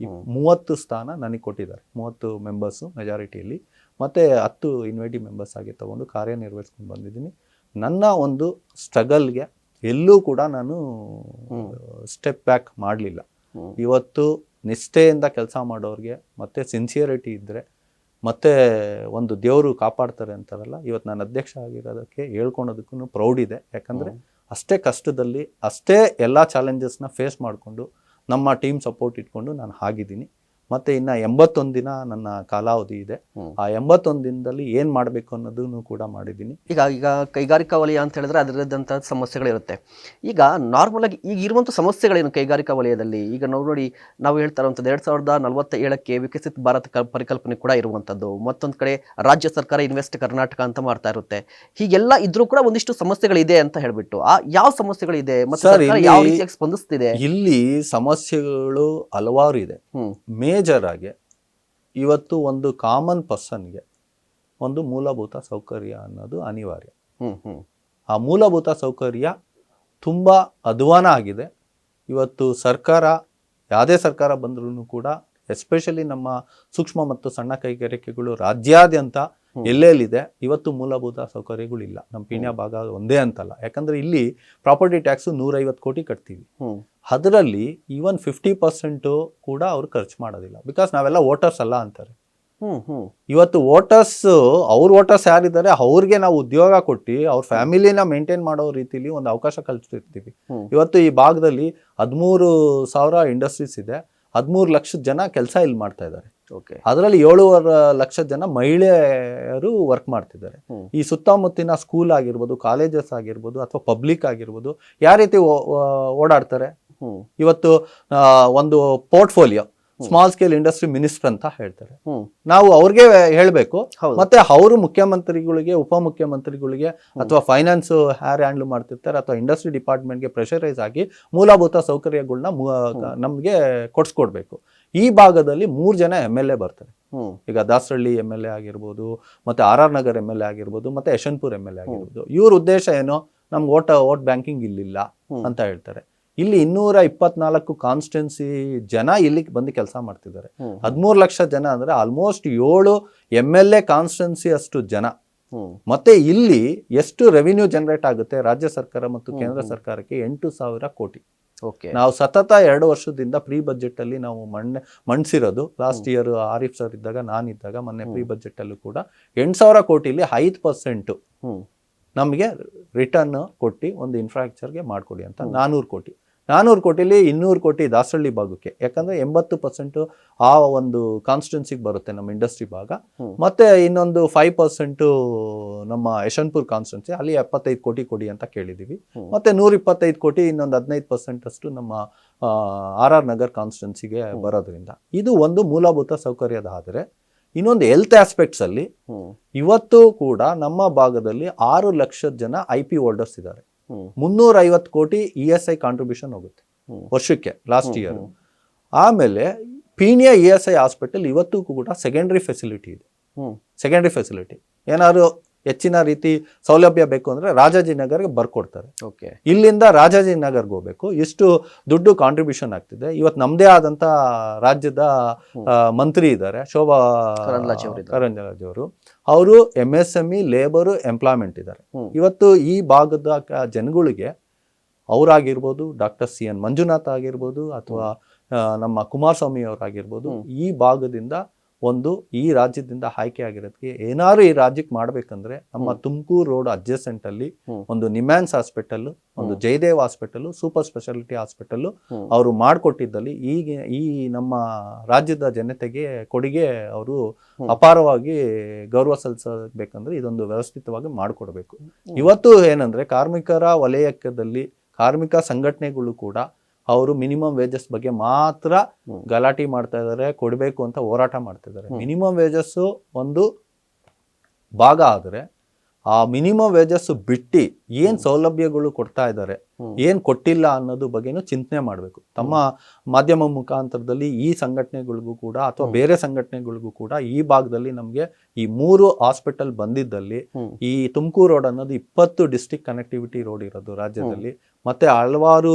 Speaker 2: 30 ಸ್ಥಾನ ನನಗೆ ಕೊಟ್ಟಿದ್ದಾರೆ. 30 ಮೆಂಬರ್ಸು ಮೆಜಾರಿಟಿಯಲ್ಲಿ, ಮತ್ತು 10 ಇನ್ವೈಟಿವ್ ಮೆಂಬರ್ಸ್ ಆಗಿ ತೊಗೊಂಡು ಕಾರ್ಯನಿರ್ವಹಿಸ್ಕೊಂಡು ಬಂದಿದ್ದೀನಿ. ನನ್ನ ಒಂದು ಸ್ಟ್ರಗಲ್ಗೆ ಎಲ್ಲೂ ಕೂಡ ನಾನು ಸ್ಟೆಪ್ ಬ್ಯಾಕ್ ಮಾಡಲಿಲ್ಲ. ಇವತ್ತು ನಿಷ್ಠೆಯಿಂದ ಕೆಲಸ ಮಾಡೋರಿಗೆ ಮತ್ತು ಸಿನ್ಸಿಯರಿಟಿ ಇದ್ದರೆ ಮತ್ತು ಒಂದು ದೇವರು ಕಾಪಾಡ್ತಾರೆ ಅಂತಾರಲ್ಲ, ಇವತ್ತು ನಾನು ಅಧ್ಯಕ್ಷ ಆಗಿರೋದಕ್ಕೆ ಹೇಳ್ಕೊಳೋದಕ್ಕೂ ಪ್ರೌಡ್ ಇದೆ. ಯಾಕಂದರೆ ಅಷ್ಟೇ ಕಷ್ಟದಲ್ಲಿ ಅಷ್ಟೇ ಎಲ್ಲ ಚಾಲೆಂಜಸ್ನ ಫೇಸ್ ಮಾಡಿಕೊಂಡು ನಮ್ಮ ಟೀಮ್ ಸಪೋರ್ಟ್ ಇಟ್ಕೊಂಡು ನಾನು ಆಗಿದ್ದೀನಿ. ಮತ್ತು ಇನ್ನು 81 ದಿನ ನನ್ನ ಕಾಲಾವಧಿ ಇದೆ. ಆ 81 ದಿನದಲ್ಲಿ ಏನು ಮಾಡಬೇಕು ಅನ್ನೋದನ್ನು ಕೂಡ ಮಾಡಿದ್ದೀನಿ.
Speaker 1: ಈಗ ಕೈಗಾರಿಕಾ ವಲಯ ಅಂತ ಹೇಳಿದ್ರೆ ಅದರದ್ದಂಥ ಸಮಸ್ಯೆಗಳಿರುತ್ತೆ. ಈಗ ನಾರ್ಮಲ್ ಆಗಿ ಈಗ ಇರುವಂಥ ಸಮಸ್ಯೆಗಳೇನು ಕೈಗಾರಿಕಾ ವಲಯದಲ್ಲಿ? ಈಗ ನಾವು ನೋಡಿ, ನಾವು ಹೇಳ್ತಾ ಇರುವಂಥದ್ದು 2047ಕ್ಕೆ ವಿಕಸಿತ ಭಾರತ ಪರಿಕಲ್ಪನೆ ಕೂಡ ಇರುವಂಥದ್ದು. ಮತ್ತೊಂದು ಕಡೆ ರಾಜ್ಯ ಸರ್ಕಾರ ಇನ್ವೆಸ್ಟ್ ಕರ್ನಾಟಕ ಅಂತ ಮಾಡ್ತಾ ಇರುತ್ತೆ. ಹೀಗೆಲ್ಲ ಇದ್ರೂ ಕೂಡ ಒಂದಿಷ್ಟು ಸಮಸ್ಯೆಗಳಿದೆ ಅಂತ ಹೇಳ್ಬಿಟ್ಟು, ಯಾವ ಸಮಸ್ಯೆಗಳಿದೆ ಮತ್ತು ಸರ್ಕಾರ ಯಾವ ರೀತಿಯಾಗಿ ಸ್ಪಂದಿಸ್ತಿದೆ?
Speaker 2: ಇಲ್ಲಿ ಸಮಸ್ಯೆಗಳು ಹಲವಾರು ಇದೆ. ಮೇಜರ್ ಆಗಿ ಇವತ್ತು ಒಂದು ಕಾಮನ್ ಪರ್ಸನ್ಗೆ ಒಂದು ಮೂಲಭೂತ ಸೌಕರ್ಯ ಅನ್ನೋದು ಅನಿವಾರ್ಯ. ಆ ಮೂಲಭೂತ ಸೌಕರ್ಯ ತುಂಬ ಅಧ್ವಾನ ಆಗಿದೆ. ಇವತ್ತು ಸರ್ಕಾರ, ಯಾವುದೇ ಸರ್ಕಾರ ಬಂದ್ರೂ ಕೂಡ ಎಸ್ಪೆಷಲಿ ನಮ್ಮ ಸೂಕ್ಷ್ಮ ಮತ್ತು ಸಣ್ಣ ಕೈಗಾರಿಕೆಗಳು ರಾಜ್ಯಾದ್ಯಂತ ಎಲ್ಲೆಲ್ಲಿದೆ ಇವತ್ತು ಮೂಲಭೂತ ಸೌಕರ್ಯಗಳಿಲ್ಲ. ನಮ್ಮ ಪೀಣ್ಯ ಭಾಗ ಒಂದೇ ಅಂತಲ್ಲ, ಯಾಕಂದರೆ ಇಲ್ಲಿ ಪ್ರಾಪರ್ಟಿ ಟ್ಯಾಕ್ಸು 150 ಕೋಟಿ ಕಟ್ತೀವಿ. ಅದರಲ್ಲಿ ಈವನ್ 50% ಕೂಡ ಅವ್ರು ಖರ್ಚು ಮಾಡೋದಿಲ್ಲ. ಬಿಕಾಸ್ ನಾವೆಲ್ಲ ವೋಟರ್ಸ್ ಅಲ್ಲ ಅಂತಾರೆ. ಇವತ್ತು ವೋಟರ್ಸ್, ಅವ್ರ ವೋಟರ್ಸ್ ಯಾರಿದ್ದಾರೆ ಅವ್ರಿಗೆ ನಾವು ಉದ್ಯೋಗ ಕೊಟ್ಟು ಅವ್ರ ಫ್ಯಾಮಿಲಿನ ಮೇಂಟೈನ್ ಮಾಡೋ ರೀತಿಲಿ ಒಂದು ಅವಕಾಶ ಕಲ್ಪಿಸ್ತಿರ್ತೀವಿ. ಇವತ್ತು ಈ ಭಾಗದಲ್ಲಿ 13,000 ಇಂಡಸ್ಟ್ರೀಸ್ ಇದೆ, 13 ಲಕ್ಷ ಜನ ಕೆಲಸ ಇಲ್ಲಿ ಮಾಡ್ತಾ ಇದ್ದಾರೆ. ಅದರಲ್ಲಿ 7.5 ಲಕ್ಷ ಜನ ಮಹಿಳೆಯರು ವರ್ಕ್ ಮಾಡ್ತಿದ್ದಾರೆ. ಈ ಸುತ್ತಮುತ್ತಿನ ಸ್ಕೂಲ್ ಆಗಿರ್ಬೋದು, ಕಾಲೇಜಸ್ ಆಗಿರ್ಬೋದು, ಅಥವಾ ಪಬ್ಲಿಕ್ ಆಗಿರ್ಬೋದು, ಯಾವ ರೀತಿ ಓಡಾಡ್ತಾರೆ. ಇವತ್ತು ಒಂದು portfolio small scale industry minister ಅಂತ ಹೇಳ್ತಾರೆ. ನಾವು ಅವ್ರಿಗೆ ಹೇಳಬೇಕು, ಮತ್ತೆ ಅವರು ಮುಖ್ಯಮಂತ್ರಿಗಳಿಗೆ, ಉಪಮುಖ್ಯಮಂತ್ರಿಗಳಿಗೆ, ಅಥವಾ ಫೈನಾನ್ಸ್ ಯಾರು ಹ್ಯಾಂಡಲ್ ಮಾಡ್ತಿರ್ತಾರೆ, ಅಥವಾ ಇಂಡಸ್ಟ್ರಿ ಡಿಪಾರ್ಟ್ಮೆಂಟ್ಗೆ ಪ್ರೆಷರೈಸ್ ಆಗಿ ಮೂಲಭೂತ ಸೌಕರ್ಯಗಳನ್ನ ನಮ್ಗೆ ಕೊಡ್ಸ್ಕೊಡ್ಬೇಕು. ಈ ಭಾಗದಲ್ಲಿ 3 ಜನ MLA ಬರ್ತಾರೆ. ಈಗ ದಾಸರಳ್ಳಿ MLA ಆಗಿರ್ಬೋದು, ಮತ್ತೆ RR ನಗರ್ MLA ಆಗಿರ್ಬೋದು, ಮತ್ತೆ ಯಶವಂತಪುರ MLA ಆಗಿರ್ಬೋದು. ಇವ್ರ ಉದ್ದೇಶ ಏನು? ನಮ್ಗೆ ಓಟ್ ಬ್ಯಾಂಕಿಂಗ್ ಇಲ್ಲಿಲ್ಲ ಅಂತ ಹೇಳ್ತಾರೆ. ಇಲ್ಲಿ 224 ಕಾನ್ಸ್ಟಿಟ್ಯೂನ್ಸಿ ಜನ ಇಲ್ಲಿಗೆ ಬಂದು ಕೆಲಸ ಮಾಡ್ತಿದ್ದಾರೆ. 13 ಲಕ್ಷ ಜನ ಅಂದ್ರೆ ಆಲ್ಮೋಸ್ಟ್ 7 MLA ಕಾನ್ಸ್ಟಿಟ್ಯೂನ್ಸಿ ಅಷ್ಟು ಜನ. ಮತ್ತೆ ಇಲ್ಲಿ ಎಷ್ಟು ರೆವಿನ್ಯೂ ಜನರೇಟ್ ಆಗುತ್ತೆ ರಾಜ್ಯ ಸರ್ಕಾರ ಮತ್ತು ಕೇಂದ್ರ ಸರ್ಕಾರಕ್ಕೆ? 8,000 ಕೋಟಿ. ನಾವು ಸತತ 2 ವರ್ಷದಿಂದ ಪ್ರೀ ಬಜೆಟ್ ಅಲ್ಲಿ ನಾವು ಮಂಡಿಸಿರೋದು. ಲಾಸ್ಟ್ ಇಯರ್ ಆರಿಫ್ ಸರ್ ಇದ್ದಾಗ, ನಾನಿದ್ದಾಗ, ಮೊನ್ನೆ ಪ್ರೀ ಬಜೆಟ್ ಅಲ್ಲೂ ಕೂಡ 8,000 ಕೋಟಿಲಿ 5% ನಮಗೆ ರಿಟರ್ನ್ ಕೊಟ್ಟು ಒಂದು ಇನ್ಫ್ರಾಸ್ಟ್ರಕ್ಚರ್ಗೆ ಮಾಡಿಕೊಡಿ ಅಂತ 400 ಕೋಟಿ. 400 ಕೋಟಿಲಿ 200 ಕೋಟಿ ದಾಸಹಳ್ಳಿ ಭಾಗಕ್ಕೆ, ಯಾಕಂದ್ರೆ 80% ಆ ಒಂದು ಕಾನ್ಸ್ಟಿಟ್ಯೂನ್ಸಿಗೆ ಬರುತ್ತೆ ನಮ್ಮ ಇಂಡಸ್ಟ್ರಿ ಭಾಗ. ಮತ್ತೆ ಇನ್ನೊಂದು 5% ನಮ್ಮ ಯಶವಂತಪುರ ಕಾನ್ಸ್ಟಿಟ್ಯೂನ್ಸಿ, ಅಲ್ಲಿ 75 ಕೋಟಿ ಕೊಡಿ ಅಂತ ಕೇಳಿದೀವಿ. ಮತ್ತೆ 125 ಕೋಟಿ ಇನ್ನೊಂದು 15% ಅಷ್ಟು ನಮ್ಮ RR ನಗರ್ ಕಾನ್ಸ್ಟಿಟ್ಯೂನ್ಸಿಗೆ ಬರೋದ್ರಿಂದ ಇದು ಒಂದು ಮೂಲಭೂತ ಸೌಕರ್ಯದ. ಆದರೆ ಇನ್ನೊಂದು ಹೆಲ್ತ್ ಆಸ್ಪೆಕ್ಟ್ಸ್ ಅಲ್ಲಿ ಇವತ್ತು ಕೂಡ ನಮ್ಮ ಭಾಗದಲ್ಲಿ 6 ಲಕ್ಷ ಜನ IP ಹೋಲ್ಡರ್ಸ್ ಇದ್ದಾರೆ. 350 ಕೋಟಿ ESI ಕಾಂಟ್ರಿಬ್ಯೂಷನ್ ಹೋಗುತ್ತೆ ವರ್ಷಕ್ಕೆ ಲಾಸ್ಟ್ ಇಯರ್. ಆಮೇಲೆ ಪೀಣ್ಯ ESI ಹಾಸ್ಪಿಟಲ್ ಇವತ್ತು ಕೂಡ ಸೆಕೆಂಡರಿ ಫೆಸಿಲಿಟಿ ಇದೆ. ಸೆಕೆಂಡರಿ ಫೆಸಿಲಿಟಿ ಏನಾದ್ರು ಹೆಚ್ಚಿನ ರೀತಿ ಸೌಲಭ್ಯ ಬೇಕು ಅಂದ್ರೆ ರಾಜಾಜಿನಗರ್ಗೆ ಬರ್ಕೊಡ್ತಾರೆ. ಇಲ್ಲಿಂದ ರಾಜಾಜಿನಗರ್ಗೆ ಹೋಗ್ಬೇಕು. ಇಷ್ಟು ದುಡ್ಡು ಕಾಂಟ್ರಿಬ್ಯೂಷನ್ ಆಗ್ತಿದೆ. ಇವತ್ತು ನಮ್ದೇ ಆದಂತ ರಾಜ್ಯದ ಮಂತ್ರಿ ಇದ್ದಾರೆ, ಶೋಭಾ ಕರಂದ್ಲಾಜೆ ಅವರು. ಅವರು MSME, ಲೇಬರು, ಎಂಪ್ಲಾಯ್ಮೆಂಟ್ ಇದ್ದಾರೆ. ಇವತ್ತು ಈ ಭಾಗದ ಜನಗಳಿಗೆ ಅವರಾಗಿರ್ಬೋದು, ಡಾಕ್ಟರ್ CN ಮಂಜುನಾಥ್ ಆಗಿರ್ಬೋದು, ಅಥವಾ ನಮ್ಮ ಕುಮಾರಸ್ವಾಮಿ ಅವರಾಗಿರ್ಬೋದು, ಈ ಭಾಗದಿಂದ ಒಂದು ಈ ರಾಜ್ಯದಿಂದ ಆಯ್ಕೆ ಆಗಿರೋದಕ್ಕೆ ಏನಾದ್ರು ಈ ರಾಜ್ಯಕ್ಕೆ ಮಾಡ್ಬೇಕಂದ್ರೆ ನಮ್ಮ ತುಮಕೂರು ರೋಡ್ ಅಡ್ಜಸೆಂಟ್ ಅಲ್ಲಿ ಒಂದು ನಿಮ್ಯಾನ್ಸ್ ಹಾಸ್ಪಿಟಲ್, ಒಂದು Jayadev hospital, super speciality hospital ಅವರು ಮಾಡಿಕೊಟ್ಟಿದ್ದಲ್ಲಿ ಈ ನಮ್ಮ ರಾಜ್ಯದ ಜನತೆಗೆ ಕೊಡುಗೆ ಅವರು ಅಪಾರವಾಗಿ ಗೌರವ ಸಲ್ಲಿಸಬೇಕಂದ್ರೆ ಇದೊಂದು ವ್ಯವಸ್ಥಿತವಾಗಿ ಮಾಡಿಕೊಡ್ಬೇಕು. ಇವತ್ತು ಏನಂದ್ರೆ ಕಾರ್ಮಿಕರ ವಲಯದಲ್ಲಿ ಕಾರ್ಮಿಕ ಸಂಘಟನೆಗಳು ಕೂಡ ಅವರು ಮಿನಿಮಮ್ ವೇಜಸ್ ಬಗ್ಗೆ ಮಾತ್ರ ಗಲಾಟೆ ಮಾಡ್ತಾ ಇದ್ದಾರೆ, ಕೊಡಬೇಕು ಅಂತ ಹೋರಾಟ ಮಾಡ್ತಾ ಇದ್ದಾರೆ. ಮಿನಿಮಮ್ ವೇಜಸ್ ಒಂದು ಭಾಗ ಆದರೆ ಆ ಮಿನಿಮಮ್ ವೇಜಸ್ ಬಿಟ್ಟು ಏನ್ ಸೌಲಭ್ಯಗಳು ಕೊಡ್ತಾ ಇದ್ದಾರೆ, ಏನ್ ಕೊಟ್ಟಿಲ್ಲ ಅನ್ನೋದು ಬಗ್ಗೆನೂ ಚಿಂತನೆ ಮಾಡಬೇಕು. ತಮ್ಮ ಮಾಧ್ಯಮ ಮುಖಾಂತರದಲ್ಲಿ ಈ ಸಂಘಟನೆಗಳಿಗೂ ಕೂಡ ಅಥವಾ ಬೇರೆ ಸಂಘಟನೆಗಳಿಗೂ ಕೂಡ ಈ ಭಾಗದಲ್ಲಿ ನಮಗೆ ಈ 3 ಹಾಸ್ಪಿಟಲ್ ಬಂದಿದ್ದಲ್ಲಿ ಈ ತುಮಕೂರು ರೋಡ್ ಅನ್ನೋದು 20 ಡಿಸ್ಟ್ರಿಕ್ಟ್ ಕನೆಕ್ಟಿವಿಟಿ ರೋಡ್ ಇರೋದು ರಾಜ್ಯದಲ್ಲಿ. ಮತ್ತೆ ಹಲವಾರು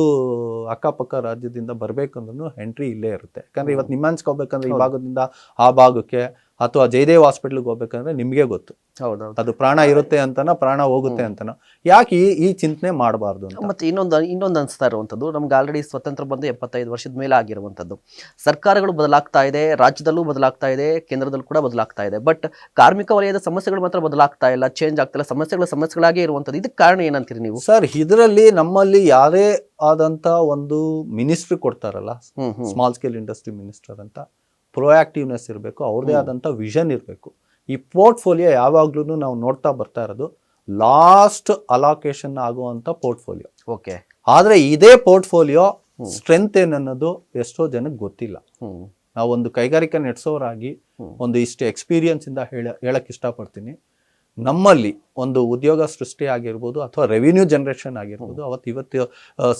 Speaker 2: ಅಕ್ಕಪಕ್ಕ ರಾಜ್ಯದಿಂದ ಬರ್ಬೇಕಂದ್ರೂ ಎಂಟ್ರಿ ಇಲ್ಲೇ ಇರುತ್ತೆ. ಯಾಕಂದ್ರೆ ಇವತ್ತು ನಿಮ್ಮಾನ್ಸ್ಗೆ ಹೋಗ್ಬೇಕಂದ್ರೆ ಈ ಭಾಗದಿಂದ ಆ ಭಾಗಕ್ಕೆ, ಅಥವಾ ಜಯದೇವ್ ಹಾಸ್ಪಿಟಲ್ಗೆ ಹೋಗ್ಬೇಕಂದ್ರೆ ನಿಮ್ಗೆ ಗೊತ್ತು ಅದು ಪ್ರಾಣ ಇರುತ್ತೆ ಅಂತನೋ ಪ್ರಾಣ ಹೋಗುತ್ತೆ ಅಂತನೋ. ಯಾಕೆ ಈ ಚಿಂತನೆ ಮಾಡಬಾರ್ದು ಅಂತ.
Speaker 1: ಮತ್ತೆ ಇನ್ನೊಂದು ಅನಿಸ್ತಾ ಇರುವಂಥದ್ದು, ನಮ್ಗೆ ಆಲ್ರೆಡಿ ಸ್ವತಂತ್ರ ಬಂದು 75 ವರ್ಷದ ಮೇಲೆ ಆಗಿರುವಂಥದ್ದು. ಸರ್ಕಾರಗಳು ಬದಲಾಗ್ತಾ ಇದೆ, ರಾಜ್ಯದಲ್ಲೂ ಬದಲಾಗ್ತಾ ಇದೆ, ಕೇಂದ್ರದಲ್ಲೂ ಕೂಡ ಬದಲಾಗ್ತಾ ಇದೆ. ಬಟ್ ಕಾರ್ಮಿಕ ವಲಯದ ಸಮಸ್ಯೆಗಳು ಮಾತ್ರ ಬದಲಾಗ್ತಾ ಇಲ್ಲ, ಚೇಂಜ್ ಆಗ್ತಾ ಇಲ್ಲ. ಸಮಸ್ಯೆಗಳಾಗೇ ಇರುವಂಥದ್ದು. ಇದಕ್ಕೆ ಕಾರಣ ಏನಂತೀರಿ ನೀವು?
Speaker 2: ಸರ್, ಇದರಲ್ಲಿ ನಮ್ಮಲ್ಲಿ ಯಾರೇ ಆದಂತ ಒಂದು ಮಿನಿಸ್ಟ್ರಿ ಕೊಡ್ತಾರಲ್ಲ, ಸ್ಮಾಲ್ ಸ್ಕೇಲ್ ಇಂಡಸ್ಟ್ರಿ ಮಿನಿಸ್ಟರ್ ಅಂತ, ಪ್ರೊಆಕ್ಟಿವ್ನೆಸ್ ಇರಬೇಕು, ಅವ್ರದೇ ಆದಂತ ವಿಷನ್ ಇರಬೇಕು. ಈ ಪೋರ್ಟ್ಫೋಲಿಯೋ ಯಾವಾಗ್ಲೂ ನಾವು ನೋಡ್ತಾ ಬರ್ತಾ ಇರೋದು ಲಾಸ್ಟ್ ಅಲೋಕೇಶನ್ ಆಗುವಂತ ಪೋರ್ಟ್ಫೋಲಿಯೋ. ಆದ್ರೆ ಇದೇ ಪೋರ್ಟ್ಫೋಲಿಯೋ ಸ್ಟ್ರೆಂತ್ ಏನನ್ನೋದು ಎಷ್ಟೋ ಜನಕ್ಕೆ ಗೊತ್ತಿಲ್ಲ. ನಾವು ಒಂದು ಕೈಗಾರಿಕೆ ನಡೆಸೋರಾಗಿ ಒಂದು ಇಷ್ಟು ಎಕ್ಸ್ಪೀರಿಯನ್ಸ್ ಇಂದ ಹೇಳಕ್ ಇಷ್ಟಪಡ್ತೀನಿ. ನಮ್ಮಲ್ಲಿ ಒಂದು ಉದ್ಯೋಗ ಸೃಷ್ಟಿ ಆಗಿರ್ಬೋದು ಅಥವಾ ರೆವಿನ್ಯೂ ಜನರೇಷನ್ ಆಗಿರ್ಬೋದು, ಇವತ್ತು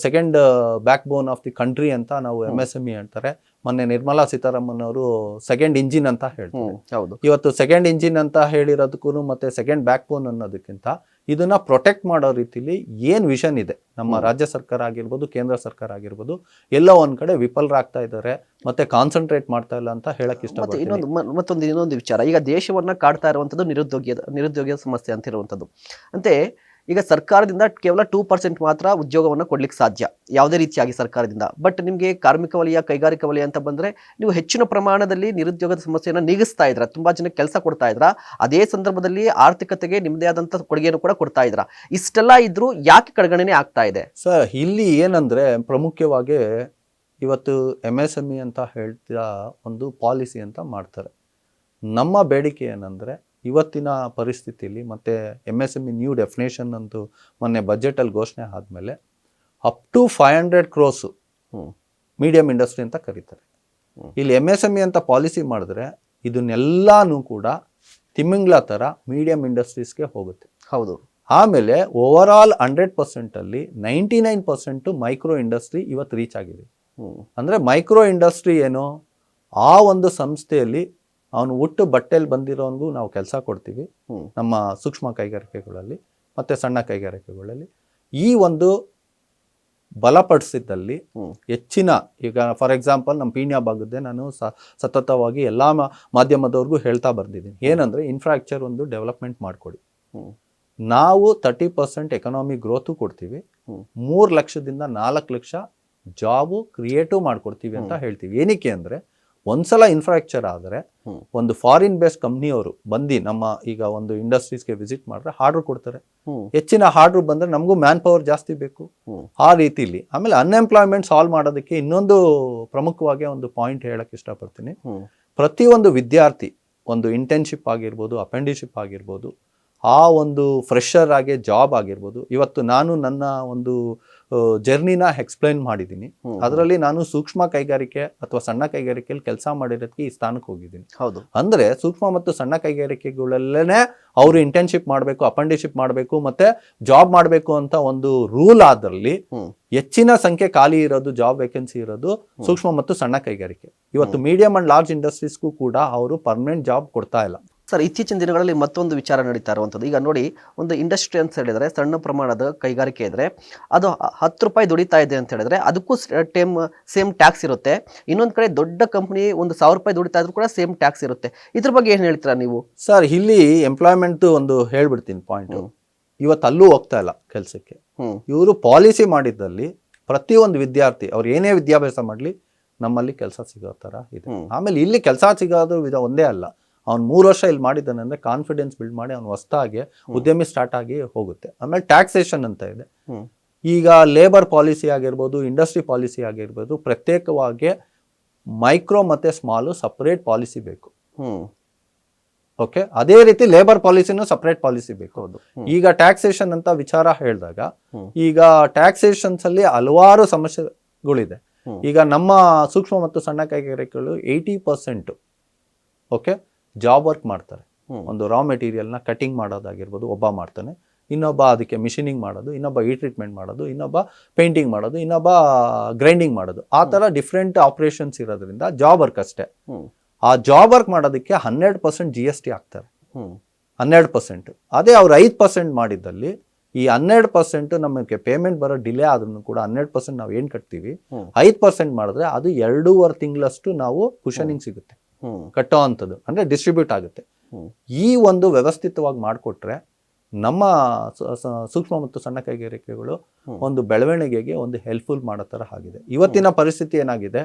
Speaker 2: second back bone of the country ಅಂತ ನಾವು MSME ಹೇಳ್ತಾರೆ. ಮೊನ್ನೆ ನಿರ್ಮಲಾ ಸೀತಾರಾಮನ್ ಅವರು ಸೆಕೆಂಡ್ ಇಂಜಿನ್ ಅಂತ ಹೇಳ್ತಾರೆ. ಇವತ್ತು ಸೆಕೆಂಡ್ ಇಂಜಿನ್ ಅಂತ ಹೇಳಿರೋದಕ್ಕೂ ಮತ್ತೆ ಸೆಕೆಂಡ್ ಬ್ಯಾಕ್ ಬೋನ್ ಅನ್ನೋದಕ್ಕಿಂತ ಇದನ್ನ ಪ್ರೊಟೆಕ್ಟ್ ಮಾಡೋ ರೀತಿಲಿ ಏನ್ ವಿಷನ್ ಇದೆ ನಮ್ಮ ರಾಜ್ಯ ಸರ್ಕಾರ ಆಗಿರ್ಬೋದು, ಕೇಂದ್ರ ಸರ್ಕಾರ ಆಗಿರ್ಬೋದು, ಎಲ್ಲ ಒಂದ್ ಕಡೆ ವಿಫಲರಾಗ್ತಾ ಇದ್ದಾರೆ, ಮತ್ತೆ ಕಾನ್ಸಂಟ್ರೇಟ್ ಮಾಡ್ತಾ ಇಲ್ಲ ಅಂತ ಹೇಳಕ್ ಇಷ್ಟಪಡ್ತೀನಿ.
Speaker 1: ಇನ್ನೊಂದು ವಿಚಾರ, ಈಗ ದೇಶವನ್ನ ಕಾಡ್ತಾ ಇರುವಂತದ್ದು ನಿರುದ್ಯೋಗದ ಸಮಸ್ಯೆ ಅಂತ ಇರುವಂತದ್ದು. ಅಂತೆ ಈಗ ಸರ್ಕಾರದಿಂದ ಕೇವಲ 2% ಮಾತ್ರ ಉದ್ಯೋಗವನ್ನು ಕೊಡ್ಲಿಕ್ಕೆ ಸಾಧ್ಯ ಯಾವುದೇ ರೀತಿಯಾಗಿ ಸರ್ಕಾರದಿಂದ. ಬಟ್ ನಿಮಗೆ ಕಾರ್ಮಿಕ ವಲಯ, ಕೈಗಾರಿಕಾ ವಲಯ ಅಂತ ಬಂದ್ರೆ ನೀವು ಹೆಚ್ಚಿನ ಪ್ರಮಾಣದಲ್ಲಿ ನಿರುದ್ಯೋಗದ ಸಮಸ್ಯೆಯನ್ನು ನೀಗಿಸ್ತಾ ಇದ್ರ, ತುಂಬಾ ಜನಕ್ಕೆ ಕೆಲಸ ಕೊಡ್ತಾ ಇದ್ರ, ಅದೇ ಸಂದರ್ಭದಲ್ಲಿ ಆರ್ಥಿಕತೆಗೆ ನಿಮ್ಮದೇ ಆದಂತ ಕೊಡುಗೆಯನ್ನು ಕೂಡ ಕೊಡ್ತಾ ಇದ್ರ. ಇಷ್ಟೆಲ್ಲ ಇದ್ರೂ ಯಾಕೆ ಕಡೆಗಣನೆ ಆಗ್ತಾ ಇದೆ?
Speaker 2: ಸರ್, ಇಲ್ಲಿ ಏನಂದ್ರೆ ಪ್ರಮುಖವಾಗಿ ಇವತ್ತು MSME ಅಂತ ಹೇಳ್ತಾ ಒಂದು ಪಾಲಿಸಿ ಅಂತ ಮಾಡ್ತಾರೆ. ನಮ್ಮ ಬೇಡಿಕೆ ಏನಂದ್ರೆ ಇವತ್ತಿನ ಪರಿಸ್ಥಿತಿಯಲ್ಲಿ ಮತ್ತೆ MSME ನ್ಯೂ ಡೆಫಿನೇಷನ್ ಅಂತೂ ಮೊನ್ನೆ ಬಜೆಟಲ್ಲಿ ಘೋಷಣೆ ಆದಮೇಲೆ up to 500 crores medium industry ಅಂತ ಕರೀತಾರೆ. ಇಲ್ಲಿ MSME ಅಂತ ಪಾಲಿಸಿ ಮಾಡಿದ್ರೆ ಇದನ್ನೆಲ್ಲಾನು ಕೂಡ ತಿಮಿಂಗ್ಲ ಥರ ಮೀಡಿಯಂ ಇಂಡಸ್ಟ್ರೀಸ್ಗೆ ಹೋಗುತ್ತೆ. ಆಮೇಲೆ ಓವರ್ ಆಲ್ 100% ಅಲ್ಲಿ 99% ಮೈಕ್ರೋ ಇಂಡಸ್ಟ್ರಿ ಇವತ್ತು ರೀಚ್ ಆಗಿದೆ. ಅಂದ್ರೆ ಮೈಕ್ರೋ ಇಂಡಸ್ಟ್ರಿ ಏನೋ ಆ ಒಂದು ಸಂಸ್ಥೆಯಲ್ಲಿ ಅವನು ಹುಟ್ಟು ಬಟ್ಟೆಯಲ್ಲಿ ಬಂದಿರೋನ್ಗೂ ನಾವು ಕೆಲಸ ಕೊಡ್ತೀವಿ ನಮ್ಮ ಸೂಕ್ಷ್ಮ ಕೈಗಾರಿಕೆಗಳಲ್ಲಿ ಮತ್ತೆ ಸಣ್ಣ ಕೈಗಾರಿಕೆಗಳಲ್ಲಿ. ಈ ಒಂದು ಬಲಪಡಿಸಿದ್ದಲ್ಲಿ ಹೆಚ್ಚಿನ, ಈಗ ಫಾರ್ ಎಕ್ಸಾಂಪಲ್ ನಮ್ಮ ಪೀಣ್ಯ ಭಾಗದ್ದೇ ನಾನು ಸತತವಾಗಿ ಎಲ್ಲ ಮಾಧ್ಯಮದವ್ರಿಗೂ ಹೇಳ್ತಾ ಬರ್ದಿದ್ದೀನಿ, ಏನಂದರೆ ಇನ್ಫ್ರಾಸ್ಟ್ರಕ್ಚರ್ ಒಂದು ಡೆವಲಪ್ಮೆಂಟ್ ಮಾಡಿಕೊಡಿ. ನಾವು 30% ಎಕನಾಮಿ ಗ್ರೋತು ಕೊಡ್ತೀವಿ, 3 ಲಕ್ಷದಿಂದ 4 ಲಕ್ಷ ಜಾಬು ಕ್ರಿಯೇಟು ಮಾಡ್ಕೊಡ್ತೀವಿ ಅಂತ ಹೇಳ್ತೀವಿ. ಏನಕ್ಕೆ ಅಂದರೆ ಒಂದ್ಸಲ ಇನ್ಫ್ರಾಸ್ಟ್ರಕ್ಚರ್ ಆದರೆ ಒಂದು ಫಾರಿನ್ ಬೇಸ್ಡ್ ಕಂಪ್ನಿಯವರು ಬಂದು ನಮ್ಮ ಈಗ ಒಂದು ಇಂಡಸ್ಟ್ರೀಸ್ಗೆ ವಿಸಿಟ್ ಮಾಡಿದ್ರೆ ಆರ್ಡರ್ ಕೊಡ್ತಾರೆ. ಹೆಚ್ಚಿನ ಆರ್ಡರ್ ಬಂದರೆ ನಮಗೂ ಮ್ಯಾನ್ ಪವರ್ ಜಾಸ್ತಿ ಬೇಕು. ಆ ರೀತಿಲಿ ಆಮೇಲೆ ಅನ್ಎಂಪ್ಲಾಯ್ಮೆಂಟ್ ಸಾಲ್ವ್ ಮಾಡೋದಕ್ಕೆ ಇನ್ನೊಂದು ಪ್ರಮುಖವಾಗಿ ಒಂದು ಪಾಯಿಂಟ್ ಹೇಳಕ್ಕೆ ಇಷ್ಟಪಡ್ತೀನಿ. ಪ್ರತಿಯೊಂದು ವಿದ್ಯಾರ್ಥಿ ಒಂದು ಇಂಟರ್ನ್ಶಿಪ್ ಆಗಿರ್ಬೋದು, ಅಪೆಂಡಿಶಿಪ್ ಆಗಿರ್ಬೋದು, ಆ ಒಂದು ಫ್ರೆಷರ್ ಆಗಿ ಜಾಬ್ ಆಗಿರ್ಬೋದು. ಇವತ್ತು ನಾನು ನನ್ನ ಒಂದು ಜರ್ನಿನ ಎಕ್ಸ್ಪ್ಲೈನ್ ಮಾಡಿದ್ದೀನಿ. ಅದರಲ್ಲಿ ನಾನು ಸೂಕ್ಷ್ಮ ಕೈಗಾರಿಕೆ ಅಥವಾ ಸಣ್ಣ ಕೈಗಾರಿಕೆಯಲ್ಲಿ ಕೆಲಸ ಮಾಡಿರೋದಕ್ಕೆ ಈ ಸ್ಥಾನಕ್ಕೆ ಹೋಗಿದ್ದೀನಿ.
Speaker 1: ಹೌದು,
Speaker 2: ಅಂದರೆ ಸೂಕ್ಷ್ಮ ಮತ್ತು ಸಣ್ಣ ಕೈಗಾರಿಕೆಗಳಲ್ಲೇ ಅವರು ಇಂಟರ್ನ್ಶಿಪ್ ಮಾಡಬೇಕು, ಅಪೆಂಡಿಶಿಪ್ ಮಾಡಬೇಕು, ಮತ್ತೆ ಜಾಬ್ ಮಾಡಬೇಕು ಅಂತ ಒಂದು ರೂಲ್ ಆದ್ರಲ್ಲಿ ಹೆಚ್ಚಿನ ಸಂಖ್ಯೆ ಖಾಲಿ ಇರೋದು, ಜಾಬ್ ವೇಕೆನ್ಸಿ ಇರೋದು ಸೂಕ್ಷ್ಮ ಮತ್ತು ಸಣ್ಣ ಕೈಗಾರಿಕೆ. ಇವತ್ತು ಮೀಡಿಯಂ ಅಂಡ್ ಲಾರ್ಜ್ ಇಂಡಸ್ಟ್ರೀಸ್ಗೂ ಕೂಡ ಅವರು ಪರ್ಮನೆಂಟ್ ಜಾಬ್ ಕೊಡ್ತಾ ಇಲ್ಲ.
Speaker 1: ಸರ್, ಇತ್ತೀಚಿನ ದಿನಗಳಲ್ಲಿ ಮತ್ತೊಂದು ವಿಚಾರ ನಡೀತಾ ಇರುವಂಥದ್ದು. ಈಗ ನೋಡಿ, ಒಂದು ಇಂಡಸ್ಟ್ರಿ ಅಂತ ಹೇಳಿದ್ರೆ, ಸಣ್ಣ ಪ್ರಮಾಣದ ಕೈಗಾರಿಕೆ ಇದ್ರೆ ಅದು 10 ರೂಪಾಯಿ ದುಡಿತಾ ಇದೆ ಅಂತ ಹೇಳಿದ್ರೆ ಅದಕ್ಕೂ ಸೇಮ್ ಟ್ಯಾಕ್ಸ್ ಇರುತ್ತೆ. ಇನ್ನೊಂದು ಕಡೆ ದೊಡ್ಡ ಕಂಪ್ನಿ ಒಂದು 1000 ರೂಪಾಯಿ ದುಡಿತಾ ಇದ್ರು ಕೂಡ ಸೇಮ್ ಟ್ಯಾಕ್ಸ್ ಇರುತ್ತೆ. ಇದ್ರ ಬಗ್ಗೆ ಏನು ಹೇಳ್ತೀರಾ ನೀವು?
Speaker 2: ಸರ್, ಇಲ್ಲಿ ಎಂಪ್ಲಾಯ್ಮೆಂಟ್ ಒಂದು ಹೇಳ್ಬಿಡ್ತೀನಿ ಪಾಯಿಂಟ್. ಇವತ್ತು ಅಲ್ಲೂ ಹೋಗ್ತಾ ಇಲ್ಲ ಕೆಲಸಕ್ಕೆ. ಇವರು ಪಾಲಿಸಿ ಮಾಡಿದ್ದಲ್ಲಿ ಪ್ರತಿಯೊಂದು ವಿದ್ಯಾರ್ಥಿ ಅವ್ರು ಏನೇ ವಿದ್ಯಾಭ್ಯಾಸ ಮಾಡಲಿ ನಮ್ಮಲ್ಲಿ ಕೆಲಸ ಸಿಗೋ ಥರ ಇದೆ. ಆಮೇಲೆ ಇಲ್ಲಿ ಕೆಲಸ ಸಿಗೋದು ಒಂದೇ ಅಲ್ಲ, ಅವ್ನು 3 ವರ್ಷ ಇಲ್ಲಿ ಮಾಡಿದ್ದಾನೆ ಅಂದರೆ ಕಾನ್ಫಿಡೆನ್ಸ್ ಬಿಲ್ಡ್ ಮಾಡಿ ಅವ್ನು ಹೊಸದಾಗಿ ಉದ್ಯಮಿ ಸ್ಟಾರ್ಟ್ ಆಗಿ ಹೋಗುತ್ತೆ. ಆಮೇಲೆ ಟ್ಯಾಕ್ಸೇಷನ್ ಅಂತ ಇದೆ. ಈಗ ಲೇಬರ್ ಪಾಲಿಸಿ ಆಗಿರ್ಬೋದು, ಇಂಡಸ್ಟ್ರಿ ಪಾಲಿಸಿ ಆಗಿರ್ಬೋದು, ಪ್ರತ್ಯೇಕವಾಗಿ ಮೈಕ್ರೋ ಮತ್ತು ಸ್ಮಾಲು ಸಪ್ರೇಟ್ ಪಾಲಿಸಿ ಬೇಕು. ಓಕೆ, ಅದೇ ರೀತಿ ಲೇಬರ್ ಪಾಲಿಸಿನೂ ಸಪ್ರೇಟ್ ಪಾಲಿಸಿ ಬೇಕು. ಈಗ ಟ್ಯಾಕ್ಸೇಷನ್ ಅಂತ ವಿಚಾರ ಹೇಳಿದಾಗ ಈಗ ಟ್ಯಾಕ್ಸೇಷನ್ಸ್ ಅಲ್ಲಿ ಹಲವಾರು ಸಮಸ್ಯೆಗಳಿದೆ. ಈಗ ನಮ್ಮ ಸೂಕ್ಷ್ಮ ಮತ್ತು ಸಣ್ಣ ಕೈಗಾರಿಕೆಗಳು 80% ಓಕೆ ಜಾಬ್ ವರ್ಕ್ ಮಾಡ್ತಾರೆ. ಒಂದು ರಾ ಮೆಟೀರಿಯಲ್ನ ಕಟಿಂಗ್ ಮಾಡೋದಾಗಿರ್ಬೋದು ಒಬ್ಬ ಮಾಡ್ತಾನೆ, ಇನ್ನೊಬ್ಬ ಅದಕ್ಕೆ ಮಿಷಿನಿಂಗ್ ಮಾಡೋದು, ಇನ್ನೊಬ್ಬ ಈ ಟ್ರೀಟ್ಮೆಂಟ್ ಮಾಡೋದು, ಇನ್ನೊಬ್ಬ ಪೇಂಟಿಂಗ್ ಮಾಡೋದು, ಇನ್ನೊಬ್ಬ ಗ್ರೈಂಡಿಂಗ್ ಮಾಡೋದು. ಆ ಥರ ಡಿಫ್ರೆಂಟ್ ಆಪರೇಷನ್ಸ್ ಇರೋದ್ರಿಂದ ಜಾಬ್ ವರ್ಕ್ ಅಷ್ಟೇ. ಆ ಜಾಬ್ ವರ್ಕ್ ಮಾಡೋದಕ್ಕೆ 100% GST ಹಾಕ್ತಾರೆ. 12%. ಅದೇ ಅವ್ರು 5% ಮಾಡಿದ್ದಲ್ಲಿ ಈ 12% ನಮಗೆ ಪೇಮೆಂಟ್ ಬರೋ ಡಿಲೇ ಆದ್ರೂ ಕೂಡ 12% ನಾವು ಏನು ಕಟ್ತೀವಿ, 5% ಮಾಡಿದ್ರೆ ಅದು 2.5 ತಿಂಗಳಷ್ಟು ನಾವು ಕುಷನಿಂಗ್ ಸಿಗುತ್ತೆ ಕಟ್ಟೋ ಅಂಥದ್ದು, ಅಂದರೆ ಡಿಸ್ಟ್ರಿಬ್ಯೂಟ್ ಆಗುತ್ತೆ. ಈ ಒಂದು ವ್ಯವಸ್ಥಿತವಾಗಿ ಮಾಡಿಕೊಟ್ರೆ ನಮ್ಮ ಸೂಕ್ಷ್ಮ ಮತ್ತು ಸಣ್ಣ ಕೈಗಾರಿಕೆಗಳು ಒಂದು ಬೆಳವಣಿಗೆಗೆ ಒಂದು ಹೆಲ್ಪ್ಫುಲ್ ಮಾಡೋ ಥರ ಆಗಿದೆ. ಇವತ್ತಿನ ಪರಿಸ್ಥಿತಿ ಏನಾಗಿದೆ,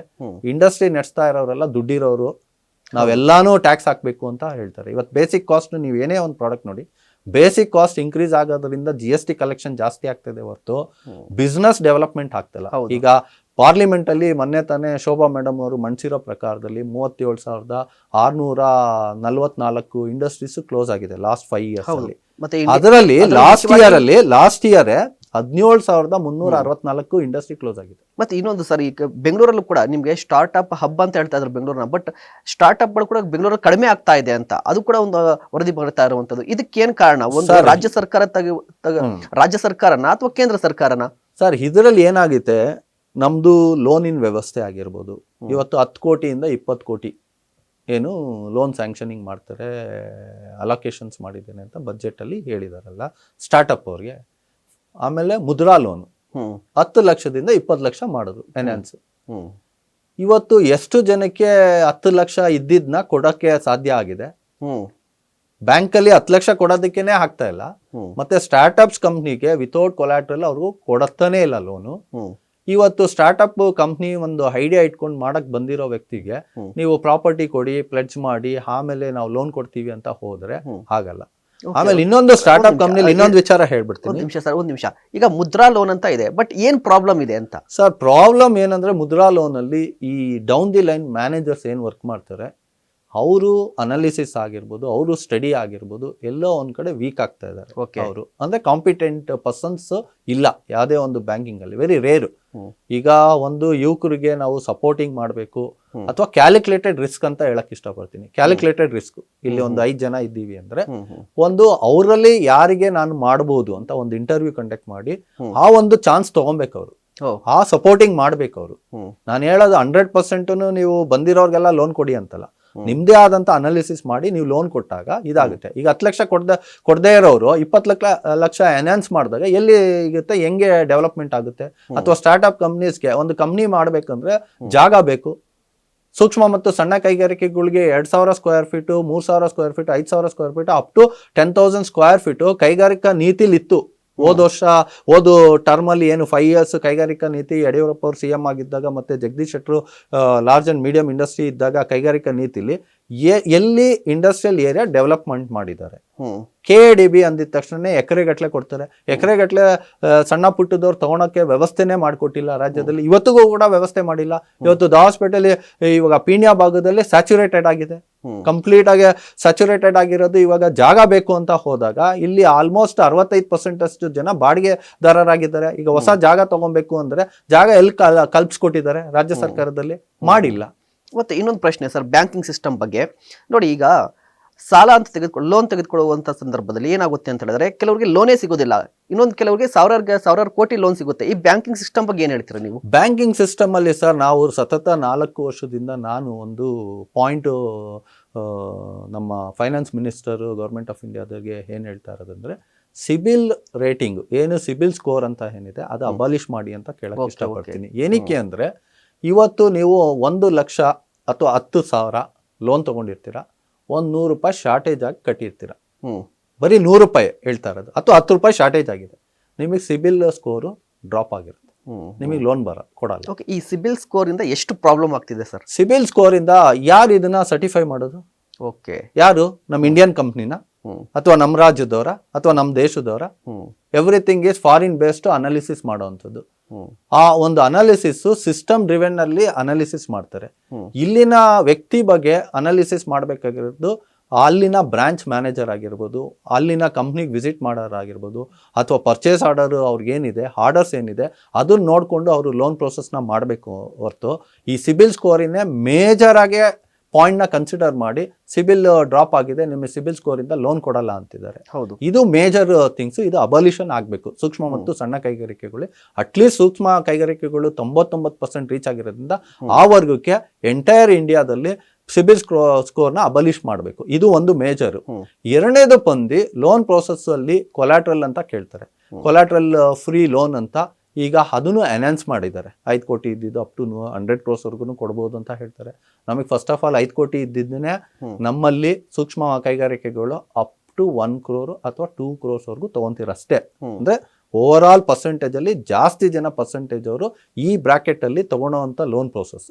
Speaker 2: ಇಂಡಸ್ಟ್ರಿ ನಡೆಸ್ತಾ ಇರೋರೆಲ್ಲ ದುಡ್ಡಿರೋರು ನಾವೆಲ್ಲಾನು ಟ್ಯಾಕ್ಸ್ ಹಾಕಬೇಕು ಅಂತ ಹೇಳ್ತಾರೆ. ಇವತ್ತು ಬೇಸಿಕ್ ಕಾಸ್ಟ್ ನೀವು ಏನೇ ಒಂದು ಪ್ರಾಡಕ್ಟ್ ನೋಡಿ, ಬೇಸಿಕ್ ಕಾಸ್ಟ್ ಇನ್ಕ್ರೀಸ್ ಆಗೋದ್ರಿಂದ GST ಕಲೆಕ್ಷನ್ ಜಾಸ್ತಿ ಆಗ್ತಿದೆ ಹೊರತು ಬಿಸ್ನೆಸ್ ಡೆವಲಪ್ಮೆಂಟ್ ಆಗ್ತಿಲ್ಲ. ಈಗ ಪಾರ್ಲಿಮೆಂಟ್ ಅಲ್ಲಿ ಮೊನ್ನೆ ತಾನೇ ಶೋಭಾ ಮೇಡಮ್ ಅವರು ಮಂಡಿಸಿರೋ ಪ್ರಕಾರದಲ್ಲಿ 37,644 ಇಂಡಸ್ಟ್ರೀಸ್ ಕ್ಲೋಸ್ ಆಗಿದೆ ಲಾಸ್ಟ್ 5 ಇಯರ್ಸ್ ಅಲ್ಲಿ. ಅದರಲ್ಲಿ ಲಾಸ್ಟ್ ಇಯರ್ 17,364 ಇಂಡಸ್ಟ್ರಿ ಕ್ಲೋಸ್ ಆಗಿದೆ.
Speaker 1: ಮತ್ತೆ ಇನ್ನೊಂದು ಸರ್, ಈಗ ಬೆಂಗಳೂರಲ್ಲೂ ಕೂಡ ನಿಮಗೆ ಸ್ಟಾರ್ಟ್ಅಪ್ ಹಬ್ ಅಂತ ಹೇಳ್ತಾ ಇದ್ರು ಬೆಂಗಳೂರನ್ನ, ಬಟ್ ಸ್ಟಾರ್ಟ್ಅಪ್ಗಳು ಕೂಡ ಬೆಂಗಳೂರಲ್ಲಿ ಕಡಿಮೆ ಆಗ್ತಾ ಇದೆ ಅಂತ ಅದು ಕೂಡ ಒಂದು ವರದಿ ಬರ್ತಾ ಇರುವಂತದ್ದು. ಇದಕ್ಕೇನ್ ಕಾರಣ? ಒಂದು ರಾಜ್ಯ ಸರ್ಕಾರನ ಅಥವಾ ಕೇಂದ್ರ ಸರ್ಕಾರನ?
Speaker 2: ಸರ್, ಇದರಲ್ಲಿ ಏನಾಗುತ್ತೆ, ನಮ್ದು ಲೋನಿನ ವ್ಯವಸ್ಥೆ ಆಗಿರ್ಬೋದು. ಇವತ್ತು 10 ಕೋಟಿಯಿಂದ 20 ಕೋಟಿ ಏನು ಲೋನ್ ಸ್ಯಾಂಕ್ಷನಿಂಗ್ ಮಾಡ್ತಾರೆ, ಅಲೋಕೇಶನ್ಸ್ ಮಾಡಿದ್ದೇನೆ ಅಂತ ಬಜೆಟಲ್ಲಿ ಹೇಳಿದಾರಲ್ಲ ಸ್ಟಾರ್ಟಪ್ ಅವ್ರಿಗೆ. ಆಮೇಲೆ ಮುದ್ರಾ ಲೋನು 10 ಲಕ್ಷದಿಂದ 20 ಲಕ್ಷ ಮಾಡಿದ್ರು ಫೈನಾನ್ಸ್. ಇವತ್ತು ಎಷ್ಟು ಜನಕ್ಕೆ 10 ಲಕ್ಷ ಇದ್ದಿದ್ನ ಕೊಡೋಕ್ಕೆ ಸಾಧ್ಯ ಆಗಿದೆ? ಬ್ಯಾಂಕಲ್ಲಿ 10 ಲಕ್ಷ ಕೊಡೋದಕ್ಕೇನೆ ಆಗ್ತಾ ಇಲ್ಲ. ಮತ್ತೆ ಸ್ಟಾರ್ಟ್ಅಪ್ಸ್ ಕಂಪ್ನಿಗೆ ವಿತೌಟ್ ಕೊಲಾಟ್ರಲ್ ಅವ್ರಿಗೂ ಕೊಡತ್ತಾನೆ ಇಲ್ಲ ಲೋನು. ಇವತ್ತು ಸ್ಟಾರ್ಟ್ಅಪ್ ಕಂಪ್ನಿ ಒಂದು ಐಡಿಯಾ ಇಟ್ಕೊಂಡು ಮಾಡಕ್ ಬಂದಿರೋ ವ್ಯಕ್ತಿಗೆ ನೀವು ಪ್ರಾಪರ್ಟಿ ಕೊಡಿ, ಪ್ಲೆಡ್ಜ್ ಮಾಡಿ, ಆಮೇಲೆ ನಾವು ಲೋನ್ ಕೊಡ್ತೀವಿ ಅಂತ ಹೋದ್ರೆ ಆಗಲ್ಲ. ಆಮೇಲೆ ಇನ್ನೊಂದು ಸ್ಟಾರ್ಟ್ಅಪ್ ಕಂಪ್ನಿಲಿ ಇನ್ನೊಂದು ವಿಚಾರ ಹೇಳ್ಬಿಡ್ತೀನಿ.
Speaker 1: ಒಂದ್ ನಿಮಿಷ. ಈಗ ಮುದ್ರಾ ಲೋನ್ ಅಂತ ಇದೆ, ಬಟ್ ಏನ್ ಪ್ರಾಬ್ಲಮ್ ಇದೆ ಅಂತ?
Speaker 2: ಸರ್, ಪ್ರಾಬ್ಲಮ್ ಏನಂದ್ರೆ ಮುದ್ರಾ ಲೋನ್ ಅಲ್ಲಿ ಈ ಡೌನ್ ದಿ ಲೈನ್ ಮ್ಯಾನೇಜರ್ಸ್ ಏನ್ ವರ್ಕ್ ಮಾಡ್ತಾರೆ, ಅವರು ಅನಾಲಿಸಿಸ್ ಆಗಿರ್ಬೋದು, ಅವರು ಸ್ಟಡಿ ಆಗಿರ್ಬೋದು, ಎಲ್ಲೋ ಒಂದ್ ಕಡೆ ವೀಕ್ ಆಗ್ತಾ ಇದ್ದಾರೆ. ಅವರು ಅಂದ್ರೆ ಕಾಂಪಿಟೆಂಟ್ ಪರ್ಸನ್ಸ್ ಇಲ್ಲ ಯಾವುದೇ ಒಂದು ಬ್ಯಾಂಕಿಂಗ್ ಅಲ್ಲಿ, ವೆರಿ ರೇರು. ಈಗ ಒಂದು ಯುವಕರಿಗೆ ನಾವು ಸಪೋರ್ಟಿಂಗ್ ಮಾಡಬೇಕು ಅಥವಾ ಕ್ಯಾಲ್ಕುಲೇಟೆಡ್ ರಿಸ್ಕ್ ಅಂತ ಹೇಳಕ್ ಇಷ್ಟಪಡ್ತೀನಿ. ಕ್ಯಾಲ್ಕುಲೇಟೆಡ್ ರಿಸ್ಕ್, ಇಲ್ಲಿ ಒಂದು 5 ಜನ ಇದ್ದೀವಿ ಅಂದ್ರೆ ಒಂದು ಅವರಲ್ಲಿ ಯಾರಿಗೆ ನಾನು ಮಾಡಬಹುದು ಅಂತ ಒಂದು ಇಂಟರ್ವ್ಯೂ ಕಂಡಕ್ಟ್ ಮಾಡಿ ಆ ಒಂದು ಚಾನ್ಸ್ ತಗೊಬೇಕು ಅವರು, ಆ ಸಪೋರ್ಟಿಂಗ್ ಮಾಡ್ಬೇಕು ಅವರು. ನಾನು ಹೇಳೋದು 100% ನೀವು ಬಂದಿರೋರ್ಗೆಲ್ಲ ಲೋನ್ ಕೊಡಿ ಅಂತಲ್ಲ, ನಿಮ್ದೇ ಆದಂತ ಅನಾಲಿಸಿಸ್ ಮಾಡಿ ನೀವು ಲೋನ್ ಕೊಟ್ಟಾಗ ಇದಾಗುತ್ತೆ. ಈಗ 10 ಲಕ್ಷ ಕೊಡದೇ ಇರೋರು 20 ಲಕ್ಷ ಎನ್ಹಾನ್ಸ್ ಮಾಡಿದಾಗ ಎಲ್ಲಿ ಇರುತ್ತೆ, ಹೆಂಗೆ ಡೆವಲಪ್ಮೆಂಟ್ ಆಗುತ್ತೆ? ಅಥವಾ ಸ್ಟಾರ್ಟ್ಅಪ್ ಕಂಪ್ನೀಸ್ಗೆ ಒಂದು ಕಂಪ್ನಿ ಮಾಡ್ಬೇಕಂದ್ರೆ ಜಾಗ ಬೇಕು. ಸೂಕ್ಷ್ಮ ಮತ್ತು ಸಣ್ಣ ಕೈಗಾರಿಕೆಗಳಿಗೆ 2,000 square feet, 3,000 square feet, 5,000 square feet, up to 10,000 square feet ಕೈಗಾರಿಕಾ ನೀತಿಲಿತ್ತು. ಹೋದ ಟರ್ಮ್ ಅಲ್ಲಿ ಏನು 5 ಇಯರ್ಸ್ ಕೈಗಾರಿಕಾ ನೀತಿ ಯಡಿಯೂರಪ್ಪ ಅವರು CM ಆಗಿದ್ದಾಗ ಮತ್ತೆ Jagadish Shettar large and medium industry ಇದ್ದಾಗ ಕೈಗಾರಿಕಾ ನೀತಿಲಿ ಎಲ್ಲಿ ಇಂಡಸ್ಟ್ರಿಯಲ್ ಏರಿಯಾ ಡೆವಲಪ್ಮೆಂಟ್ ಮಾಡಿದ್ದಾರೆ. KADB ಅಂದಿದ ತಕ್ಷಣ ಎಕರೆಗಟ್ಲೆ ಕೊಡ್ತಾರೆ. ಎಕರೆಗಟ್ಲೆ ಸಣ್ಣ ಪುಟ್ಟದವ್ರು ತಗೊಳಕ್ಕೆ ವ್ಯವಸ್ಥೆನೇ ಮಾಡಿಕೊಟ್ಟಿಲ್ಲ ರಾಜ್ಯದಲ್ಲಿ, ಇವತ್ತಿಗೂ ಕೂಡ ವ್ಯವಸ್ಥೆ ಮಾಡಿಲ್ಲ. ಇವತ್ತು ದಾವಸ್ಪೇಟೆಯಲ್ಲಿ ಇವಾಗ ಪೀಣ್ಯ ಭಾಗದಲ್ಲಿ ಸ್ಯಾಚುರೇಟೆಡ್ ಆಗಿದೆ, ಕಂಪ್ಲೀಟ್ ಆಗಿ ಸ್ಯಾಚುರೇಟೆಡ್ ಆಗಿರೋದು. ಇವಾಗ ಜಾಗ ಬೇಕು ಅಂತ ಹೋದಾಗ ಇಲ್ಲಿ ಆಲ್ಮೋಸ್ಟ್ 65% ಅಷ್ಟು ಜನ ಬಾಡಿಗೆದಾರರಾಗಿದ್ದಾರೆ. ಈಗ ಹೊಸ ಜಾಗ ತಗೊಬೇಕು ಅಂದ್ರೆ ಜಾಗ ಎಲ್ಲಿ ಕಲ್ಪಿಸ್ಕೊಟ್ಟಿದ್ದಾರೆ ರಾಜ್ಯ ಸರ್ಕಾರದಲ್ಲಿ? ಮಾಡಿಲ್ಲ.
Speaker 1: ಮತ್ತೆ ಇನ್ನೊಂದು ಪ್ರಶ್ನೆ ಸರ್, ಬ್ಯಾಂಕಿಂಗ್ ಸಿಸ್ಟಮ್ ಬಗ್ಗೆ ನೋಡಿ. ಈಗ ಸಾಲ ಅಂತ ಲೋನ್ ತೆಗೆದುಕೊಳ್ಳುವಂಥ ಸಂದರ್ಭದಲ್ಲಿ ಏನಾಗುತ್ತೆ ಅಂತ ಹೇಳಿದ್ರೆ ಕೆಲವರಿಗೆ ಲೋನೇ ಸಿಗೋದಿಲ್ಲ, ಇನ್ನೊಂದು ಕೆಲವರಿಗೆ ಸಾವಿರಾರು ಕೋಟಿ ಲೋನ್ ಸಿಗುತ್ತೆ. ಈ ಬ್ಯಾಂಕಿಂಗ್ ಸಿಸ್ಟಮ್ ಬಗ್ಗೆ ಏನು ಹೇಳ್ತೀರಾ ನೀವು?
Speaker 2: ಬ್ಯಾಂಕಿಂಗ್ ಸಿಸ್ಟಮ್ ಅಲ್ಲಿ ಸರ್ ನಾವು ಸತತ 4 ವರ್ಷದಿಂದ ನಾನು ಒಂದು ಪಾಯಿಂಟ್ ನಮ್ಮ ಫೈನಾನ್ಸ್ ಮಿನಿಸ್ಟರ್ ಗೌರ್ಮೆಂಟ್ ಆಫ್ ಇಂಡಿಯಾದಾಗೆ ಏನು ಹೇಳ್ತಾ ಇರೋದಂದ್ರೆ, ಸಿಬಿಲ್ ರೇಟಿಂಗ್ ಏನು ಸಿಬಿಲ್ ಸ್ಕೋರ್ ಅಂತ ಏನಿದೆ ಅದು ಅಬಾಲಿಷ್ ಮಾಡಿ ಅಂತ ಕೇಳಕ್ಕೆ ಇಷ್ಟಪಡ್ತೀನಿ. ಏನಕ್ಕೆ ಅಂದ್ರೆ ಇವತ್ತು ನೀವು 1 ಲಕ್ಷ ಅಥವಾ 10,000 ಲೋನ್ ತಗೊಂಡಿರ್ತೀರಾ, ಒಂದು ₹100 ಶಾರ್ಟೇಜ್ ಆಗಿ ಕಟ್ಟಿರ್ತೀರ. ಬರೀ ₹100 ಹೇಳ್ತಾ ಇರೋದು, ಅಥವಾ ₹10 ಶಾರ್ಟೇಜ್ ಆಗಿದೆ, ನಿಮಗೆ ಸಿಬಿಲ್ ಸ್ಕೋರು ಡ್ರಾಪ್ ಆಗಿರುತ್ತೆ, ನಿಮಗೆ ಲೋನ್ ಕೊಡಲ್ಲ.
Speaker 1: ಓಕೆ, ಈ ಸಿಬಿಲ್ ಸ್ಕೋರ್ ಇಂದ ಎಷ್ಟು ಪ್ರಾಬ್ಲಮ್ ಆಗ್ತಿದೆ ಸರ್?
Speaker 2: ಸಿಬಿಲ್ ಸ್ಕೋರ್ ಇಂದ ಯಾರು ಇದನ್ನ ಸರ್ಟಿಫೈ ಮಾಡೋದು?
Speaker 1: ಓಕೆ,
Speaker 2: ಯಾರು? ನಮ್ಮ ಇಂಡಿಯನ್ ಕಂಪ್ನಿನ ಅಥವಾ ನಮ್ಮ ರಾಜ್ಯದವರ ಅಥವಾ ನಮ್ಮ ದೇಶದವರ? Everything is foreign based analysis ಮಾಡುವಂಥದ್ದು. ಆ ಒಂದು ಅನಾಲಿಸಿಸ್ ಸಿಸ್ಟಮ್ ಡ್ರಿವೆನ್ ಅಲ್ಲಿ ಅನಾಲಿಸಿಸ್ ಮಾಡ್ತಾರೆ. ಇಲ್ಲಿನ ವ್ಯಕ್ತಿ ಬಗ್ಗೆ ಅನಾಲಿಸಿಸ್ ಮಾಡಬೇಕಾಗಿರೋದು ಅಲ್ಲಿನ ಬ್ರಾಂಚ್ ಮ್ಯಾನೇಜರ್ ಆಗಿರ್ಬೋದು, ಅಲ್ಲಿನ ಕಂಪ್ನಿಗೆ ವಿಸಿಟ್ ಮಾಡೋರಾಗಿರ್ಬೋದು, ಅಥವಾ ಪರ್ಚೇಸ್ ಆರ್ಡರ್ ಅವ್ರಿಗೇನಿದೆ, ಆರ್ಡರ್ಸ್ ಏನಿದೆ ಅದನ್ನ ನೋಡಿಕೊಂಡು ಅವರು ಲೋನ್ ಪ್ರೊಸೆಸ್ನ ಮಾಡಬೇಕು ಹೊರತು ಈ ಸಿಬಿಲ್ ಸ್ಕೋರಿನೇ ಮೇಜರ್ ಆಗಿ ಪಾಯಿಂಟ್ನ ಕನ್ಸಿಡರ್ ಮಾಡಿ ಸಿಬಿಲ್ ಡ್ರಾಪ್ ಆಗಿದೆ, ನಿಮ್ಮ ಸಿಬಿಲ್ ಸ್ಕೋರಿಂದ ಲೋನ್ ಕೊಡಲ್ಲ ಅಂತಿದ್ದಾರೆ.
Speaker 1: ಹೌದು,
Speaker 2: ಇದು ಮೇಜರ್ ಥಿಂಗ್ಸ್. ಇದು ಅಬಾಲಿಷನ್ ಆಗಬೇಕು ಸೂಕ್ಷ್ಮ ಮತ್ತು ಸಣ್ಣ ಕೈಗಾರಿಕೆಗಳು. ಅಟ್ಲೀಸ್ಟ್ ಸೂಕ್ಷ್ಮ ಕೈಗಾರಿಕೆಗಳು 99% ರೀಚ್ ಆಗಿರೋದ್ರಿಂದ ಆ ವರ್ಗಕ್ಕೆ ಎಂಟೈರ್ ಇಂಡಿಯಾದಲ್ಲಿ ಸಿಬಿಲ್ ಸ್ಕೋರ್ನ ಅಬಲಿಷ್ ಮಾಡಬೇಕು. ಇದು ಒಂದು ಮೇಜರ್. ಎರಡನೇದು ಬಂದು ಲೋನ್ ಪ್ರೋಸೆಸ್ ಅಲ್ಲಿ ಕೊಲಾಟ್ರಲ್ ಅಂತ ಕೇಳ್ತಾರೆ. ಕೊಲಾಟ್ರಲ್ ಫ್ರೀ ಲೋನ್ ಅಂತ ಈಗ ಅದನ್ನು ಎನ್ಹಾನ್ಸ್ ಮಾಡಿದ್ದಾರೆ. 5 ಕೋಟಿ ಇದ್ದಿದ್ದು ಅಪ್ ಟು 100 ಕ್ರೋರ್ಸ್ವರೆಗೂ ಕೊಡ್ಬೋದು ಅಂತ ಹೇಳ್ತಾರೆ. ನಮಗೆ ಫಸ್ಟ್ ಆಫ್ ಆಲ್ 5 ಕೋಟಿ ಇದ್ದಿದ್ದನ್ನೇ ನಮ್ಮಲ್ಲಿ ಸೂಕ್ಷ್ಮ ಕೈಗಾರಿಕೆಗಳು ಅಪ್ ಟು 1 crore ಅಥವಾ 2 crores ತಗೊಂತೀರ ಅಷ್ಟೇ. ಅಂದ್ರೆ ಓವರ್ ಆಲ್ ಪರ್ಸೆಂಟೇಜ್ ಅಲ್ಲಿ ಜಾಸ್ತಿ ಜನ ಪರ್ಸೆಂಟೇಜ್ ಅವರು ಈ ಬ್ರಾಕೆಟ್ ಅಲ್ಲಿ ತಗೊಳ್ಳೋವಂಥ ಲೋನ್ ಪ್ರೋಸೆಸ್.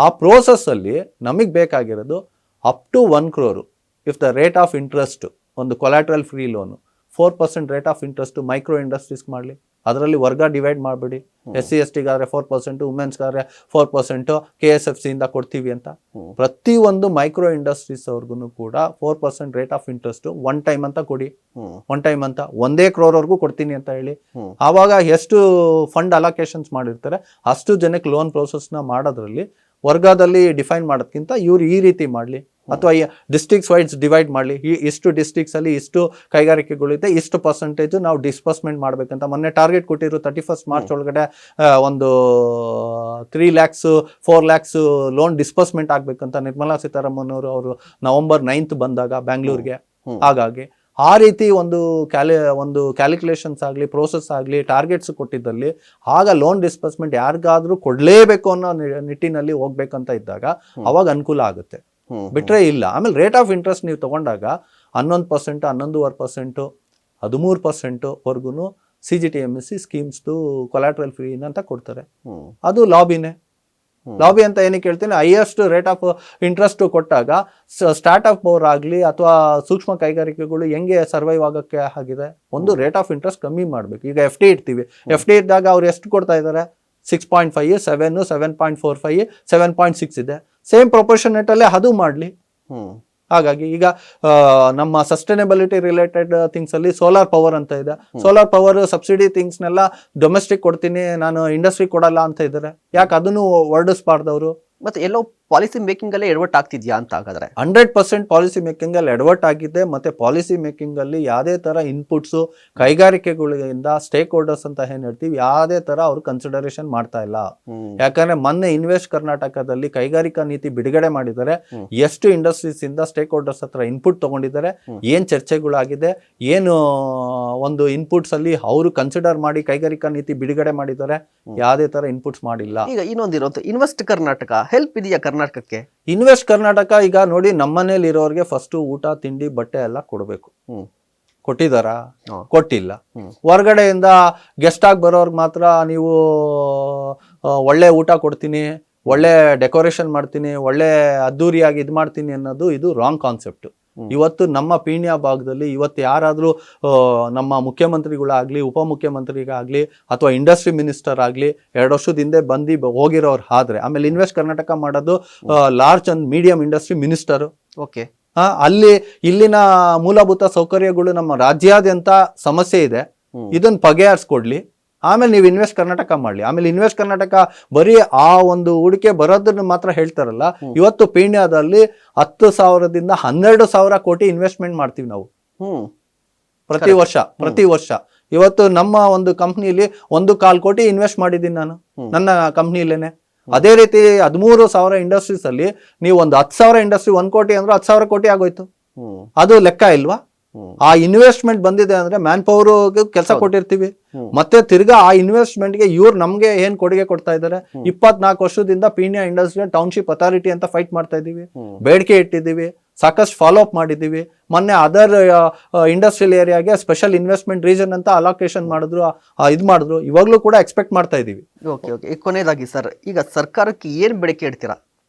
Speaker 2: ಆ ಪ್ರೋಸೆಸ್ ಅಲ್ಲಿ ನಮಗೆ ಬೇಕಾಗಿರೋದು up to 1 crore if the rate of interest, ಒಂದು collateral free loan 4% rate of interest micro industries ಮಾಡಲಿ, ಅದರಲ್ಲಿ ವರ್ಗ ಡಿವೈಡ್ ಮಾಡಿಬಿಡಿ. SC STಗಾದ್ರೆ 4%, ವುಮೆನ್ಸ್ಗಾದ್ರೆ 4%, KSFC ಇಂದ ಕೊಡ್ತೀವಿ ಅಂತ. ಪ್ರತಿಯೊಂದು ಮೈಕ್ರೋ ಇಂಡಸ್ಟ್ರೀಸ್ ಅವ್ರಿಗೂ ಕೂಡ 4% rate of interest one time ಅಂತ ಕೊಡಿ. ಒನ್ ಟೈಮ್ ಅಂತ 1 crore ಕೊಡ್ತೀನಿ ಅಂತ ಹೇಳಿ. ಆವಾಗ ಎಷ್ಟು ಫಂಡ್ ಅಲೋಕೇಶನ್ಸ್ ಮಾಡಿರ್ತಾರೆ ಅಷ್ಟು ಜನಕ್ಕೆ ಲೋನ್ ಪ್ರೋಸೆಸ್ನ ಮಾಡೋದ್ರಲ್ಲಿ ವರ್ಗದಲ್ಲಿ ಡಿಫೈನ್ ಮಾಡೋದಕ್ಕಿಂತ ಇವ್ರು ಈ ರೀತಿ ಮಾಡಲಿ, ಅಥವಾ ಡಿಸ್ಟ್ರಿಕ್ಟ್ಸ್ ವೈಡ್ಸ್ ಡಿವೈಡ್ ಮಾಡಲಿ. ಇಷ್ಟು ಡಿಸ್ಟ್ರಿಕ್ಟ್ಸ್ ಅಲ್ಲಿ ಇಷ್ಟು ಕೈಗಾರಿಕೆಗಳಿದೆ, ಇಷ್ಟು ಪರ್ಸೆಂಟೇಜ್ ನಾವು ಡಿಸ್ಬರ್ಸ್ಮೆಂಟ್ ಮಾಡ್ಬೇಕಂತ ಮೊನ್ನೆ ಟಾರ್ಗೆಟ್ ಕೊಟ್ಟಿದ್ರು. 31st ಮಾರ್ಚ್ ಒಳಗಡೆ ಒಂದು 3 lakhs 4 lakhs ಲೋನ್ ಡಿಸ್ಬರ್ಸ್ಮೆಂಟ್ ಆಗ್ಬೇಕಂತ ನಿರ್ಮಲಾ ಸೀತಾರಾಮನ್ ಅವರು November 9th ಬಂದಾಗ ಬ್ಯಾಂಗ್ಳೂರ್ಗೆ. ಹಾಗಾಗಿ ಆ ರೀತಿ ಒಂದು ಕ್ಯಾಲ್ಕುಲೇಷನ್ಸ್ ಆಗಲಿ, ಪ್ರೋಸೆಸ್ ಆಗಲಿ, ಟಾರ್ಗೆಟ್ಸ್ ಕೊಟ್ಟಿದ್ದಲ್ಲಿ ಆಗ ಲೋನ್ ಡಿಸ್ಬರ್ಸ್ಮೆಂಟ್ ಯಾರಿಗಾದ್ರೂ ಕೊಡಲೇಬೇಕು ಅನ್ನೋ ನಿಟ್ಟಿನಲ್ಲಿ ಹೋಗ್ಬೇಕಂತ ಇದ್ದಾಗ ಅವಾಗ ಅನುಕೂಲ ಆಗುತ್ತೆ, ಬಿಟ್ರೆ ಇಲ್ಲ. ಆಮೇಲೆ ರೇಟ್ ಆಫ್ ಇಂಟ್ರೆಸ್ಟ್ ನೀವು ತಗೊಂಡಾಗ 11%, 11.5%, 13% ವರ್ಗು CGTMSE ಸ್ಕೀಮ್ಸ್ದು ಕೊಲಾಟ್ರಲ್ ಫ್ರೀ ಅಂತ ಕೊಡ್ತಾರೆ. ಅದು ಲಾಬಿನೇ. ಲಾಬಿ ಅಂತ ಏನಕ್ಕೆ ಹೇಳ್ತೀನಿ, ಹೈಯೆಸ್ಟ್ ರೇಟ್ ಆಫ್ ಇಂಟ್ರೆಸ್ಟ್ ಕೊಟ್ಟಾಗ ಸ್ಟಾರ್ಟ್ಅಪ್ ಅವ್ರು ಆಗಲಿ ಅಥವಾ ಸೂಕ್ಷ್ಮ ಕೈಗಾರಿಕೆಗಳು ಹೆಂಗೆ ಸರ್ವೈವ್ ಆಗೋಕ್ಕೆ ಆಗಿದೆ, ಒಂದು ರೇಟ್ ಆಫ್ ಇಂಟ್ರೆಸ್ಟ್ ಕಮ್ಮಿ ಮಾಡಬೇಕು. ಈಗ FD ಇಡ್ತೀವಿ, FD ಇದ್ದಾಗ ಅವ್ರು ಎಷ್ಟು ಕೊಡ್ತಾ ಇದ್ದಾರೆ? 6.5, 7, 7.45, 7.6 ಇದೆ. ಸೇಮ್ ಪ್ರೊಪೋರ್ಷನೇಟಲ್ಲೇ ಅದು ಮಾಡಲಿ. ಹಾಗಾಗಿ ಈಗ ನಮ್ಮ ಸಸ್ಟೈನಬಿಲಿಟಿ ರಿಲೇಟೆಡ್ ಥಿಂಗ್ಸ್ ಅಲ್ಲಿ ಸೋಲಾರ್ ಪವರ್ ಅಂತ ಇದೆ. ಸೋಲಾರ್ ಪವರ್ ಸಬ್ಸಿಡಿ ಥಿಂಗ್ಸ್ನೆಲ್ಲ ಡೊಮೆಸ್ಟಿಕ್ ಕೊಡ್ತೀನಿ, ನಾನು ಇಂಡಸ್ಟ್ರಿ ಕೊಡಲ್ಲ ಅಂತ ಇದ್ದಾರೆ. ಯಾಕೆ ಅದನ್ನು ಹೊರಡಿಸ್ಬಾರ್ದವರು?
Speaker 1: ಮತ್ತೆ ಎಲ್ಲೋ ಪಾಲಿಸಿ ಮೇಕಿಂಗ್ ಅಲ್ಲೇ ಎಡವಟ್ ಆಗ್ತಿದ್ಯಾ ಅಂತ ಹಾಗಾದ್ರೆ?
Speaker 2: 100% ಪಾಲಿಸಿ ಮೇಕಿಂಗ್ ಅಲ್ಲಿ ಎಡವಟ್ ಆಗಿದೆ. ಮತ್ತೆ ಪಾಲಿಸಿ ಮೇಕಿಂಗ್ ಅಲ್ಲಿ ಯಾವುದೇ ತರ ಇನ್ಪುಟ್ಸ್ ಕೈಗಾರಿಕೆಗಳಿಂದ ಸ್ಟೇಕ್ ಹೋಲ್ಡರ್ಸ್ ಅಂತ ಏನ್ ಹೇಳ್ತೀವಿ, ಯಾವುದೇ ತರ ಅವ್ರು ಕನ್ಸಿಡರೇಷನ್ ಮಾಡ್ತಾ ಇಲ್ಲ. ಯಾಕಂದ್ರೆ ಮೊನ್ನೆ ಇನ್ವೆಸ್ಟ್ ಕರ್ನಾಟಕದಲ್ಲಿ ಕೈಗಾರಿಕಾ ನೀತಿ ಬಿಡುಗಡೆ ಮಾಡಿದ್ದಾರೆ. ಎಷ್ಟು ಇಂಡಸ್ಟ್ರೀಸ್ ಇಂದ ಸ್ಟೇಕ್ ಹೋಲ್ಡರ್ಸ್ ಹತ್ರ ಇನ್ಪುಟ್ ತಗೊಂಡಿದ್ದಾರೆ, ಏನ್ ಚರ್ಚೆಗಳಾಗಿದೆ, ಏನು ಒಂದು ಇನ್ಪುಟ್ಸ್ ಅಲ್ಲಿ ಅವರು ಕನ್ಸಿಡರ್ ಮಾಡಿ ಕೈಗಾರಿಕಾ ನೀತಿ ಬಿಡುಗಡೆ ಮಾಡಿದ್ದಾರೆ, ಯಾವುದೇ ತರ ಇನ್ಪುಟ್ಸ್ ಮಾಡಿಲ್ಲ.
Speaker 1: ಈಗ ಇನ್ನೊಂದಿರೋದು ಇನ್ವೆಸ್ಟ್ ಕರ್ನಾಟಕ ಹೆಲ್ಪ್ ಇದೆಯಾ ಕರ್ನಾಟಕಕ್ಕೆ?
Speaker 2: ಇನ್ವೆಸ್ಟ್ ಕರ್ನಾಟಕ ಈಗ ನೋಡಿ, ನಮ್ಮನೇಲಿ ಇರೋರಿಗೆ ಫಸ್ಟ್ ಊಟ ತಿಂಡಿ ಬಟ್ಟೆ ಎಲ್ಲ ಕೊಡಬೇಕು. ಕೊಟ್ಟಿದಾರಾ? ಕೊಟ್ಟಿಲ್ಲ. ಹೊರಗಡೆಯಿಂದ ಗೆಸ್ಟ್ ಆಗಿ ಬರೋರ್ಗೆ ಮಾತ್ರ ನೀವು ಒಳ್ಳೆ ಊಟ ಕೊಡ್ತೀನಿ, ಒಳ್ಳೆ ಡೆಕೋರೇಷನ್ ಮಾಡ್ತೀನಿ, ಒಳ್ಳೆ ಅದ್ದೂರಿಯಾಗಿ ಇದು ಮಾಡ್ತೀನಿ ಅನ್ನೋದು ಇದು ರಾಂಗ್ ಕಾನ್ಸೆಪ್ಟ್. ಇವತ್ತು ನಮ್ಮ ಪೀಣ್ಯ ಭಾಗದಲ್ಲಿ ಇವತ್ತು ಯಾರಾದರೂ ನಮ್ಮ ಮುಖ್ಯಮಂತ್ರಿಗಳಾಗ್ಲಿ, ಉಪಮುಖ್ಯಮಂತ್ರಿಗಾಗ್ಲಿ, ಅಥವಾ ಇಂಡಸ್ಟ್ರಿ ಮಿನಿಸ್ಟರ್ ಆಗಲಿ 2 ವರ್ಷದ ಹಿಂದೆ ಬಂದು ಹೋಗಿರೋರು ಆದ್ರೆ, ಆಮೇಲೆ ಇನ್ವೆಸ್ಟ್ ಕರ್ನಾಟಕ ಮಾಡೋದು large and medium industry minister.
Speaker 1: Okay,
Speaker 2: ಅಲ್ಲಿ ಇಲ್ಲಿನ ಮೂಲಭೂತ ಸೌಕರ್ಯಗಳು ನಮ್ಮ ರಾಜ್ಯಾದ್ಯಂತ ಸಮಸ್ಯೆ ಇದೆ, ಇದನ್ನ ಬಗೆಹರಿಸ್ಕೊಡ್ಲಿ. ಆಮೇಲೆ ನೀವು ಇನ್ವೆಸ್ಟ್ ಕರ್ನಾಟಕ ಮಾಡಲಿ. ಆಮೇಲೆ ಇನ್ವೆಸ್ಟ್ ಕರ್ನಾಟಕ ಬರೀ ಆ ಒಂದು ಹೂಡಿಕೆ ಬರೋದನ್ನ ಮಾತ್ರ ಹೇಳ್ತಾರಲ್ಲ. ಇವತ್ತು ಪೀಣ್ಯದಲ್ಲಿ 10,000ದಿಂದ 12,000 ಕೋಟಿ ಇನ್ವೆಸ್ಟ್ಮೆಂಟ್ ಮಾಡ್ತೀವಿ ನಾವು ಪ್ರತಿ ವರ್ಷ. ಇವತ್ತು ನಮ್ಮ ಒಂದು ಕಂಪ್ನಿಲಿ 1.25 ಕೋಟಿ ಇನ್ವೆಸ್ಟ್ ಮಾಡಿದ್ದೀನಿ ನಾನು ನನ್ನ ಕಂಪ್ನಿಲೇನೆ. ಅದೇ ರೀತಿ 13,000 ಇಂಡಸ್ಟ್ರೀಸ್ ಅಲ್ಲಿ ನೀವು ಒಂದು 10,000 ಇಂಡಸ್ಟ್ರಿ 1 ಕೋಟಿ ಅಂದ್ರೆ 10,000 ಕೋಟಿ ಆಗೋಯ್ತು. ಅದು ಲೆಕ್ಕ ಇಲ್ವಾ? ಆ ಇನ್ವೆಸ್ಟ್ಮೆಂಟ್ ಬಂದಿದೆ ಅಂದ್ರೆ ಮ್ಯಾನ್ ಪವರ್ ಕೆಲಸ ಕೊಟ್ಟಿರ್ತೀವಿ. ಮತ್ತೆ ತಿರ್ಗಾ ಆ ಇನ್ವೆಸ್ಟ್ಮೆಂಟ್ ಗೆ ಇವ್ರು ನಮ್ಗೆ ಏನ್ ಕೊಡುಗೆ ಕೊಡ್ತಾ ಇದಾರೆ? 24 ವರ್ಷದಿಂದ ಪೀಣ್ಯ ಇಂಡಸ್ಟ್ರಿಯಲ್ ಟೌನ್ಶಿಪ್ ಅಥಾರಿಟಿ ಅಂತ ಫೈಟ್ ಮಾಡ್ತಾ ಇದೀವಿ, ಬೇಡಿಕೆ ಇಟ್ಟಿದ್ದೀವಿ, ಸಾಕಷ್ಟು ಫಾಲೋ ಅಪ್ ಮಾಡಿದೀವಿ. ಮೊನ್ನೆ ಅದರ್ ಇಂಡಸ್ಟ್ರಿಯಲ್ ಏರಿಯಾಗೆ ಸ್ಪೆಷಲ್ ಇನ್ವೆಸ್ಟ್ಮೆಂಟ್ ರೀಜನ್ ಅಂತ ಅಲೋಕೇಶನ್ ಮಾಡಿದ್ರು, ಇದು ಮಾಡಿದ್ರು. ಇವಾಗ್ಲೂ ಕೂಡ ಎಕ್ಸ್ಪೆಕ್ಟ್ ಮಾಡ್ತಾ ಇದೀವಿ.
Speaker 1: ಓಕೆ. ಕೊನೆಯದಾಗಿ ಸರ್, ಈಗ ಸರ್ಕಾರಕ್ಕೆ ಏನ್ ಬೇಡಿಕೆ ಇಡ್ತೀರಾ?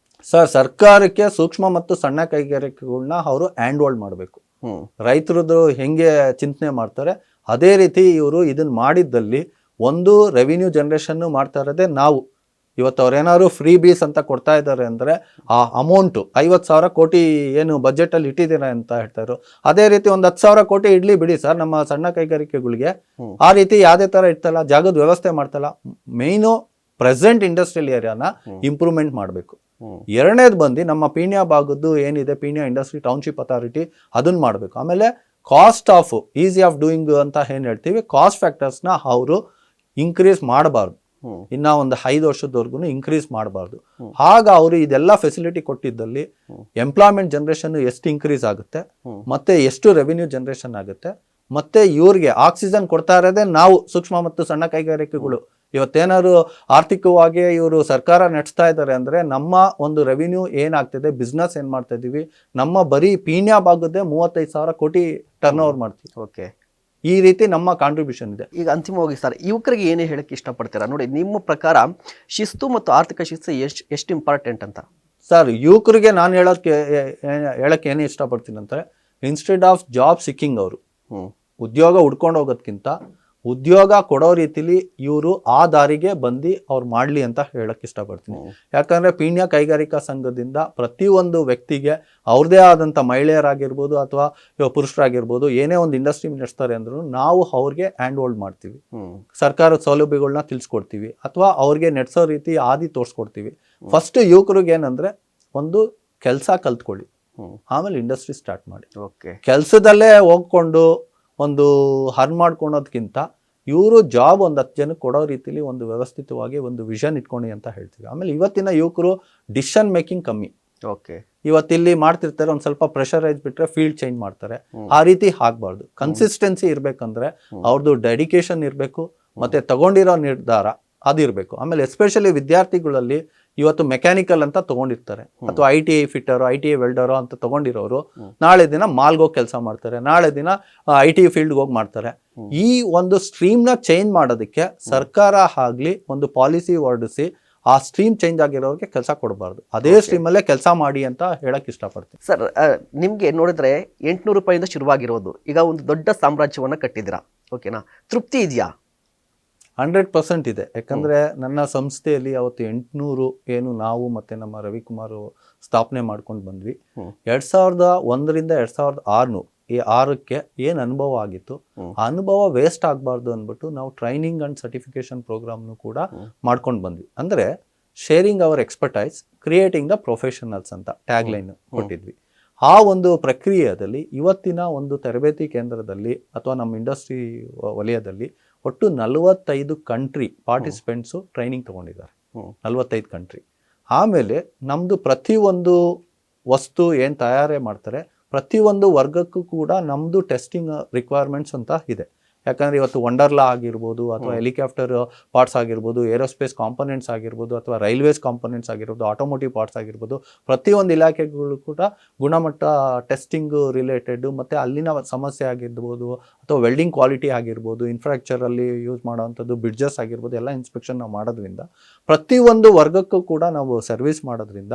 Speaker 2: ಸರ್, ಸರ್ಕಾರಕ್ಕೆ ಸೂಕ್ಷ್ಮ ಮತ್ತು ಸಣ್ಣ ಕೈಗಾರಿಕೆಗಳನ್ನ ಅವರು ಹ್ಯಾಂಡ್ ಹೋಲ್ಡ್ ಮಾಡಬೇಕು. ರೈತರದ್ದು ಹೆಂಗೆ ಚಿಂತನೆ ಮಾಡ್ತಾರೆ ಅದೇ ರೀತಿ ಇವರು ಇದನ್ನ ಮಾಡಿದ್ದಲ್ಲಿ ಒಂದು ರೆವಿನ್ಯೂ ಜನರೇಷನ್ ಮಾಡ್ತಾ ಇರೋದೇ ನಾವು. ಇವತ್ತು ಅವ್ರೇನಾದ್ರು ಫ್ರೀ ಬೀಸ್ ಅಂತ ಕೊಡ್ತಾ ಇದ್ದಾರೆ ಅಂದ್ರೆ ಆ ಅಮೌಂಟು 50,000 ಕೋಟಿ ಏನು ಬಜೆಟ್ ಅಲ್ಲಿ ಇಟ್ಟಿದ್ದೀರಾ ಅಂತ ಹೇಳ್ತಾರೆ. ಅದೇ ರೀತಿ ಒಂದು 10,000 ಕೋಟಿ ಇಡ್ಲಿ ಬಿಡಿ ಸರ್ ನಮ್ಮ ಸಣ್ಣ ಕೈಗಾರಿಕೆಗಳಿಗೆ. ಆ ರೀತಿ ಯಾವುದೇ ತರ ಇರ್ತಲ್ಲ, ಜಾಗದ ವ್ಯವಸ್ಥೆ ಮಾಡ್ತಲ್ಲ. ಮೇಯ್ನು ಪ್ರೆಸೆಂಟ್ ಇಂಡಸ್ಟ್ರಿಯಲ್ ಏರಿಯಾನ ಇಂಪ್ರೂವ್ಮೆಂಟ್ ಮಾಡಬೇಕು. ಎರಡನೇದು ಬಂದು ನಮ್ಮ ಪೀಣ್ಯ ಭಾಗದ್ದು ಏನಿದೆ ಪೀಣ್ಯ ಇಂಡಸ್ಟ್ರಿ ಟೌನ್ಶಿಪ್ ಅಥಾರಿಟಿ ಅದನ್ನ ಮಾಡಬೇಕು. ಆಮೇಲೆ cost of easy of doing ಅಂತ ಏನ್ ಹೇಳ್ತೀವಿ, ಕಾಸ್ಟ್ ಫ್ಯಾಕ್ಟರ್ಸ್ನ ಅವರು ಇನ್ಕ್ರೀಸ್ ಮಾಡಬಾರ್ದು. ಇನ್ನ ಒಂದು 5 ವರ್ಷದವರೆಗೂ ಇನ್ಕ್ರೀಸ್ ಮಾಡಬಾರ್ದು. ಆಗ ಅವರು ಇದೆಲ್ಲ ಫೆಸಿಲಿಟಿ ಕೊಟ್ಟಿದ್ದಲ್ಲಿ ಎಂಪ್ಲಾಯ್ಮೆಂಟ್ ಜನರೇಷನ್ ಎಷ್ಟು ಇನ್ಕ್ರೀಸ್ ಆಗುತ್ತೆ, ಮತ್ತೆ ಎಷ್ಟು ರೆವಿನ್ಯೂ ಜನರೇಷನ್ ಆಗುತ್ತೆ, ಮತ್ತೆ ಇವ್ರಿಗೆ ಆಕ್ಸಿಜನ್ ಕೊಡ್ತಾ ಇರೋದೇ ನಾವು ಸೂಕ್ಷ್ಮ ಮತ್ತು ಸಣ್ಣ ಕೈಗಾರಿಕೆಗಳು. ಇವತ್ತೇನಾದ್ರು ಆರ್ಥಿಕವಾಗಿ ಇವರು ಸರ್ಕಾರ ನಡೆಸ್ತಾ ಇದ್ದಾರೆ ಅಂದ್ರೆ ನಮ್ಮ ಒಂದು ರೆವಿನ್ಯೂ ಏನಾಗ್ತಿದೆ, ಬಿಸ್ನೆಸ್ ಏನ್ ಮಾಡ್ತಾ ಇದೀವಿ, ನಮ್ಮ ಬರೀ ಪೀಣ್ಯ ಭಾಗದ್ದೇ 35,000 ಕೋಟಿ ಟರ್ನ್ ಓವರ್ ಮಾಡ್ತೀವಿ.
Speaker 1: ಓಕೆ,
Speaker 2: ಈ ರೀತಿ ನಮ್ಮ ಕಾಂಟ್ರಿಬ್ಯೂಷನ್ ಇದೆ.
Speaker 1: ಈಗ ಅಂತಿಮವಾಗಿ ಸರ್, ಯುವಕರಿಗೆ ಏನೇ ಹೇಳಕ್ಕೆ ಇಷ್ಟಪಡ್ತೀರಾ? ನೋಡಿ, ನಿಮ್ಮ ಪ್ರಕಾರ ಶಿಸ್ತು ಮತ್ತು ಆರ್ಥಿಕ ಶಿಸ್ತು ಎಷ್ಟು ಇಂಪಾರ್ಟೆಂಟ್ ಅಂತ?
Speaker 2: ಸರ್, ಯುವಕರಿಗೆ ನಾನು ಹೇಳಕ್ಕೆ ಏನೇ ಇಷ್ಟಪಡ್ತೀನಿ ಅಂದ್ರೆ, ಇನ್ಸ್ಟೆಡ್ ಆಫ್ ಜಾಬ್ ಸಿಕ್ಕಿಂಗ್ ಅವರು ಉದ್ಯೋಗ ಹುಡ್ಕೊಂಡು ಹೋಗೋದ್ಕಿಂತ ಉದ್ಯೋಗ ಕೊಡೋ ರೀತಿಲಿ ಇವರು ಆ ದಾರಿಗೆ ಬಂದು ಅವ್ರು ಮಾಡಲಿ ಅಂತ ಹೇಳಕ್ಕೆ ಇಷ್ಟಪಡ್ತೀನಿ. ಯಾಕಂದ್ರೆ ಪೀಣ್ಯ ಕೈಗಾರಿಕಾ ಸಂಘದಿಂದ ಪ್ರತಿಯೊಂದು ವ್ಯಕ್ತಿಗೆ ಅವ್ರದೇ ಆದಂಥ ಮಹಿಳೆಯರಾಗಿರ್ಬೋದು ಅಥವಾ ಪುರುಷರಾಗಿರ್ಬೋದು ಏನೇ ಒಂದು ಇಂಡಸ್ಟ್ರಿ ನಡೆಸ್ತಾರೆ ಅಂದ್ರೂ ನಾವು ಅವ್ರಿಗೆ ಹ್ಯಾಂಡ್ ಹೋಲ್ಡ್ ಮಾಡ್ತೀವಿ, ಸರ್ಕಾರದ ಸೌಲಭ್ಯಗಳನ್ನ ತಿಳಿಸ್ಕೊಡ್ತೀವಿ, ಅಥವಾ ಅವ್ರಿಗೆ ನಡೆಸೋ ರೀತಿ ಆದಿ ತೋರಿಸ್ಕೊಡ್ತೀವಿ. ಫಸ್ಟ್ ಯುವಕರಿಗೆ ಏನಂದ್ರೆ ಒಂದು ಕೆಲಸ ಕಲ್ತ್ಕೊಳ್ಳಿ, ಆಮೇಲೆ ಇಂಡಸ್ಟ್ರಿ ಸ್ಟಾರ್ಟ್ ಮಾಡಿ. ಕೆಲಸದಲ್ಲೇ ಹೋಗ್ಕೊಂಡು ಒಂದು ಹರ್ನ್ ಮಾಡ್ಕೊಳೋದಕ್ಕಿಂತ ಇವರು ಜಾಬ್ ಒಂದು 10 ಜನಕ್ಕೆ ಕೊಡೋ ರೀತಿಲಿ ಒಂದು ವ್ಯವಸ್ಥಿತವಾಗಿ ಒಂದು ವಿಷನ್ ಇಟ್ಕೊಂಡು ಅಂತ ಹೇಳ್ತೀವಿ. ಆಮೇಲೆ ಇವತ್ತಿನ ಯುವಕರು ಡಿಸಿಷನ್ ಮೇಕಿಂಗ್ ಕಮ್ಮಿ. ಇವತ್ತಿಲ್ಲಿ ಮಾಡ್ತಿರ್ತಾರೆ, ಒಂದು ಸ್ವಲ್ಪ ಪ್ರೆಷರೈಸ್ ಬಿಟ್ರೆ ಫೀಲ್ಡ್ ಚೇಂಜ್ ಮಾಡ್ತಾರೆ. ಆ ರೀತಿ ಆಗ್ಬಾರ್ದು. ಕನ್ಸಿಸ್ಟೆನ್ಸಿ ಇರ್ಬೇಕಂದ್ರೆ ಅವ್ರದ್ದು ಡೆಡಿಕೇಶನ್ ಇರಬೇಕು, ಮತ್ತೆ ತಗೊಂಡಿರೋ ನಿರ್ಧಾರ ಅದಿರಬೇಕು. ಆಮೇಲೆ ಎಸ್ಪೆಷಲಿ ವಿದ್ಯಾರ್ಥಿಗಳಲ್ಲಿ ಇವತ್ತು ಮೆಕ್ಯಾನಿಕಲ್ ಅಂತ ತಗೊಂಡಿರ್ತಾರೆ, ಅಥವಾ ITI ಫಿಟ್ಟರು, ITI ವೆಲ್ಡರು ಅಂತ ತಗೊಂಡಿರೋರು ನಾಳೆ ದಿನ ಮಾಲ್ಗೆ ಹೋಗಿ ಕೆಲಸ ಮಾಡ್ತಾರೆ, ನಾಳೆ ದಿನ ITI ಫೀಲ್ಡ್ಗೆ ಹೋಗಿ ಮಾಡ್ತಾರೆ. ಈ ಒಂದು ಸ್ಟ್ರೀಮ್ನ ಚೇಂಜ್ ಮಾಡೋದಕ್ಕೆ ಸರ್ಕಾರ ಆಗ್ಲಿ ಒಂದು ಪಾಲಿಸಿ ಹೊರಡಿಸಿ ಆ ಸ್ಟ್ರೀಮ್ ಚೇಂಜ್ ಆಗಿರೋರಿಗೆ ಕೆಲಸ ಕೊಡಬಾರ್ದು, ಅದೇ ಸ್ಟ್ರೀಮಲ್ಲೇ ಕೆಲಸ ಮಾಡಿ ಅಂತ ಹೇಳಕ್ ಇಷ್ಟಪಡ್ತೀನಿ.
Speaker 1: ಸರ್, ನಿಮ್ಗೆ ನೋಡಿದ್ರೆ 800 ರೂಪಾಯಿಂದ ಶುರುವಾಗಿರೋದು ಈಗ ಒಂದು ದೊಡ್ಡ ಸಾಮ್ರಾಜ್ಯವನ್ನ ಕಟ್ಟಿದ್ದೀರಾ, ಓಕೆನಾ? ತೃಪ್ತಿ ಇದೆಯಾ?
Speaker 2: 100% ಇದೆ. ಯಾಕಂದ್ರೆ ನನ್ನ ಸಂಸ್ಥೆಯಲ್ಲಿ ಅವತ್ತು 800 ಏನು ನಾವು ಮತ್ತೆ ನಮ್ಮ ರವಿಕುಮಾರ್ ಸ್ಥಾಪನೆ ಮಾಡ್ಕೊಂಡು ಬಂದ್ವಿ. 2001ರಿಂದ 2006 ಈ 6ಕ್ಕೆ ಏನ್ ಅನುಭವ ಆಗಿತ್ತು, ಆ ಅನುಭವ ವೇಸ್ಟ್ ಆಗಬಾರ್ದು ಅಂದ್ಬಿಟ್ಟು ನಾವು ಟ್ರೈನಿಂಗ್ ಅಂಡ್ ಸರ್ಟಿಫಿಕೇಶನ್ ಪ್ರೋಗ್ರಾಮ್ನು ಕೂಡ ಮಾಡ್ಕೊಂಡು ಬಂದ್ವಿ. ಅಂದ್ರೆ sharing our expertise creating the professionals ಅಂತ ಟ್ಯಾಗ್ ಲೈನ್ ಕೊಟ್ಟಿದ್ವಿ. ಆ ಒಂದು ಪ್ರಕ್ರಿಯೆಯಲ್ಲಿ ಇವತ್ತಿನ ಒಂದು ತರಬೇತಿ ಕೇಂದ್ರದಲ್ಲಿ ಅಥವಾ ನಮ್ಮ ಇಂಡಸ್ಟ್ರಿ ವಲಯದಲ್ಲಿ ಒಟ್ಟು 45 ಕಂಟ್ರಿ ಪಾರ್ಟಿಸಿಪೆಂಟ್ಸು ಟ್ರೈನಿಂಗ್ ತೊಗೊಂಡಿದ್ದಾರೆ, 45 ಕಂಟ್ರಿ. ಆಮೇಲೆ ನಮ್ಮದು ಪ್ರತಿಯೊಂದು ವಸ್ತು ಏನು ತಯಾರಿ ಮಾಡ್ತಾರೆ ಪ್ರತಿಯೊಂದು ವರ್ಗಕ್ಕೂ ಕೂಡ ನಮ್ಮದು ಟೆಸ್ಟಿಂಗ್ ರಿಕ್ವೈರ್ಮೆಂಟ್ಸ್ ಅಂತ ಇದೆ. ಯಾಕಂದರೆ ಇವತ್ತು ವಂಡರ್ಲಾ ಆಗಿರ್ಬೋದು ಅಥವಾ ಹೆಲಿಕಾಪ್ಟರ್ ಪಾರ್ಟ್ಸ್ ಆಗಿರ್ಬೋದು, ಏರೋಸ್ಪೇಸ್ ಕಾಂಪೊನೆಂಟ್ಸ್ ಆಗಿರ್ಬೋದು ಅಥವಾ ರೈಲ್ವೇಸ್ ಕಾಂಪೊನೆಂಟ್ಸ್ ಆಗಿರ್ಬೋದು, ಆಟೋಮೋಟಿವ್ ಪಾರ್ಟ್ಸ್ ಆಗಿರ್ಬೋದು, ಪ್ರತಿಯೊಂದು ಇಲಾಖೆಗಳು ಕೂಡ ಗುಣಮಟ್ಟ ಟೆಸ್ಟಿಂಗ್ ರಿಲೇಟೆಡ್ ಮತ್ತು ಅಲ್ಲಿನ ಸಮಸ್ಯೆ ಆಗಿರ್ಬೋದು ಅಥವಾ ವೆಲ್ಡಿಂಗ್ ಕ್ವಾಲಿಟಿ ಆಗಿರ್ಬೋದು, ಇನ್ಫ್ರಾಸ್ಟ್ರಕ್ಚರಲ್ಲಿ ಯೂಸ್ ಮಾಡೋವಂಥದ್ದು ಬ್ರಿಡ್ಜಸ್ ಆಗಿರ್ಬೋದು, ಎಲ್ಲ ಇನ್ಸ್ಪೆಕ್ಷನ್ ನಾವು ಮಾಡೋದ್ರಿಂದ ಪ್ರತಿಯೊಂದು ವರ್ಗಕ್ಕೂ ಕೂಡ ನಾವು ಸರ್ವಿಸ್ ಮಾಡೋದ್ರಿಂದ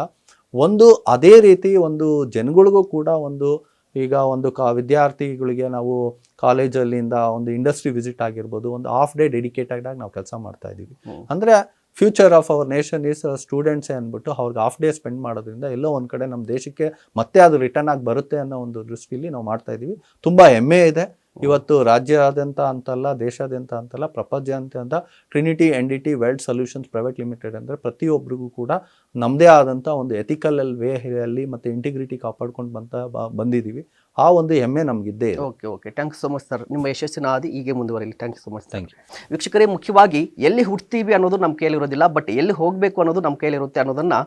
Speaker 2: ಒಂದು ಅದೇ ರೀತಿ ಒಂದು ಜನಗಳಿಗೂ ಕೂಡ ಒಂದು ಈಗ ಒಂದು ವಿದ್ಯಾರ್ಥಿಗಳಿಗೆ ನಾವು ಕಾಲೇಜಲ್ಲಿಂದ ಒಂದು ಇಂಡಸ್ಟ್ರಿ ವಿಸಿಟ್ ಆಗಿರ್ಬೋದು, ಒಂದು ಹಾಫ್ ಡೇ ಡೆಡಿಕೇಟೆಡ್ ಆಗಿ ನಾವು ಕೆಲಸ ಮಾಡ್ತಾ ಇದ್ದೀವಿ. ಅಂದರೆ future of our nation is ಸ್ಟೂಡೆಂಟ್ಸೇ ಅಂದ್ಬಿಟ್ಟು ಅವ್ರಿಗೆ ಹಾಫ್ ಡೇ ಸ್ಪೆಂಡ್ ಮಾಡೋದ್ರಿಂದ ಎಲ್ಲೋ ಒಂದು ಕಡೆ ನಮ್ಮ ದೇಶಕ್ಕೆ ಮತ್ತೆ ಅದು ರಿಟರ್ನ್ ಆಗಿ ಬರುತ್ತೆ ಅನ್ನೋ ಒಂದು ದೃಷ್ಟಿಯಲ್ಲಿ ನಾವು ಮಾಡ್ತಾ ಇದ್ದೀವಿ. ತುಂಬ ಹೆಮ್ಮೆ ಇದೆ. ಇವತ್ತು ರಾಜ್ಯಾದ್ಯಂತ ಅಂತಲ್ಲ, ದೇಶಾದ್ಯಂತ ಅಂತಲ್ಲ, ಪ್ರಪಂಚಾದ್ಯಂತ Trinity NDT weld solutions private limited ಅಂದರೆ ಪ್ರತಿಯೊಬ್ಬರಿಗೂ ಕೂಡ ನಮ್ಮದೇ ಆದಂಥ ಒಂದು ಎಥಿಕಲ್ ವೇಯಲ್ಲಿ ಮತ್ತು ಇಂಟಿಗ್ರಿಟಿ ಕಾಪಾಡ್ಕೊಂಡು ಬಂದಿದ್ದೀವಿ. ಆ ಒಂದು ಹೆಮ್ಮೆ ನಮಗಿದ್ದೇ ಇದೆ.
Speaker 1: Okay thank you so much sir. ನಿಮ್ಮ ಯಶಸ್ಸಿನ ಹಾದಿ ಹೀಗೆ ಮುಂದುವರಿಲಿ. Thank you so much. Thank you. ವೀಕ್ಷಕರೇ, ಮುಖ್ಯವಾಗಿ ಎಲ್ಲಿ ಹುಡ್ತೀವಿ ಅನ್ನೋದು ನಮ್ಮ ಕೈಲಿರೋದಿಲ್ಲ, ಬಟ್ ಎಲ್ಲಿ ಹೋಗಬೇಕು ಅನ್ನೋದು ನಮ್ಮ ಕೈಲಿರುತ್ತೆ ಅನ್ನೋದನ್ನು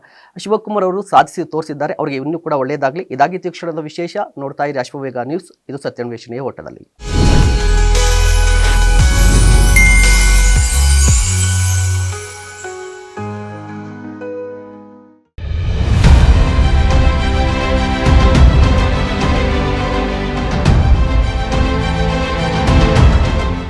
Speaker 1: ಶಿವಕುಮಾರ್ ಅವರು ಸಾಧಿಸಿ ತೋರಿಸಿದ್ದಾರೆ. ಅವರಿಗೆ ಇನ್ನೂ ಕೂಡ ಒಳ್ಳೆಯದಾಗಲಿ. ಇದಾಗಿತ್ತು ಈ ಕ್ಷಣದ ವಿಶೇಷ. ನೋಡ್ತಾ ಇರಿ ಅಶ್ವವೇಗ ನ್ಯೂಸ್. ಇದು ಸತ್ಯಾನ್ವೇಷಣೆಯ ಓಟದಲ್ಲಿ.